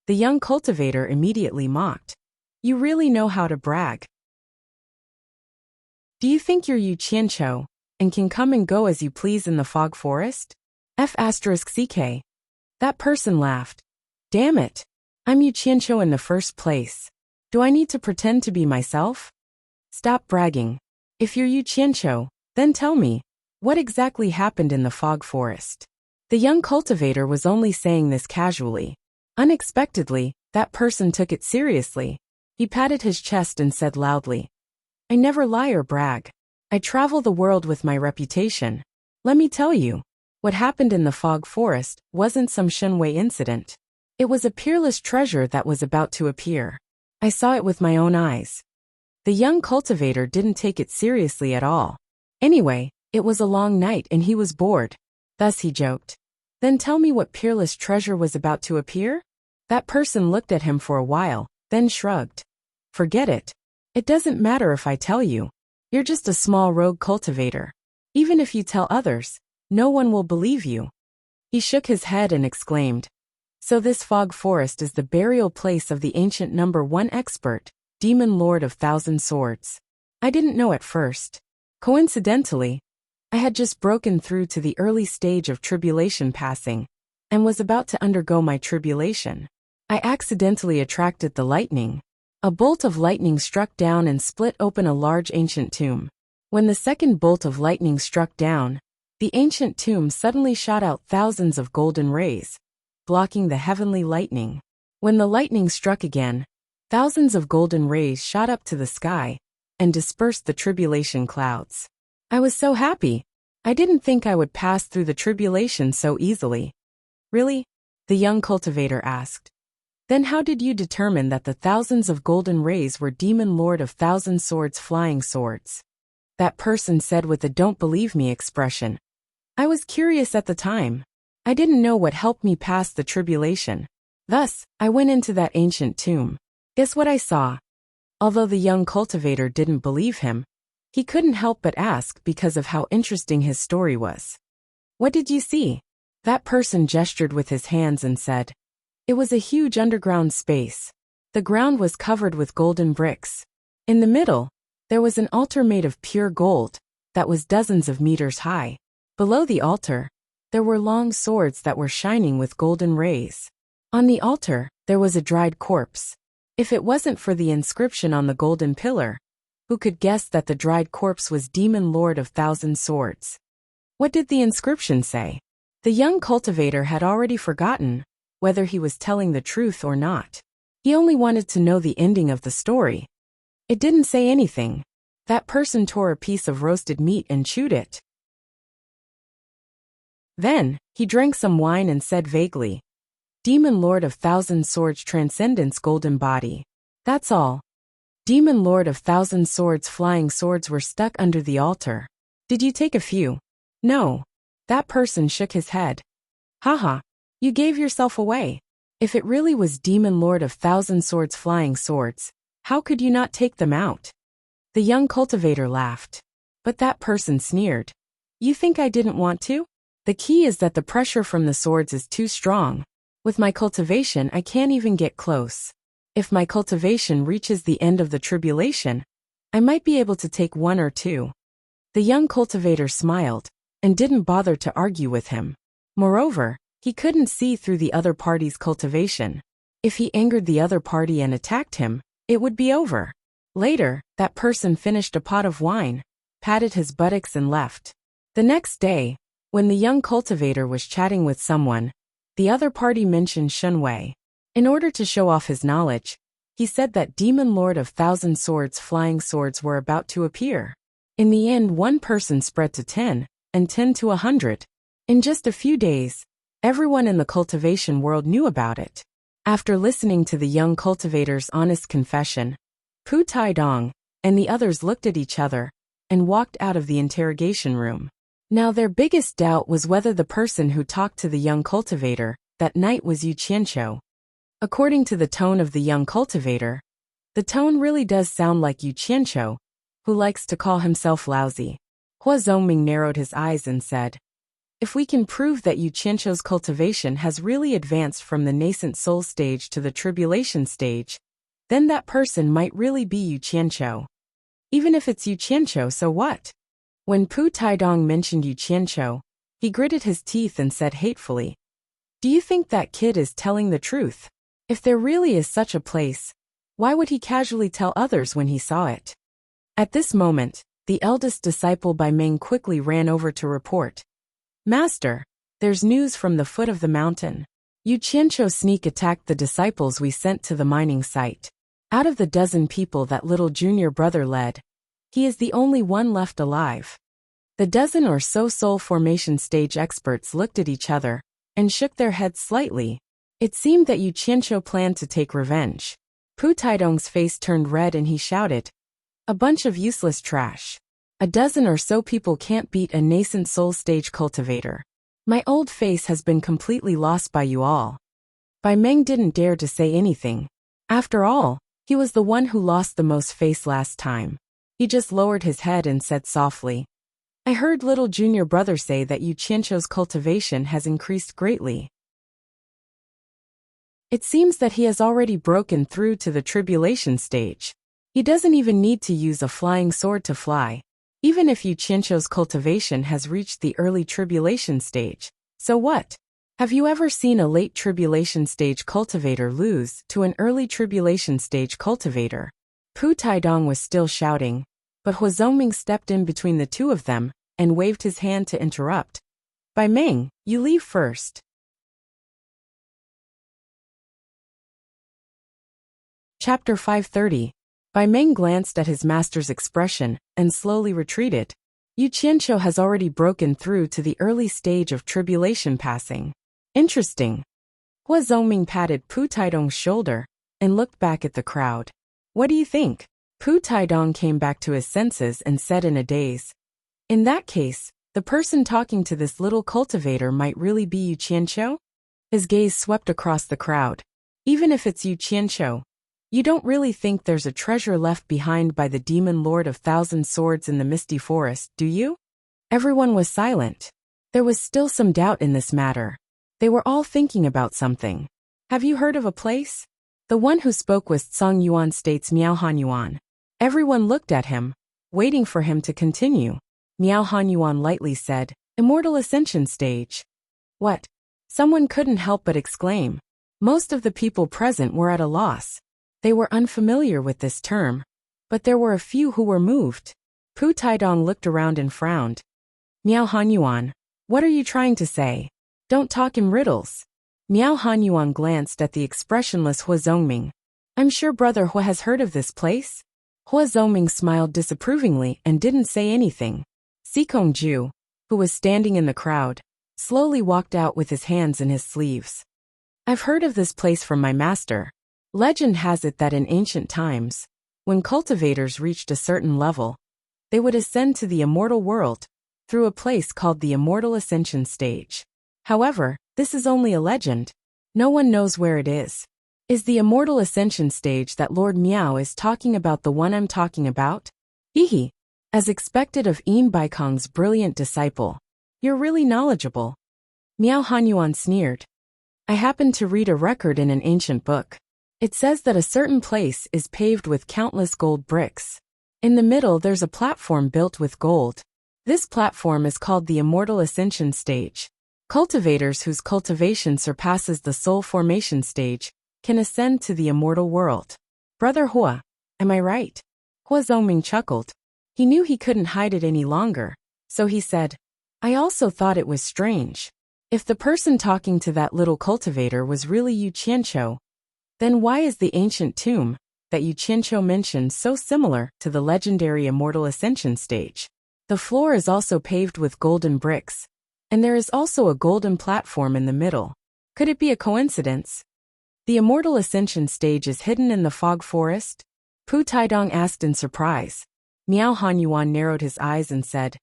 The young cultivator immediately mocked. "You really know how to brag. Do you think you're Yu Qianqiu and can come and go as you please in the fog forest? F***CK. That person laughed. "Damn it. I'm Yu Qianqiu in the first place. Do I need to pretend to be myself? Stop bragging. If you're Yu Qianqiu, then tell me, what exactly happened in the fog forest?" The young cultivator was only saying this casually. Unexpectedly, that person took it seriously. He patted his chest and said loudly, "I never lie or brag. I travel the world with my reputation. Let me tell you, what happened in the fog forest wasn't some Shenwei incident. It was a peerless treasure that was about to appear. I saw it with my own eyes." The young cultivator didn't take it seriously at all. Anyway, it was a long night and he was bored. Thus he joked, "Then tell me what peerless treasure was about to appear?" That person looked at him for a while, then shrugged. "Forget it. It doesn't matter if I tell you. You're just a small rogue cultivator. Even if you tell others, no one will believe you." He shook his head and exclaimed, "So this fog forest is the burial place of the ancient #1 expert, Demon Lord of Thousand Swords. I didn't know at first. Coincidentally, I had just broken through to the early stage of tribulation passing, and was about to undergo my tribulation. I accidentally attracted the lightning. A bolt of lightning struck down and split open a large ancient tomb. When the second bolt of lightning struck down, the ancient tomb suddenly shot out thousands of golden rays, blocking the heavenly lightning. When the lightning struck again, thousands of golden rays shot up to the sky and dispersed the tribulation clouds. I was so happy. I didn't think I would pass through the tribulation so easily." "Really?" the young cultivator asked. "Then how did you determine that the thousands of golden rays were Demon Lord of Thousand Swords flying swords?" That person said with a "don't believe me" expression. "I was curious at the time. I didn't know what helped me pass the tribulation. Thus, I went into that ancient tomb. Guess what I saw?" Although the young cultivator didn't believe him, he couldn't help but ask because of how interesting his story was. "What did you see?" That person gestured with his hands and said, "It was a huge underground space. The ground was covered with golden bricks. In the middle, there was an altar made of pure gold that was dozens of meters high. Below the altar, there were long swords that were shining with golden rays. On the altar, there was a dried corpse. If it wasn't for the inscription on the golden pillar, who could guess that the dried corpse was Demon Lord of Thousand Swords?" What did the inscription say? The young cultivator had already forgotten whether he was telling the truth or not. He only wanted to know the ending of the story. It didn't say anything. That person tore a piece of roasted meat and chewed it. Then, he drank some wine and said vaguely, "Demon Lord of Thousand Swords Transcendence Golden Body. That's all." Demon Lord of Thousand Swords flying swords were stuck under the altar. "Did you take a few?" "No." That person shook his head. "Haha, you gave yourself away. If it really was Demon Lord of Thousand Swords flying swords, how could you not take them out?" The young cultivator laughed. But that person sneered. "You think I didn't want to? The key is that the pressure from the swords is too strong. With my cultivation I can't even get close. If my cultivation reaches the end of the tribulation, I might be able to take one or two." The young cultivator smiled and didn't bother to argue with him. Moreover, he couldn't see through the other party's cultivation. If he angered the other party and attacked him, it would be over. Later, that person finished a pot of wine, patted his buttocks and left. The next day, when the young cultivator was chatting with someone, the other party mentioned Shenwei. In order to show off his knowledge, he said that Demon Lord of Thousand Swords flying swords were about to appear. In the end, one person spread to 10, and 10 to 100. In just a few days, everyone in the cultivation world knew about it. After listening to the young cultivator's honest confession, Pu Taidong and the others looked at each other and walked out of the interrogation room. Now their biggest doubt was whether the person who talked to the young cultivator that night was Yu Qianqiu. According to the tone of the young cultivator, the tone really does sound like Yu Qianqiu, who likes to call himself lousy. Hua Zhongming narrowed his eyes and said, "If we can prove that Yu Qianqiu's cultivation has really advanced from the nascent soul stage to the tribulation stage, then that person might really be Yu Qianqiu. Even if it's Yu Qianqiu, so what?" When Pu Taidong mentioned Yu Qianqiu, he gritted his teeth and said hatefully, "Do you think that kid is telling the truth? If there really is such a place, why would he casually tell others when he saw it?" At this moment, the eldest disciple by Ming quickly ran over to report, "Master, there's news from the foot of the mountain. Yu Qianqiu sneak attacked the disciples we sent to the mining site. Out of the dozen people that little junior brother led, he is the only one left alive. The dozen or so soul formation stage experts looked at each other and shook their heads slightly. It seemed that Yu Qianqiu planned to take revenge. Pu Taidong's face turned red and he shouted, "A bunch of useless trash. A dozen or so people can't beat a nascent soul stage cultivator. My old face has been completely lost by you all." Bai Meng didn't dare to say anything. After all, he was the one who lost the most face last time. He just lowered his head and said softly, "I heard little junior brother say that Yu Qianqiu's cultivation has increased greatly. It seems that he has already broken through to the tribulation stage. He doesn't even need to use a flying sword to fly. Even if Yu Qianqiu's cultivation has reached the early tribulation stage, so what? Have you ever seen a late tribulation stage cultivator lose to an early tribulation stage cultivator?" Pu Taidong was still shouting, but Hua Zongming stepped in between the two of them and waved his hand to interrupt. "Bai Meng, you leave first." Chapter 530. Bai Meng glanced at his master's expression and slowly retreated. Yu Qianqiu has already broken through to the early stage of tribulation passing. Interesting. Hua Zongming patted Pu Taidong's shoulder and looked back at the crowd. "What do you think?" Pu Taidong came back to his senses and said in a daze, "In that case, the person talking to this little cultivator might really be Yu Qianqiu?" His gaze swept across the crowd. "Even if it's Yu Qianqiu, you don't really think there's a treasure left behind by the demon lord of thousand swords in the misty forest, do you?" Everyone was silent. There was still some doubt in this matter. They were all thinking about something. "Have you heard of a place?" The one who spoke was Tsang Yuan State's Miao Han Yuan. Everyone looked at him, waiting for him to continue. Miao Han Yuan lightly said, "Immortal Ascension Stage." "What?" Someone couldn't help but exclaim. Most of the people present were at a loss. They were unfamiliar with this term, but there were a few who were moved. Pu Taidong looked around and frowned. "Miao Han Yuan, what are you trying to say? Don't talk in riddles." Miao Han Yuan glanced at the expressionless Hua Zongming. "I'm sure Brother Hua has heard of this place." Hua Zongming smiled disapprovingly and didn't say anything. Sikong Ju, who was standing in the crowd, slowly walked out with his hands in his sleeves. "I've heard of this place from my master. Legend has it that in ancient times, when cultivators reached a certain level, they would ascend to the immortal world through a place called the Immortal Ascension Stage. However, this is only a legend. No one knows where it is. Is the Immortal Ascension Stage that Lord Miao is talking about the one I'm talking about?" Hehe. As expected of Im Baikong's brilliant disciple, "You're really knowledgeable." Miao Hanyuan sneered. "I happened to read a record in an ancient book. It says that a certain place is paved with countless gold bricks. In the middle there's a platform built with gold. This platform is called the Immortal Ascension Stage. Cultivators whose cultivation surpasses the soul formation stage can ascend to the immortal world. Brother Hua, am I right?" Hua Zongming chuckled. He knew he couldn't hide it any longer, so he said, "I also thought it was strange. If the person talking to that little cultivator was really Yu Qianqiu, then why is the ancient tomb that Yu Qianqiu mentioned so similar to the legendary Immortal Ascension Stage? The floor is also paved with golden bricks, and there is also a golden platform in the middle. Could it be a coincidence?" "The Immortal Ascension Stage is hidden in the fog forest?" Pu Taidong asked in surprise. Miao Hanyuan narrowed his eyes and said,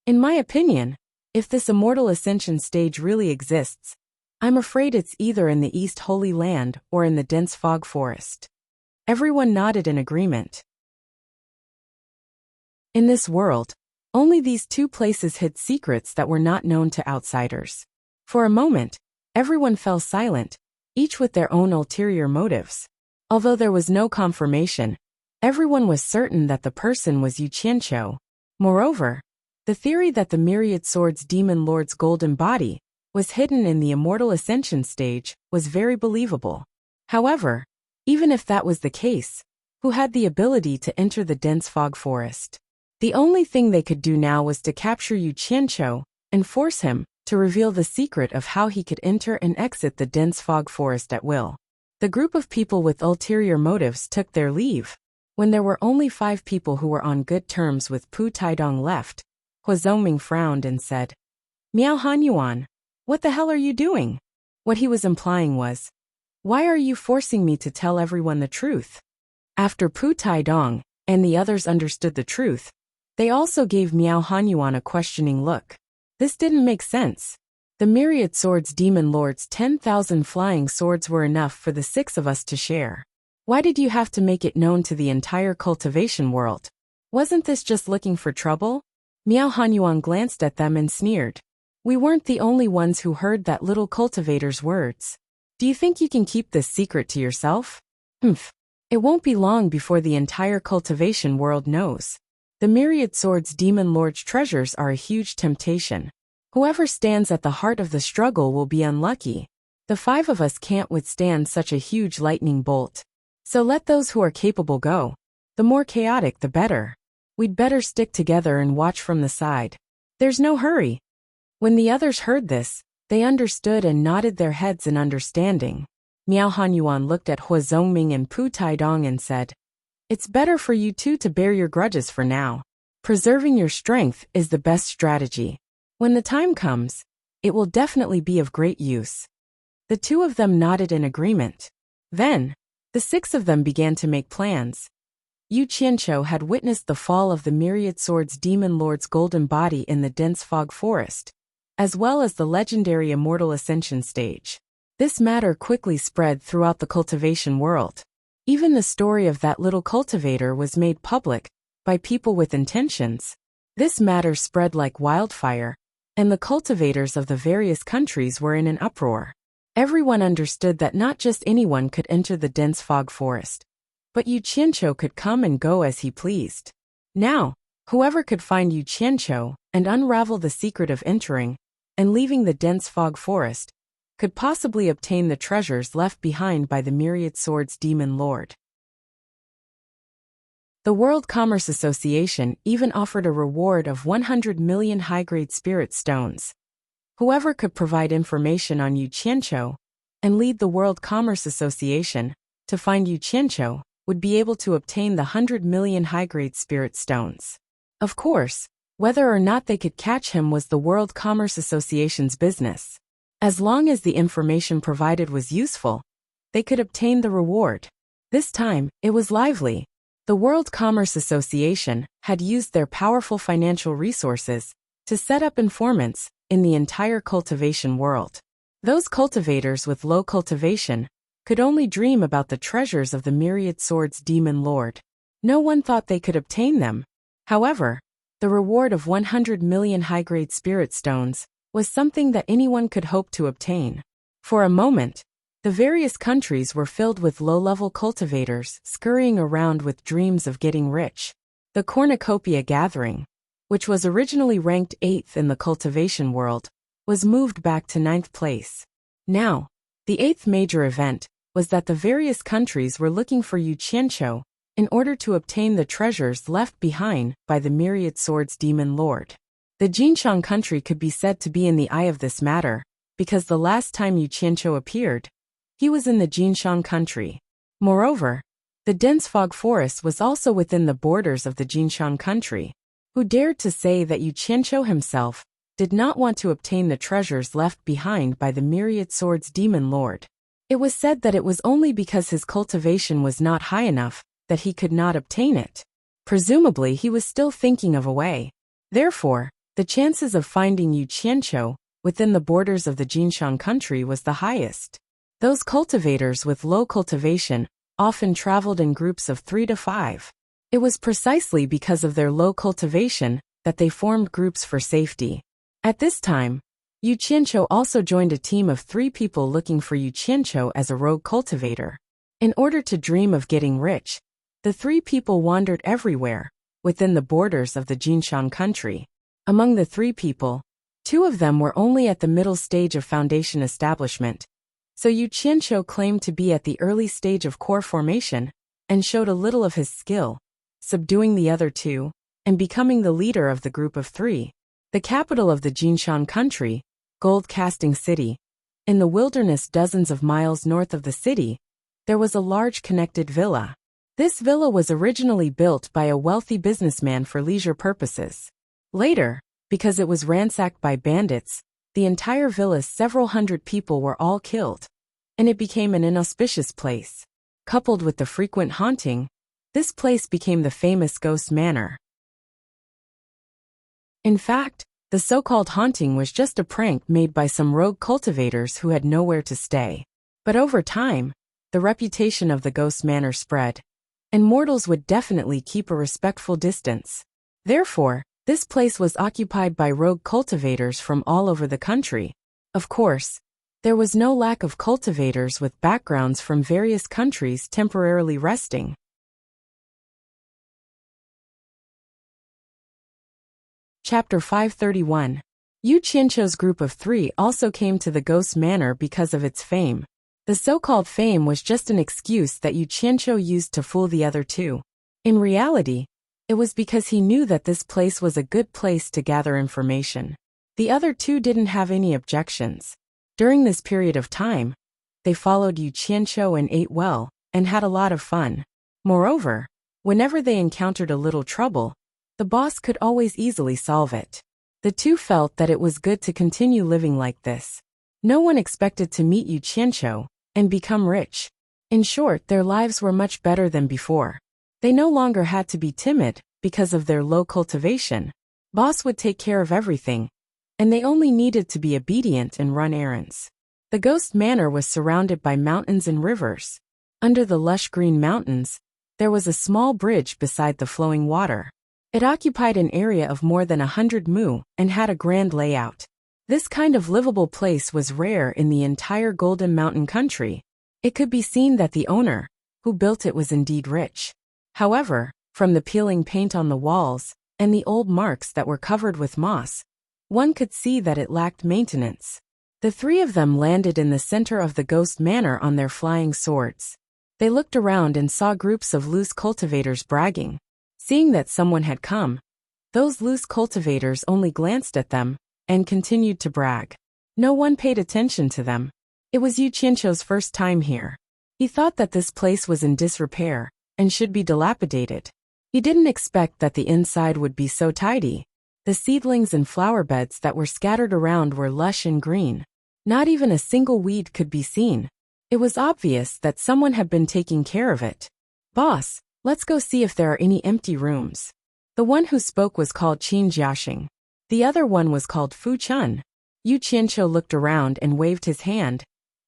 "In my opinion, if this Immortal Ascension Stage really exists, I'm afraid it's either in the East Holy Land or in the dense fog forest." Everyone nodded in agreement. In this world, only these two places hid secrets that were not known to outsiders. For a moment, everyone fell silent, each with their own ulterior motives. Although there was no confirmation, everyone was certain that the person was Yu Qianqiu. Moreover, the theory that the Myriad Swords Demon Lord's golden body was hidden in the Immortal Ascension Stage was very believable. However, even if that was the case, who had the ability to enter the dense fog forest? The only thing they could do now was to capture Yu Qianqiu and force him to reveal the secret of how he could enter and exit the dense fog forest at will. The group of people with ulterior motives took their leave. When there were only 5 people who were on good terms with Pu Taidong left, Hua Zhongming frowned and said, "Miao Hanyuan, what the hell are you doing?" What he was implying was, "Why are you forcing me to tell everyone the truth?" After Pu Taidong and the others understood the truth, they also gave Miao Hanyuan a questioning look. This didn't make sense. The myriad swords demon lord's 10,000 flying swords were enough for the 6 of us to share. Why did you have to make it known to the entire cultivation world? Wasn't this just looking for trouble? Miao Hanyuan glanced at them and sneered. We weren't the only ones who heard that little cultivator's words. Do you think you can keep this secret to yourself? Humph. It won't be long before the entire cultivation world knows. The myriad swords demon lord's treasures are a huge temptation. Whoever stands at the heart of the struggle will be unlucky. The 5 of us can't withstand such a huge lightning bolt. So let those who are capable go. The more chaotic the better. We'd better stick together and watch from the side. There's no hurry. When the others heard this, they understood and nodded their heads in understanding. Miao Hanyuan looked at Hua Zhongming and Pu Taidong and said, "It's better for you 2 to bear your grudges for now. Preserving your strength is the best strategy. When the time comes, it will definitely be of great use." The 2 of them nodded in agreement. Then, the 6 of them began to make plans. Yu Qianqiu had witnessed the fall of the myriad swords demon lord's golden body in the dense fog forest, as well as the legendary immortal Ascension stage. This matter quickly spread throughout the cultivation world. Even the story of that little cultivator was made public by people with intentions. This matter spread like wildfire, and the cultivators of the various countries were in an uproar. Everyone understood that not just anyone could enter the dense fog forest, but Yu Qianqiu could come and go as he pleased. Now, whoever could find Yu Qianqiu and unravel the secret of entering and leaving the dense fog forest could possibly obtain the treasures left behind by the myriad swords demon lord. The World Commerce Association even offered a reward of 100 million high-grade spirit stones. Whoever could provide information on Yu Qianqiu and lead the World Commerce Association to find Yu Qianqiu would be able to obtain the 100 million high-grade spirit stones. Of course, whether or not they could catch him was the World Commerce Association's business. As long as the information provided was useful, they could obtain the reward. This time, it was lively. The World Commerce Association had used their powerful financial resources to set up informants in the entire cultivation world. Those cultivators with low cultivation could only dream about the treasures of the myriad swords demon lord. No one thought they could obtain them. However, the reward of 100 million high-grade spirit stones was something that anyone could hope to obtain. For a moment, the various countries were filled with low-level cultivators scurrying around with dreams of getting rich. The cornucopia gathering, which was originally ranked 8th in the cultivation world, was moved back to 9th place. Now, the 8th major event was that the various countries were looking for Yu Qianqiu in order to obtain the treasures left behind by the myriad swords demon lord. The Jinshan country could be said to be in the eye of this matter, because the last time Yu Qianqiu appeared, he was in the Jinshan country. Moreover, the dense fog forest was also within the borders of the Jinshan country. Who dared to say that Yu Qianqiu himself did not want to obtain the treasures left behind by the myriad swords demon lord? It was said that it was only because his cultivation was not high enough that he could not obtain it. Presumably he was still thinking of a way. Therefore, the chances of finding Yu Qianqiu within the borders of the Jinshan country was the highest. Those cultivators with low cultivation often traveled in groups of 3 to 5. It was precisely because of their low cultivation that they formed groups for safety. At this time, Yu Qianqiu also joined a team of 3 people looking for Yu Qianqiu as a rogue cultivator. In order to dream of getting rich, the 3 people wandered everywhere within the borders of the Jinshan country. Among the 3 people, 2 of them were only at the middle stage of foundation establishment, so Yu Qianqiu claimed to be at the early stage of core formation and showed a little of his skill, subduing the other 2 and becoming the leader of the group of 3. The capital of the Jinshan country gold-casting city. In the wilderness dozens of miles north of the city, there was a large connected villa. This villa was originally built by a wealthy businessman for leisure purposes. Later, because it was ransacked by bandits, the entire villa's several hundred people were all killed, and it became an inauspicious place. Coupled with the frequent haunting, this place became the famous Ghost Manor. In fact, the so-called haunting was just a prank made by some rogue cultivators who had nowhere to stay. But over time, the reputation of the Ghost Manor spread, and mortals would definitely keep a respectful distance. Therefore, this place was occupied by rogue cultivators from all over the country. Of course, there was no lack of cultivators with backgrounds from various countries temporarily resting. Chapter 531. Yu Qianqiu's group of 3 also came to the Ghost Manor because of its fame. The so-called fame was just an excuse that Yu Qianqiu used to fool the other 2. In reality, it was because he knew that this place was a good place to gather information. The other 2 didn't have any objections. During this period of time, they followed Yu Qianqiu and ate well, and had a lot of fun. Moreover, whenever they encountered a little trouble, the boss could always easily solve it. The 2 felt that it was good to continue living like this. No one expected to meet Yu Qianqiu and become rich. In short, their lives were much better than before. They no longer had to be timid because of their low cultivation. Boss would take care of everything, and they only needed to be obedient and run errands. The Ghost Manor was surrounded by mountains and rivers. Under the lush green mountains, there was a small bridge beside the flowing water. It occupied an area of more than 100 mu and had a grand layout. This kind of livable place was rare in the entire Golden Mountain country. It could be seen that the owner, who built it, was indeed rich. However, from the peeling paint on the walls and the old marks that were covered with moss, one could see that it lacked maintenance. The 3 of them landed in the center of the Ghost Manor on their flying swords. They looked around and saw groups of loose cultivators bragging. Seeing that someone had come, those loose cultivators only glanced at them and continued to brag. No one paid attention to them. It was Yu Qianqiu's first time here. He thought that this place was in disrepair and should be dilapidated. He didn't expect that the inside would be so tidy. The seedlings and flower beds that were scattered around were lush and green. Not even a single weed could be seen. It was obvious that someone had been taking care of it. Boss, let's go see if there are any empty rooms. The one who spoke was called Qin Jiaxing. The other one was called Fu Chun. Yu Qianqiu looked around and waved his hand,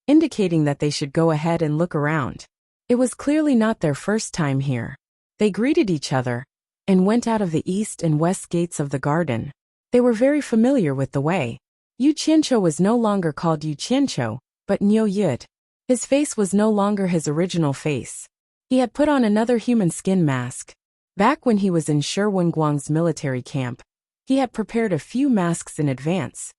indicating that they should go ahead and look around. It was clearly not their first time here. They greeted each other and went out of the east and west gates of the garden. They were very familiar with the way. Yu Qianqiu was no longer called Yu Qianqiu, but Niu Yud. His face was no longer his original face. He had put on another human skin mask. Back when he was in Shirwenguang's military camp, he had prepared a few masks in advance,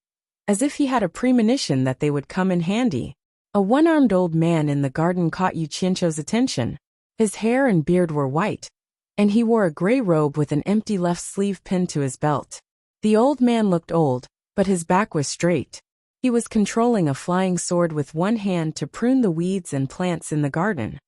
as if he had a premonition that they would come in handy. A one-armed old man in the garden caught Yu Qianqiu's attention. His hair and beard were white, and he wore a gray robe with an empty left sleeve pinned to his belt. The old man looked old, but his back was straight. He was controlling a flying sword with one hand to prune the weeds and plants in the garden.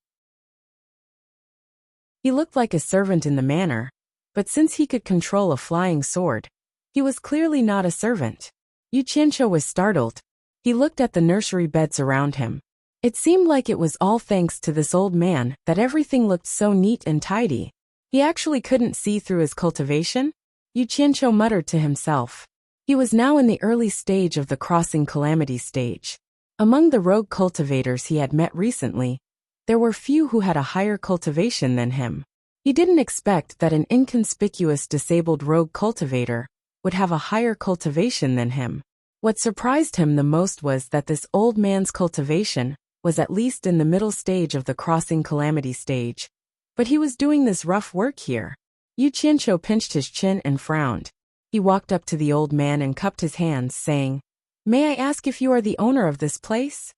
He looked like a servant in the manor, but since he could control a flying sword, he was clearly not a servant. Yu Qianqiu was startled. He looked at the nursery beds around him. It seemed like it was all thanks to this old man that everything looked so neat and tidy. He actually couldn't see through his cultivation? Yu Qianqiu muttered to himself. He was now in the early stage of the crossing calamity stage. Among the rogue cultivators he had met recently, there were few who had a higher cultivation than him. He didn't expect that an inconspicuous disabled rogue cultivator would have a higher cultivation than him. What surprised him the most was that this old man's cultivation was at least in the middle stage of the crossing calamity stage. But he was doing this rough work here. Yu Qianqiu pinched his chin and frowned. He walked up to the old man and cupped his hands, saying, "May I ask if you are the owner of this place?"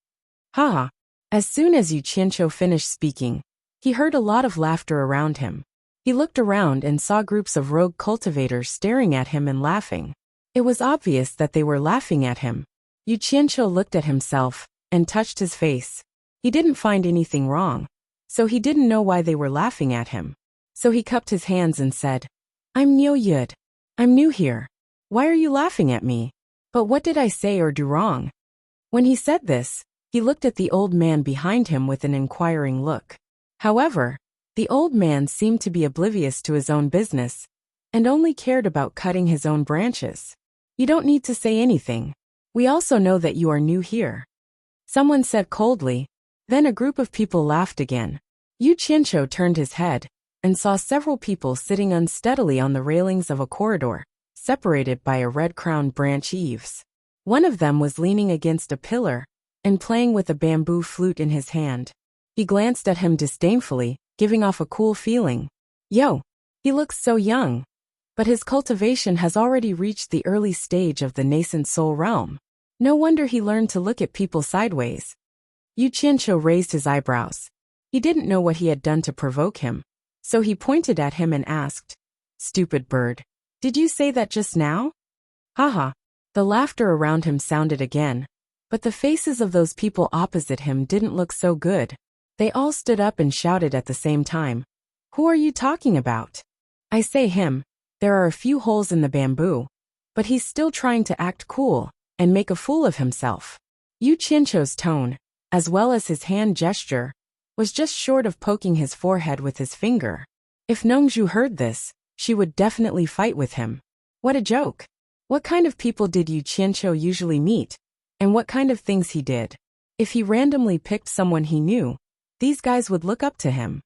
Ha! As soon as Yu Qianqiu finished speaking, he heard a lot of laughter around him. He looked around and saw groups of rogue cultivators staring at him and laughing. It was obvious that they were laughing at him. Yu Qianqiu looked at himself and touched his face. He didn't find anything wrong, so he didn't know why they were laughing at him. So he cupped his hands and said, "I'm Niu Yud. I'm new here. Why are you laughing at me? But what did I say or do wrong?" When he said this, he looked at the old man behind him with an inquiring look. However, the old man seemed to be oblivious to his own business and only cared about cutting his own branches. "You don't need to say anything. We also know that you are new here," someone said coldly. Then a group of people laughed again. Yu Qianqiu turned his head and saw several people sitting unsteadily on the railings of a corridor, separated by a red-crowned branch eaves. One of them was leaning against a pillar and playing with a bamboo flute in his hand. He glanced at him disdainfully, giving off a cool feeling. Yo, he looks so young. But his cultivation has already reached the early stage of the nascent soul realm. No wonder he learned to look at people sideways. Yu Qianqiu raised his eyebrows. He didn't know what he had done to provoke him, so he pointed at him and asked, "Stupid bird, did you say that just now?" Haha. The laughter around him sounded again, but the faces of those people opposite him didn't look so good. They all stood up and shouted at the same time. "Who are you talking about?" "I say him. There are a few holes in the bamboo, but he's still trying to act cool and make a fool of himself." Yu Qianqiu's tone, as well as his hand gesture, was just short of poking his forehead with his finger. If Nongzhu heard this, she would definitely fight with him. What a joke! What kind of people did Yu Qianqiu usually meet, and what kind of things he did? If he randomly picked someone he knew, these guys would look up to him.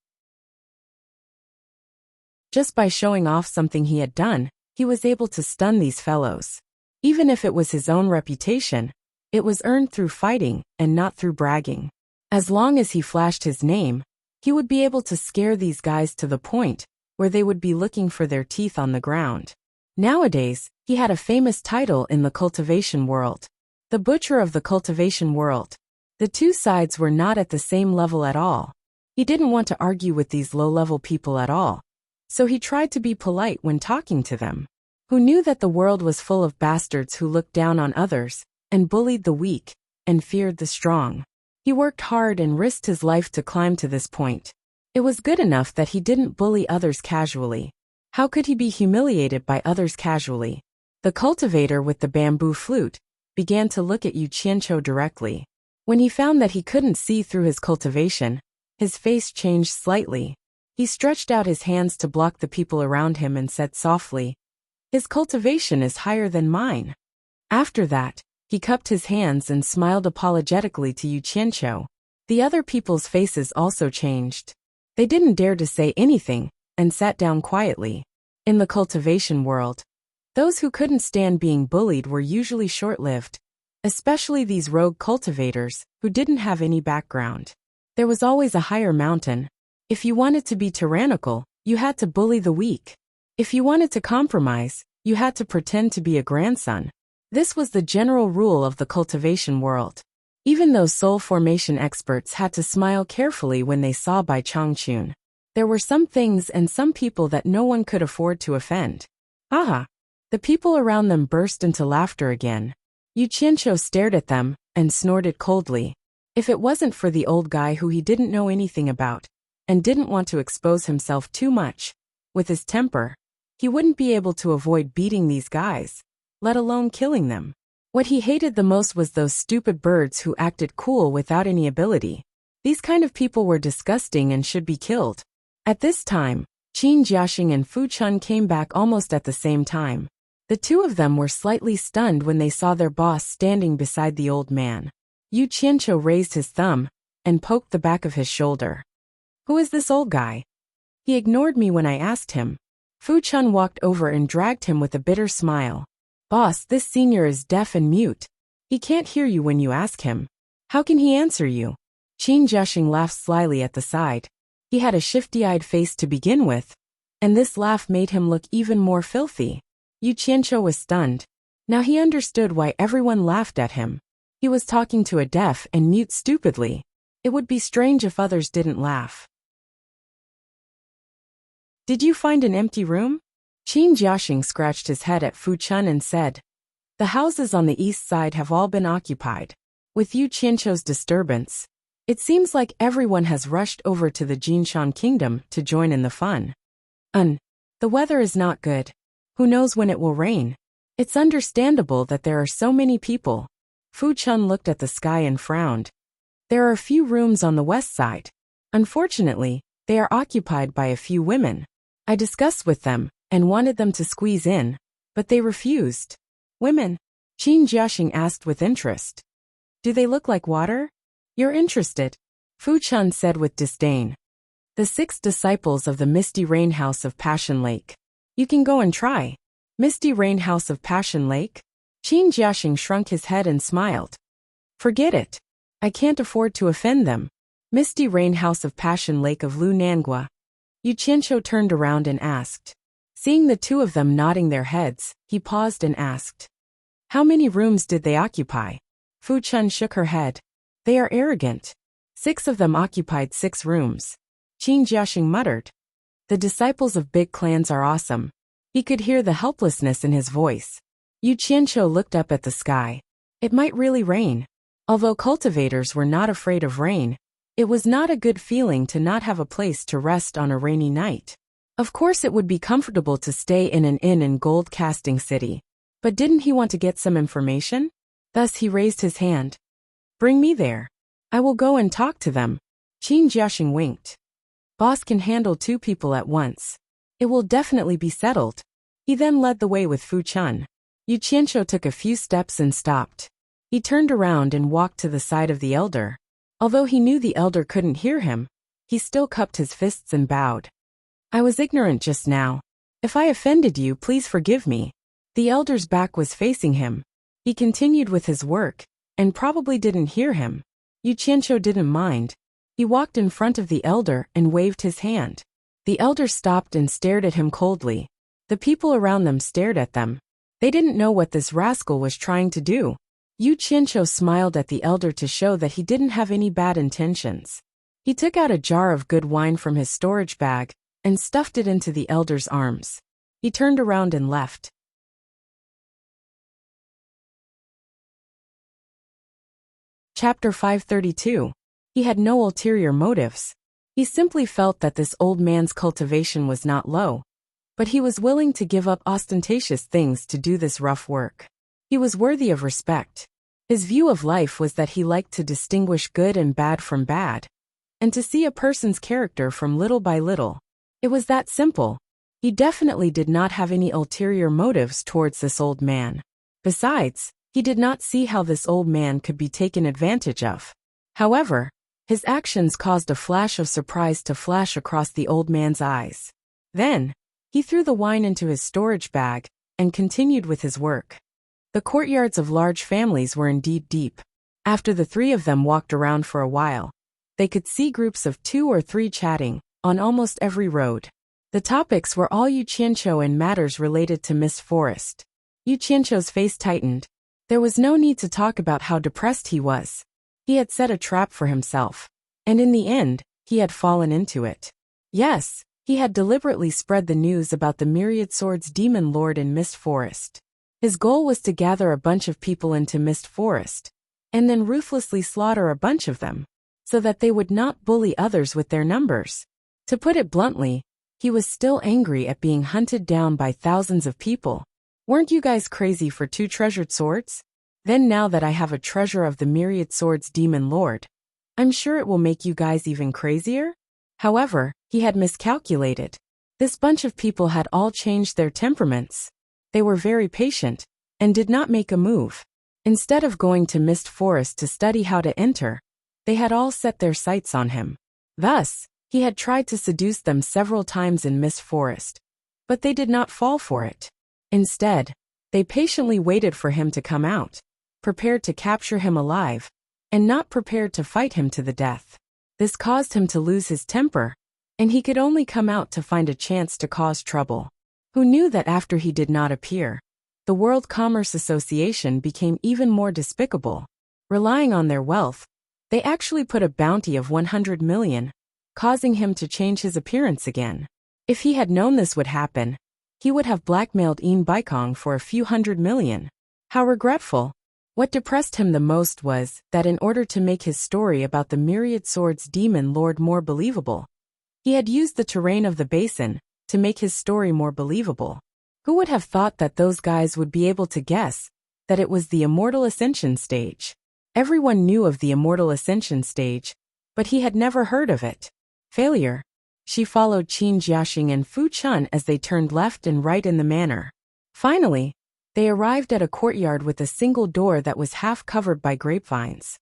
Just by showing off something he had done, he was able to stun these fellows. Even if it was his own reputation, it was earned through fighting and not through bragging. As long as he flashed his name, he would be able to scare these guys to the point where they would be looking for their teeth on the ground. Nowadays, he had a famous title in the cultivation world. The butcher of the cultivation world. The two sides were not at the same level at all. He didn't want to argue with these low-level people at all, so he tried to be polite when talking to them. Who knew that the world was full of bastards who looked down on others and bullied the weak and feared the strong. He worked hard and risked his life to climb to this point. It was good enough that he didn't bully others casually. How could he be humiliated by others casually? The cultivator with the bamboo flute began to look at Yu Qianqiu directly. When he found that he couldn't see through his cultivation, his face changed slightly. He stretched out his hands to block the people around him and said softly, "His cultivation is higher than mine." After that, he cupped his hands and smiled apologetically to Yu Qianqiu. The other people's faces also changed. They didn't dare to say anything and sat down quietly. In the cultivation world, those who couldn't stand being bullied were usually short-lived, especially these rogue cultivators who didn't have any background. There was always a higher mountain. If you wanted to be tyrannical, you had to bully the weak. If you wanted to compromise, you had to pretend to be a grandson. This was the general rule of the cultivation world. Even those soul formation experts had to smile carefully when they saw Bai Changchun. There were some things and some people that no one could afford to offend. Haha! The people around them burst into laughter again. Yu Qianqiu stared at them and snorted coldly. If it wasn't for the old guy who he didn't know anything about and didn't want to expose himself too much with his temper, he wouldn't be able to avoid beating these guys, let alone killing them. What he hated the most was those stupid birds who acted cool without any ability. These kind of people were disgusting and should be killed. At this time, Qin Jiaxing and Fu Chun came back almost at the same time. The two of them were slightly stunned when they saw their boss standing beside the old man. Yu Qianqiu raised his thumb and poked the back of his shoulder. "Who is this old guy? He ignored me when I asked him." Fu Chun walked over and dragged him with a bitter smile. "Boss, this senior is deaf and mute. He can't hear you when you ask him. How can he answer you?" Qin Jiaxing laughed slyly at the side. He had a shifty-eyed face to begin with, and this laugh made him look even more filthy. Yu Qianqiu was stunned. Now he understood why everyone laughed at him. He was talking to a deaf and mute stupidly. It would be strange if others didn't laugh. "Did you find an empty room?" Qin Jiaxing scratched his head at Fu Chun and said, The houses on the east side have all been occupied. With Yu Qianqiu's disturbance, it seems like everyone has rushed over to the Jinshan Kingdom to join in the fun. The weather is not good. Who knows when it will rain? It's understandable that there are so many people. Fu Chun looked at the sky and frowned. There are a few rooms on the west side. Unfortunately, they are occupied by a few women. I discussed with them and wanted them to squeeze in, but they refused. Women? Qin Jiaxing asked with interest. Do they look like water? You're interested, Fu Chun said with disdain. The 6 disciples of the Misty Rain House of Passion Lake. You can go and try. Misty Rain House of Passion Lake? Qin Jiaxing shrunk his head and smiled. Forget it. I can't afford to offend them. Misty Rain House of Passion Lake of Lu Nangua. Yu Qianqiu turned around and asked. Seeing the 2 of them nodding their heads, he paused and asked. How many rooms did they occupy? Fu Chun shook her head. They are arrogant. 6 of them occupied 6 rooms. Qin Jiaxing muttered. The disciples of big clans are awesome. He could hear the helplessness in his voice. Yu Qianqiu looked up at the sky. It might really rain. Although cultivators were not afraid of rain, it was not a good feeling to not have a place to rest on a rainy night. Of course it would be comfortable to stay in an inn in Gold Casting City. But didn't he want to get some information? Thus he raised his hand. Bring me there. I will go and talk to them. Qin Jiaxing winked. Boss can handle 2 people at once. It will definitely be settled. He then led the way with Fu Chun. Yu Qianqiu took a few steps and stopped. He turned around and walked to the side of the elder. Although he knew the elder couldn't hear him, he still cupped his fists and bowed. I was ignorant just now. If I offended you, please forgive me. The elder's back was facing him. He continued with his work, and probably didn't hear him. Yu Qianqiu didn't mind. He walked in front of the elder and waved his hand. The elder stopped and stared at him coldly. The people around them stared at them. They didn't know what this rascal was trying to do. Yu Qianqiu smiled at the elder to show that he didn't have any bad intentions. He took out a jar of good wine from his storage bag and stuffed it into the elder's arms. He turned around and left. Chapter 532. He had no ulterior motives. He simply felt that this old man's cultivation was not low, but he was willing to give up ostentatious things to do this rough work. He was worthy of respect. His view of life was that he liked to distinguish good and bad from bad, and to see a person's character from little by little. It was that simple. He definitely did not have any ulterior motives towards this old man. Besides, he did not see how this old man could be taken advantage of. However, his actions caused a flash of surprise to flash across the old man's eyes. Then, he threw the wine into his storage bag and continued with his work. The courtyards of large families were indeed deep. After the 3 of them walked around for a while, they could see groups of 2 or 3 chatting on almost every road. The topics were all Yu Qianqiu and matters related to Mist Forest. Yu Qianqiu's face tightened. There was no need to talk about how depressed he was. He had set a trap for himself, and in the end, he had fallen into it. Yes, he had deliberately spread the news about the Myriad Swords Demon Lord in Mist Forest. His goal was to gather a bunch of people into Mist Forest, and then ruthlessly slaughter a bunch of them, so that they would not bully others with their numbers. To put it bluntly, he was still angry at being hunted down by thousands of people. Weren't you guys crazy for 2 treasured swords? Then now that I have a treasure of the Myriad Swords Demon Lord, I'm sure it will make you guys even crazier? However, he had miscalculated. This bunch of people had all changed their temperaments. They were very patient, and did not make a move. Instead of going to Mist Forest to study how to enter, they had all set their sights on him. Thus, he had tried to seduce them several times in Mist Forest, but they did not fall for it. Instead, they patiently waited for him to come out, prepared to capture him alive, and not prepared to fight him to the death. This caused him to lose his temper, and he could only come out to find a chance to cause trouble. Who knew that after he did not appear, the World Commerce Association became even more despicable. Relying on their wealth, they actually put a bounty of 100 million, causing him to change his appearance again. If he had known this would happen, he would have blackmailed Baikong for a few 100 million. How regretful. What depressed him the most was that in order to make his story about the myriad swords demon lord more believable, he had used the terrain of the basin to make his story more believable. Who would have thought that those guys would be able to guess that it was the Immortal Ascension stage? Everyone knew of the Immortal Ascension stage, but he had never heard of it. Failure. She followed Qin Jiaxing and Fu Chun as they turned left and right in the manor. Finally, they arrived at a courtyard with a single door that was half covered by grapevines.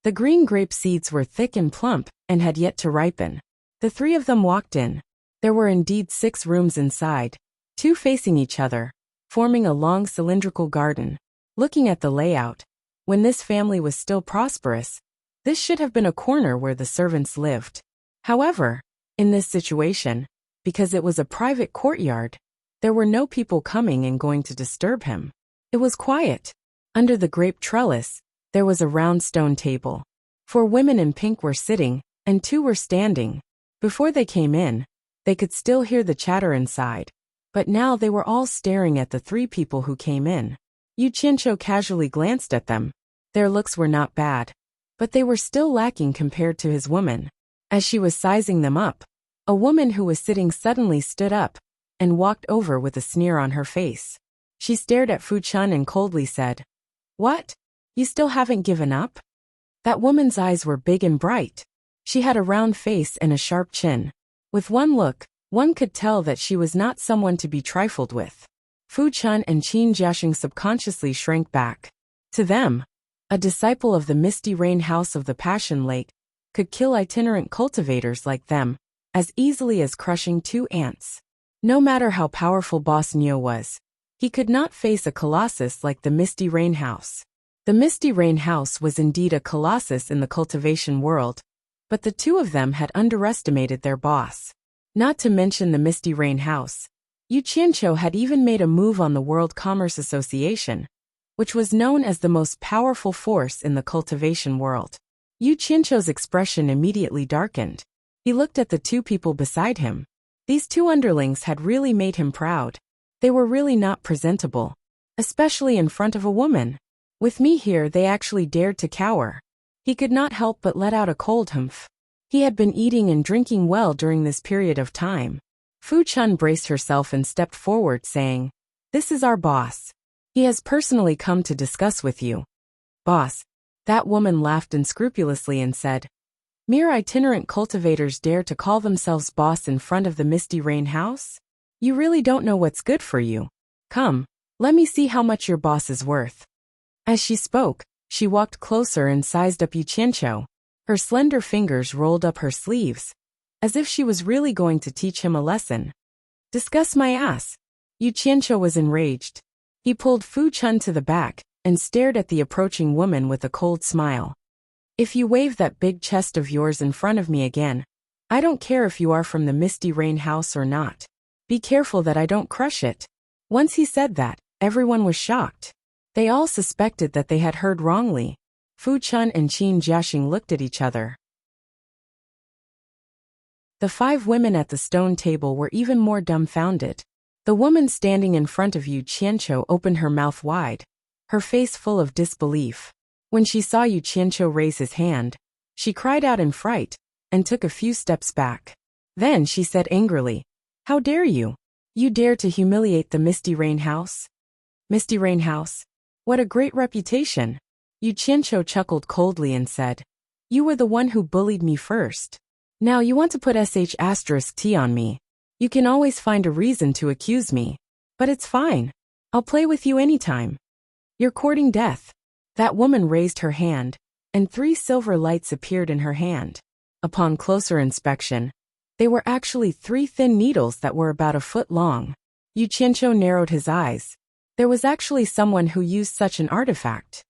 The green grape seeds were thick and plump and had yet to ripen. The three of them walked in. There were indeed 6 rooms inside, 2 facing each other, forming a long cylindrical garden. Looking at the layout, when this family was still prosperous, this should have been a corner where the servants lived. However, in this situation, because it was a private courtyard, there were no people coming and going to disturb him. It was quiet. Under the grape trellis, there was a round stone table. 4 women in pink were sitting, and 2 were standing. Before they came in, they could still hear the chatter inside, but now they were all staring at the 3 people who came in. Yu Qianqiu casually glanced at them. Their looks were not bad, but they were still lacking compared to his woman. As she was sizing them up, a woman who was sitting suddenly stood up and walked over with a sneer on her face. She stared at Fu Chun and coldly said, "What? You still haven't given up?" That woman's eyes were big and bright. She had a round face and a sharp chin. With one look, one could tell that she was not someone to be trifled with. Fu Chun and Qin Jiaxing subconsciously shrank back. To them, a disciple of the Misty Rain House of the Passion Lake could kill itinerant cultivators like them as easily as crushing 2 ants. No matter how powerful Boss Neo was, he could not face a colossus like the Misty Rain House. The Misty Rain House was indeed a colossus in the cultivation world, but the 2 of them had underestimated their boss. Not to mention the Misty Rain House, Yu Qianqiu had even made a move on the World Commerce Association, which was known as the most powerful force in the cultivation world. Yu Qianqiu's expression immediately darkened. He looked at the 2 people beside him. These 2 underlings had really made him proud. They were really not presentable, especially in front of a woman. With me here, they actually dared to cower. He could not help but let out a cold humph. He had been eating and drinking well during this period of time. Fu Chun braced herself and stepped forward, saying, "This is our boss. He has personally come to discuss with you." "Boss." That woman laughed unscrupulously and said, "Mere itinerant cultivators dare to call themselves boss in front of the Misty Rain House? You really don't know what's good for you. Come, let me see how much your boss is worth." As she spoke, she walked closer and sized up Yu Qianqiu. Her slender fingers rolled up her sleeves, as if she was really going to teach him a lesson. "Discuss my ass." Yu Qianqiu was enraged. He pulled Fu Chun to the back and stared at the approaching woman with a cold smile. "If you wave that big chest of yours in front of me again, I don't care if you are from the Misty Rain House or not. Be careful that I don't crush it." Once he said that, everyone was shocked. They all suspected that they had heard wrongly. Fu Chun and Qin Jiaxing looked at each other. The 5 women at the stone table were even more dumbfounded. The woman standing in front of Yu Qianqiu opened her mouth wide, her face full of disbelief. When she saw Yu Qianqiu raise his hand, she cried out in fright and took a few steps back. Then she said angrily, "How dare you? You dare to humiliate the Misty Rain House?" "Misty Rain House? What a great reputation." Yu Qianqiu chuckled coldly and said, "You were the one who bullied me first. Now you want to put *T on me. You can always find a reason to accuse me. But it's fine. I'll play with you anytime. You're courting death." That woman raised her hand, and 3 silver lights appeared in her hand. Upon closer inspection, they were actually 3 thin needles that were about a foot long. Yu Qianqiu narrowed his eyes. There was actually someone who used such an artifact.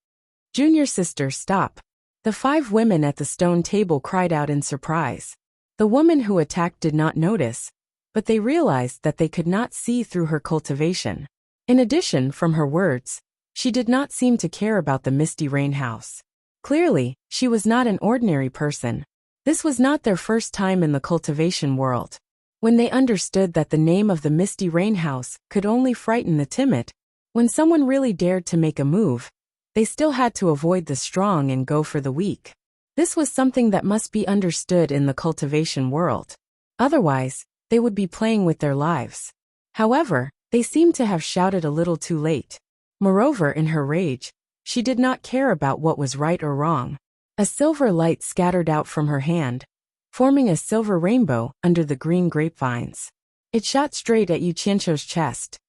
"Junior sister, stop." The 5 women at the stone table cried out in surprise. The woman who attacked did not notice, but they realized that they could not see through her cultivation. In addition, from her words, she did not seem to care about the Misty Rain House. Clearly, she was not an ordinary person. This was not their first time in the cultivation world. When they understood that the name of the Misty Rain House could only frighten the timid, When someone really dared to make a move, they still had to avoid the strong and go for the weak. This was something that must be understood in the cultivation world. Otherwise, they would be playing with their lives. However, they seemed to have shouted a little too late. Moreover, in her rage, she did not care about what was right or wrong. A silver light scattered out from her hand, forming a silver rainbow under the green grapevines. It shot straight at Yu Qianqiu's chest.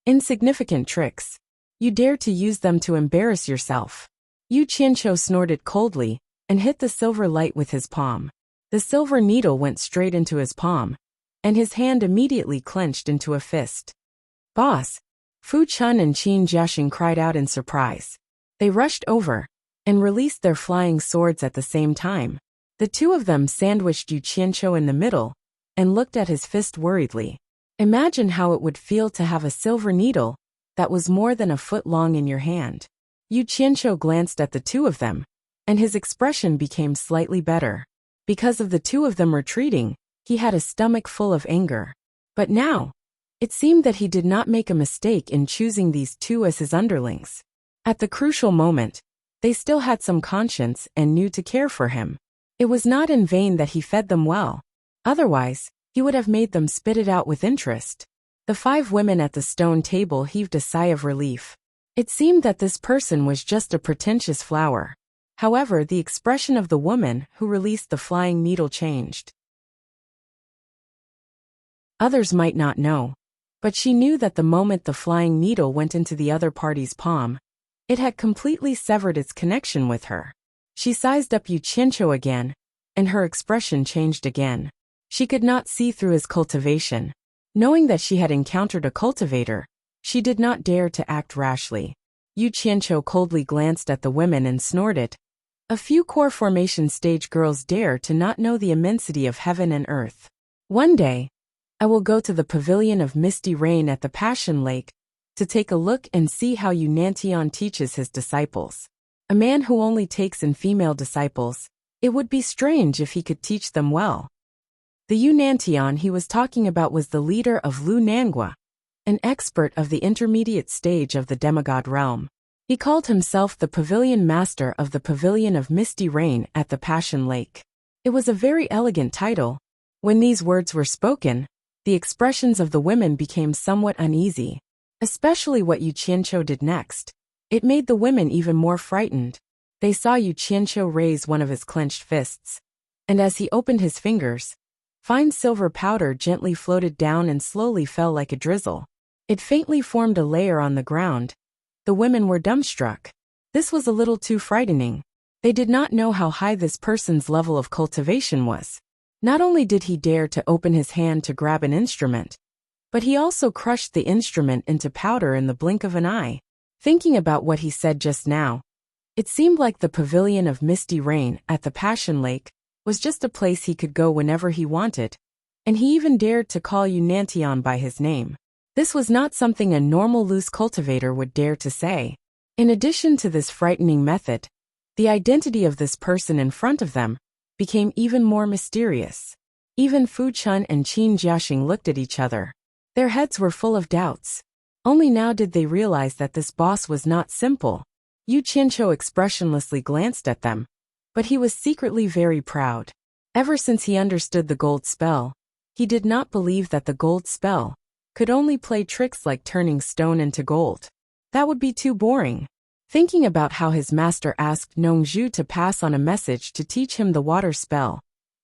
Insignificant tricks. You dare to use them to embarrass yourself. Yu Qianqiu snorted coldly and hit the silver light with his palm. The silver needle went straight into his palm, and his hand immediately clenched into a fist. Boss! Fu Chun and Qin Jiaxing cried out in surprise. They rushed over and released their flying swords at the same time. The two of them sandwiched Yu Qianqiu in the middle and looked at his fist worriedly. Imagine how it would feel to have a silver needle that was more than a foot long in your hand. Yu Qianqiu glanced at the two of them, and his expression became slightly better. Because of the two of them retreating, he had a stomach full of anger. But now, it seemed that he did not make a mistake in choosing these two as his underlings. At the crucial moment, they still had some conscience and knew to care for him. It was not in vain that he fed them well. Otherwise, he would have made them spit it out with interest. The 5 women at the stone table heaved a sigh of relief. It seemed that this person was just a pretentious flower. However, the expression of the woman who released the flying needle changed. Others might not know, but she knew that the moment the flying needle went into the other party's palm, it had completely severed its connection with her. She sized up Yu Qianqiu again, and her expression changed again. She could not see through his cultivation. Knowing that she had encountered a cultivator, she did not dare to act rashly. Yu Qianqiu coldly glanced at the women and snorted. A few core formation stage girls dare to not know the immensity of heaven and earth. One day, I will go to the pavilion of misty rain at the Passion Lake to take a look and see how Yu Nantian teaches his disciples. A man who only takes in female disciples, it would be strange if he could teach them well. The Yu Nantian he was talking about was the leader of Lu Nangua, an expert of the intermediate stage of the demigod realm. He called himself the Pavilion Master of the Pavilion of Misty Rain at the Passion Lake. It was a very elegant title. When these words were spoken, the expressions of the women became somewhat uneasy, especially what Yu Qianqiu did next. It made the women even more frightened. They saw Yu Qianqiu raise one of his clenched fists, and as he opened his fingers, fine silver powder gently floated down and slowly fell like a drizzle. It faintly formed a layer on the ground. The women were dumbstruck. This was a little too frightening. They did not know how high this person's level of cultivation was. Not only did he dare to open his hand to grab an instrument, but he also crushed the instrument into powder in the blink of an eye. Thinking about what he said just now, it seemed like the Pavilion of Misty Rain at the Passion Lake was just a place he could go whenever he wanted, and he even dared to call Yu Nantian by his name. This was not something a normal loose cultivator would dare to say. In addition to this frightening method, the identity of this person in front of them became even more mysterious. Even Fu Chun and Qin Jiaxing looked at each other. Their heads were full of doubts. Only now did they realize that this boss was not simple. Yu Qianqiu expressionlessly glanced at them, but he was secretly very proud. Ever since he understood the gold spell, he did not believe that the gold spell could only play tricks like turning stone into gold. That would be too boring. Thinking about how his master asked Nongzhu to pass on a message to teach him the water spell,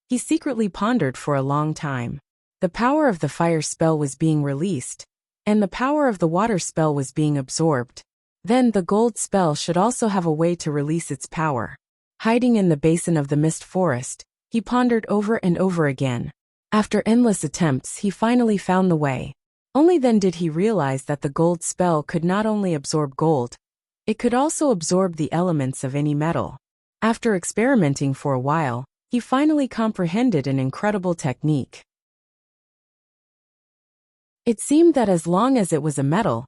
he secretly pondered for a long time. The power of the fire spell was being released, and the power of the water spell was being absorbed. Then the gold spell should also have a way to release its power. Hiding in the basin of the mist forest, he pondered over and over again. After endless attempts, he finally found the way. Only then did he realize that the gold spell could not only absorb gold, it could also absorb the elements of any metal. After experimenting for a while, he finally comprehended an incredible technique. It seemed that as long as it was a metal,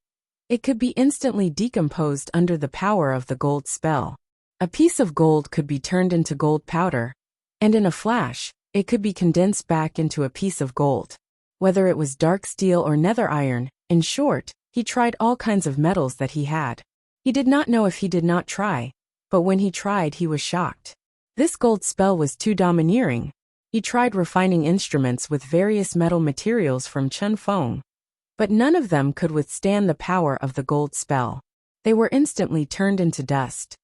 it could be instantly decomposed under the power of the gold spell. A piece of gold could be turned into gold powder, and in a flash, it could be condensed back into a piece of gold. Whether it was dark steel or nether iron, in short, He tried all kinds of metals that he had. He did not know if he did not try, but when he tried he was shocked. This gold spell was too domineering. He tried refining instruments with various metal materials from Chun Feng, but none of them could withstand the power of the gold spell. They were instantly turned into dust.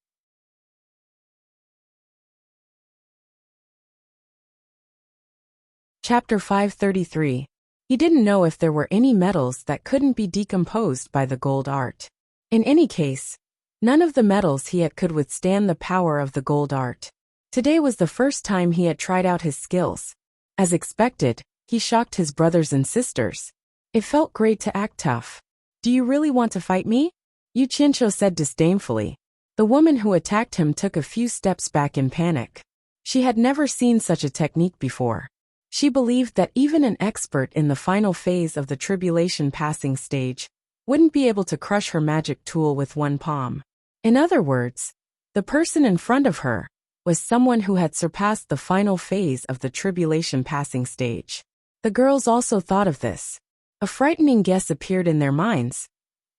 Chapter 533. He didn't know if there were any metals that couldn't be decomposed by the gold art. In any case, none of the metals he had could withstand the power of the gold art. Today was the first time he had tried out his skills. As expected, he shocked his brothers and sisters. It felt great to act tough. "Do you really want to fight me?" Yu Qianqiu said disdainfully. The woman who attacked him took a few steps back in panic. She had never seen such a technique before. She believed that even an expert in the final phase of the tribulation passing stage wouldn't be able to crush her magic tool with one palm. In other words, the person in front of her was someone who had surpassed the final phase of the tribulation passing stage. The girls also thought of this. A frightening guess appeared in their minds.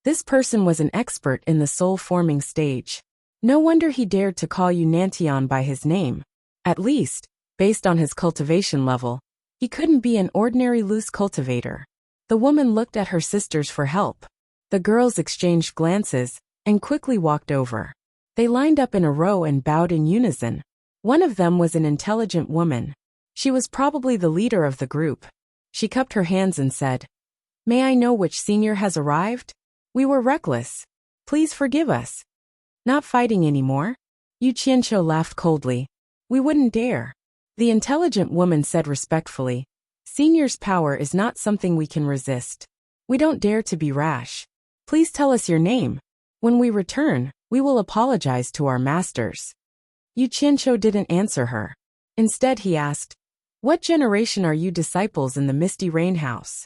This person was an expert in the soul-forming stage. No wonder he dared to call Yu Nantian by his name. At least, based on his cultivation level, he couldn't be an ordinary loose cultivator. The woman looked at her sisters for help. The girls exchanged glances and quickly walked over. They lined up in a row and bowed in unison. One of them was an intelligent woman. She was probably the leader of the group. She cupped her hands and said, "May I know which senior has arrived? We were reckless. Please forgive us." "Not fighting anymore?" Yu Qianqiu laughed coldly. "We wouldn't dare." The intelligent woman said respectfully, "Senior's power is not something we can resist. We don't dare to be rash. Please tell us your name. When we return, we will apologize to our masters." Yu Qianqiu didn't answer her. Instead he asked, "What generation are you disciples in the Misty Rain House?"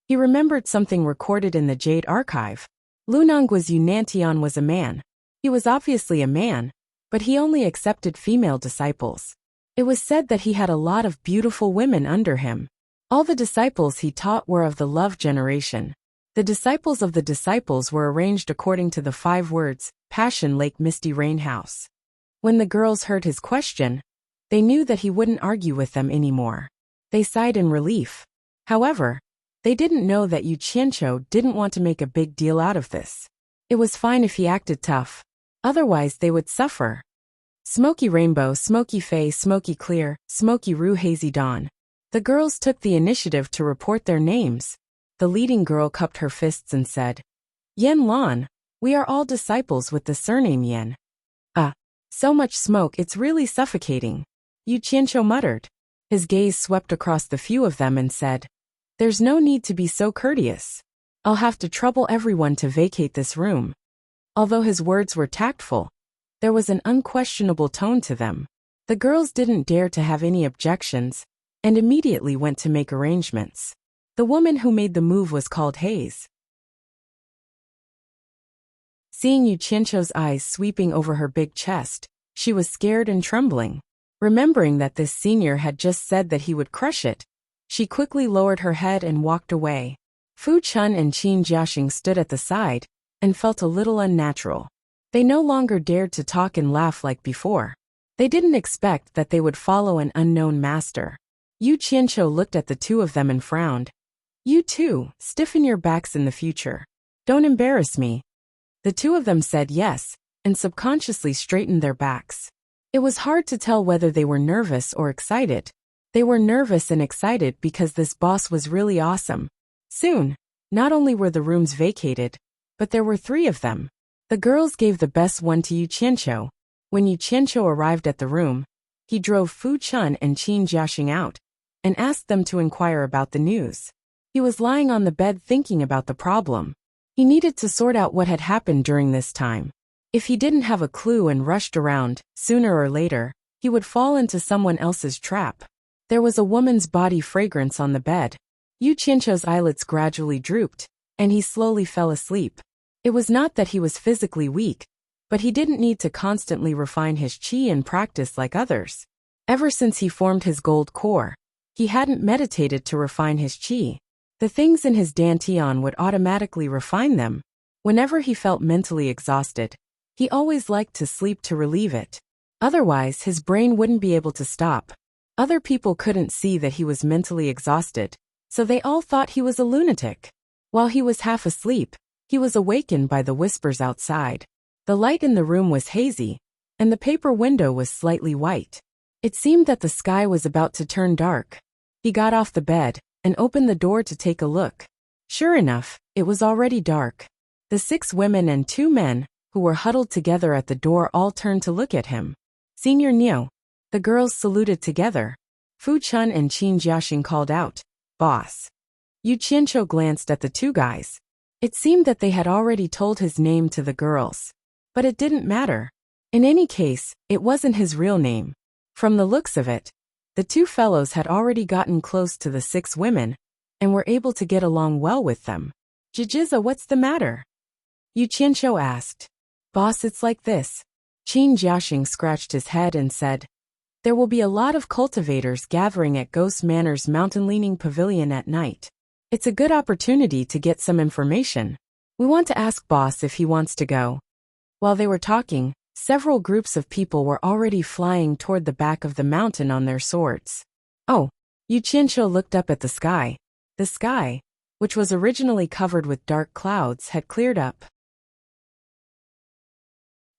He remembered something recorded in the Jade Archive. Lunanggua's Yu Nantian was a man. He was obviously a man, but he only accepted female disciples. It was said that he had a lot of beautiful women under him. All the disciples he taught were of the love generation. The disciples of the disciples were arranged according to the 5 words, Passion Lake Misty Rain House. When the girls heard his question, they knew that he wouldn't argue with them anymore. They sighed in relief. However, they didn't know that Yu Qianqiu didn't want to make a big deal out of this. It was fine if he acted tough. Otherwise they would suffer. Smoky Rainbow, Smoky Fay, Smoky Clear, Smoky Rue, Hazy Dawn. The girls took the initiative to report their names. The leading girl cupped her fists and said, "Yen Lan, we are all disciples with the surname Yen." So much smoke it's really suffocating," Yu Qianqiu muttered. His gaze swept across the few of them and said, "There's no need to be so courteous. I'll have to trouble everyone to vacate this room." Although his words were tactful, there was an unquestionable tone to them. The girls didn't dare to have any objections, and immediately went to make arrangements. The woman who made the move was called Haze. Seeing Yu Qianqiu's eyes sweeping over her big chest, she was scared and trembling. Remembering that this senior had just said that he would crush it, she quickly lowered her head and walked away. Fu Chun and Qin Jiaxing stood at the side and felt a little unnatural. They no longer dared to talk and laugh like before. They didn't expect that they would follow an unknown master. Yu Qianqiu looked at the two of them and frowned. "You two, stiffen your backs in the future. Don't embarrass me." The two of them said yes, and subconsciously straightened their backs. It was hard to tell whether they were nervous or excited. They were nervous and excited because this boss was really awesome. Soon, not only were the rooms vacated, but there were 3 of them. The girls gave the best one to Yu Qianqiu. When Yu Qianqiu arrived at the room, he drove Fu Chun and Qin Jiaxing out, and asked them to inquire about the news. He was lying on the bed thinking about the problem. He needed to sort out what had happened during this time. If he didn't have a clue and rushed around, sooner or later, he would fall into someone else's trap. There was a woman's body fragrance on the bed. Yu Qianqiu's eyelids gradually drooped, and he slowly fell asleep. It was not that he was physically weak, but he didn't need to constantly refine his qi and practice like others. Ever since he formed his gold core, he hadn't meditated to refine his qi. The things in his dantian would automatically refine them. Whenever he felt mentally exhausted, he always liked to sleep to relieve it. Otherwise, his brain wouldn't be able to stop. Other people couldn't see that he was mentally exhausted, so they all thought he was a lunatic. While he was half asleep, he was awakened by the whispers outside. The light in the room was hazy, and the paper window was slightly white. It seemed that the sky was about to turn dark. He got off the bed and opened the door to take a look. Sure enough, it was already dark. The 6 women and 2 men, who were huddled together at the door, all turned to look at him. "Senior Neo." The girls saluted together. Fu Chun and Qin Jiaxing called out, "Boss." Yu Qianqiu glanced at the 2 guys. It seemed that they had already told his name to the girls. But it didn't matter. In any case, it wasn't his real name. From the looks of it, the 2 fellows had already gotten close to the 6 women and were able to get along well with them. "Jijiza, what's the matter?" Yu Qianqiu asked. "Boss, it's like this." Qin Jiaxing scratched his head and said, "There will be a lot of cultivators gathering at Ghost Manor's mountain-leaning pavilion at night. It's a good opportunity to get some information. We want to ask Boss if he wants to go." While they were talking, several groups of people were already flying toward the back of the mountain on their swords. "Oh." Yu Qianqiu looked up at the sky. The sky, which was originally covered with dark clouds, had cleared up.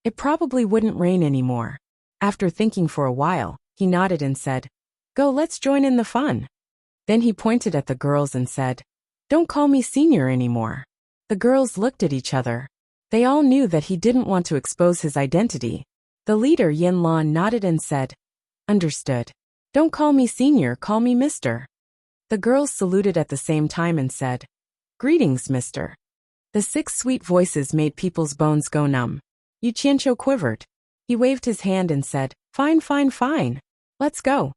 It probably wouldn't rain anymore. After thinking for a while, he nodded and said, "Go, let's join in the fun." Then he pointed at the girls and said, "Don't call me senior anymore." The girls looked at each other. They all knew that he didn't want to expose his identity. The leader Yin Lan nodded and said, "Understood. Don't call me senior, call me mister." The girls saluted at the same time and said, "Greetings, mister." The 6 sweet voices made people's bones go numb. Yu Qianqiu quivered. He waved his hand and said, "Fine, fine, fine. Let's go."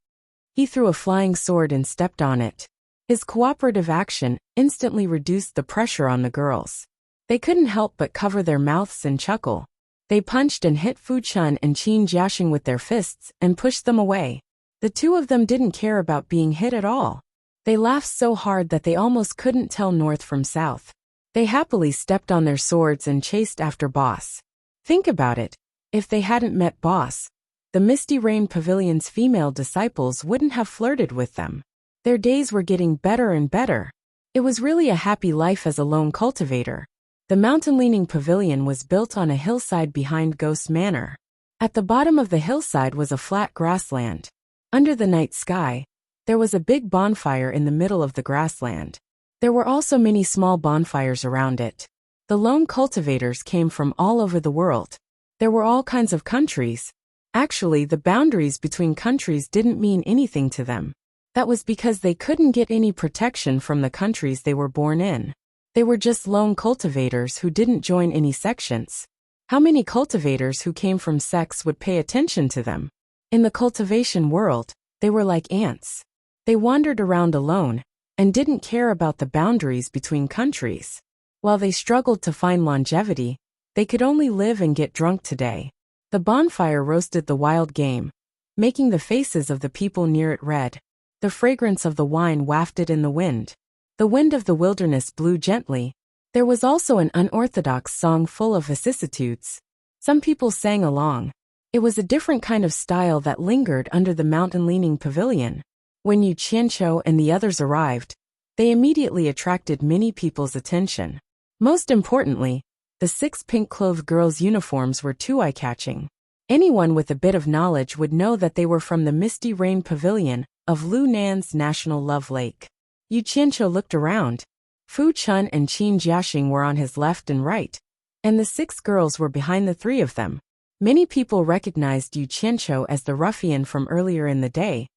He threw a flying sword and stepped on it. His cooperative action instantly reduced the pressure on the girls. They couldn't help but cover their mouths and chuckle. They punched and hit Fu Chun and Qin Jiaxing with their fists and pushed them away. The 2 of them didn't care about being hit at all. They laughed so hard that they almost couldn't tell north from south. They happily stepped on their swords and chased after Boss. Think about it. If they hadn't met Boss, the Misty Rain Pavilion's female disciples wouldn't have flirted with them. Their days were getting better and better. It was really a happy life as a lone cultivator. The mountain-leaning pavilion was built on a hillside behind Ghost Manor. At the bottom of the hillside was a flat grassland. Under the night sky, there was a big bonfire in the middle of the grassland. There were also many small bonfires around it. The lone cultivators came from all over the world. There were all kinds of countries. Actually, the boundaries between countries didn't mean anything to them. That was because they couldn't get any protection from the countries they were born in. They were just lone cultivators who didn't join any sections. How many cultivators who came from sects would pay attention to them? In the cultivation world, they were like ants. They wandered around alone and didn't care about the boundaries between countries. While they struggled to find longevity, they could only live and get drunk today. The bonfire roasted the wild game, making the faces of the people near it red. The fragrance of the wine wafted in the wind. The wind of the wilderness blew gently. There was also an unorthodox song full of vicissitudes. Some people sang along. It was a different kind of style that lingered under the mountain-leaning pavilion. When Yu Qianqiu and the others arrived, they immediately attracted many people's attention. Most importantly, the 6 pink-clothed girls' uniforms were too eye-catching. Anyone with a bit of knowledge would know that they were from the Misty Rain Pavilion of Lu Nan's National Love Lake. Yu Qianqiu looked around. Fu Chun and Qin Jiaxing were on his left and right, and the 6 girls were behind the 3 of them. Many people recognized Yu Qianqiu as the ruffian from earlier in the day,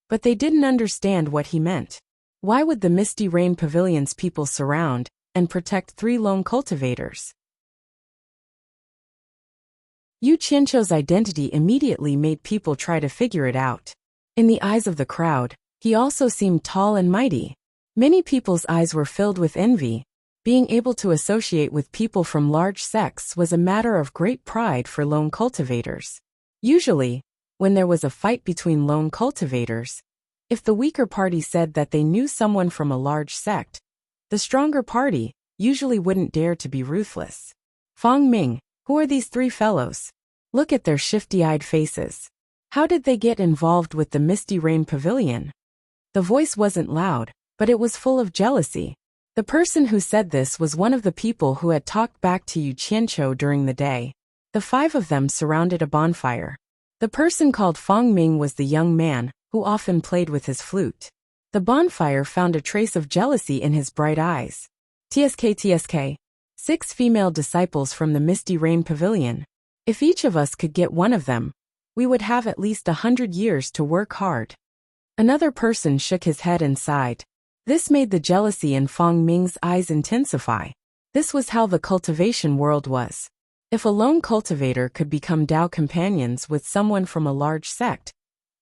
but they didn't understand what he meant. Why would the Misty Rain Pavilion's people surround and protect 3 lone cultivators? Yu Qianqiu's identity immediately made people try to figure it out. In the eyes of the crowd, he also seemed tall and mighty. Many people's eyes were filled with envy. Being able to associate with people from large sects was a matter of great pride for lone cultivators. Usually, when there was a fight between lone cultivators, if the weaker party said that they knew someone from a large sect, The stronger party usually wouldn't dare to be ruthless. Fong Ming, who are these three fellows? Look at their shifty-eyed faces. How did they get involved with the Misty Rain Pavilion? The voice wasn't loud, but it was full of jealousy. The person who said this was one of the people who had talked back to Yu Qianqiu during the day. The five of them surrounded a bonfire. The person called Fong Ming was the young man who often played with his flute. The bonfire found a trace of jealousy in his bright eyes. TSK. 6 female disciples from the Misty Rain Pavilion. If each of us could get one of them, we would have at least 100 years to work hard. Another person shook his head and sighed. This made the jealousy in Fong Ming's eyes intensify. This was how the cultivation world was. If a lone cultivator could become Dao companions with someone from a large sect,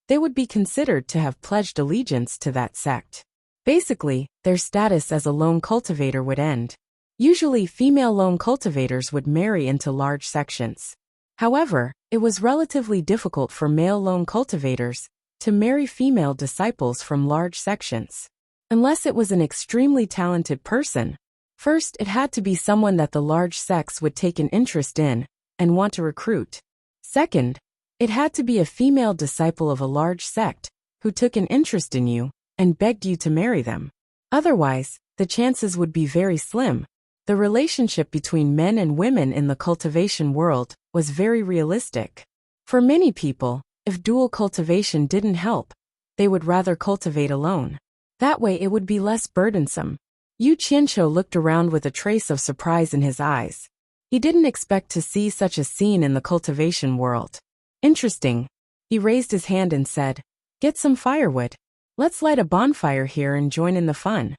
they would be considered to have pledged allegiance to that sect. Basically, their status as a lone cultivator would end. Usually, female lone cultivators would marry into large sections. However, it was relatively difficult for male lone cultivators to marry female disciples from large sections. Unless it was an extremely talented person. First, it had to be someone that the large sects would take an interest in and want to recruit. Second, it had to be a female disciple of a large sect who took an interest in you and begged you to marry them. Otherwise, the chances would be very slim. The relationship between men and women in the cultivation world was very realistic. For many people, if dual cultivation didn't help, they would rather cultivate alone. That way it would be less burdensome. Yu Qianqiu looked around with a trace of surprise in his eyes. He didn't expect to see such a scene in the cultivation world. Interesting. He raised his hand and said, "Get some firewood. Let's light a bonfire here and join in the fun."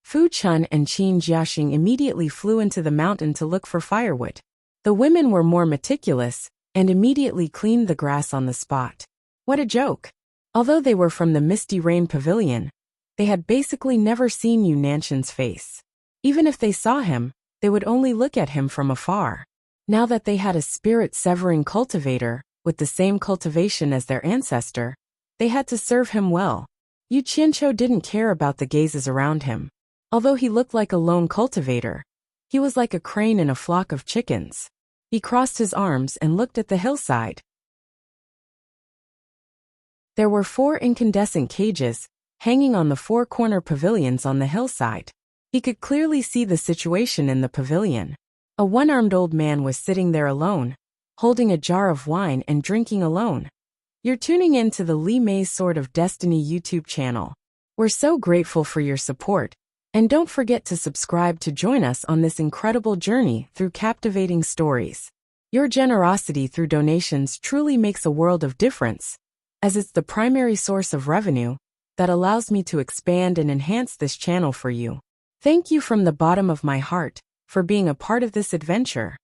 Fu Chun and Qin Jiaxing immediately flew into the mountain to look for firewood. The women were more meticulous and immediately cleaned the grass on the spot. What a joke. Although they were from the Misty Rain Pavilion, they had basically never seen Yu Nanshan's face. Even if they saw him, they would only look at him from afar. Now that they had a spirit-severing cultivator with the same cultivation as their ancestor, they had to serve him well. Yu Qianqiu didn't care about the gazes around him. Although he looked like a lone cultivator, he was like a crane in a flock of chickens. He crossed his arms and looked at the hillside. There were 4 incandescent cages hanging on the 4 corner pavilions on the hillside. He could clearly see the situation in the pavilion. A one-armed old man was sitting there alone, holding a jar of wine and drinking alone. You're tuning in to the Li Mei's Sword of Destiny YouTube channel. We're so grateful for your support, and don't forget to subscribe to join us on this incredible journey through captivating stories. Your generosity through donations truly makes a world of difference, as it's the primary source of revenue that allows me to expand and enhance this channel for you. Thank you from the bottom of my heart for being a part of this adventure.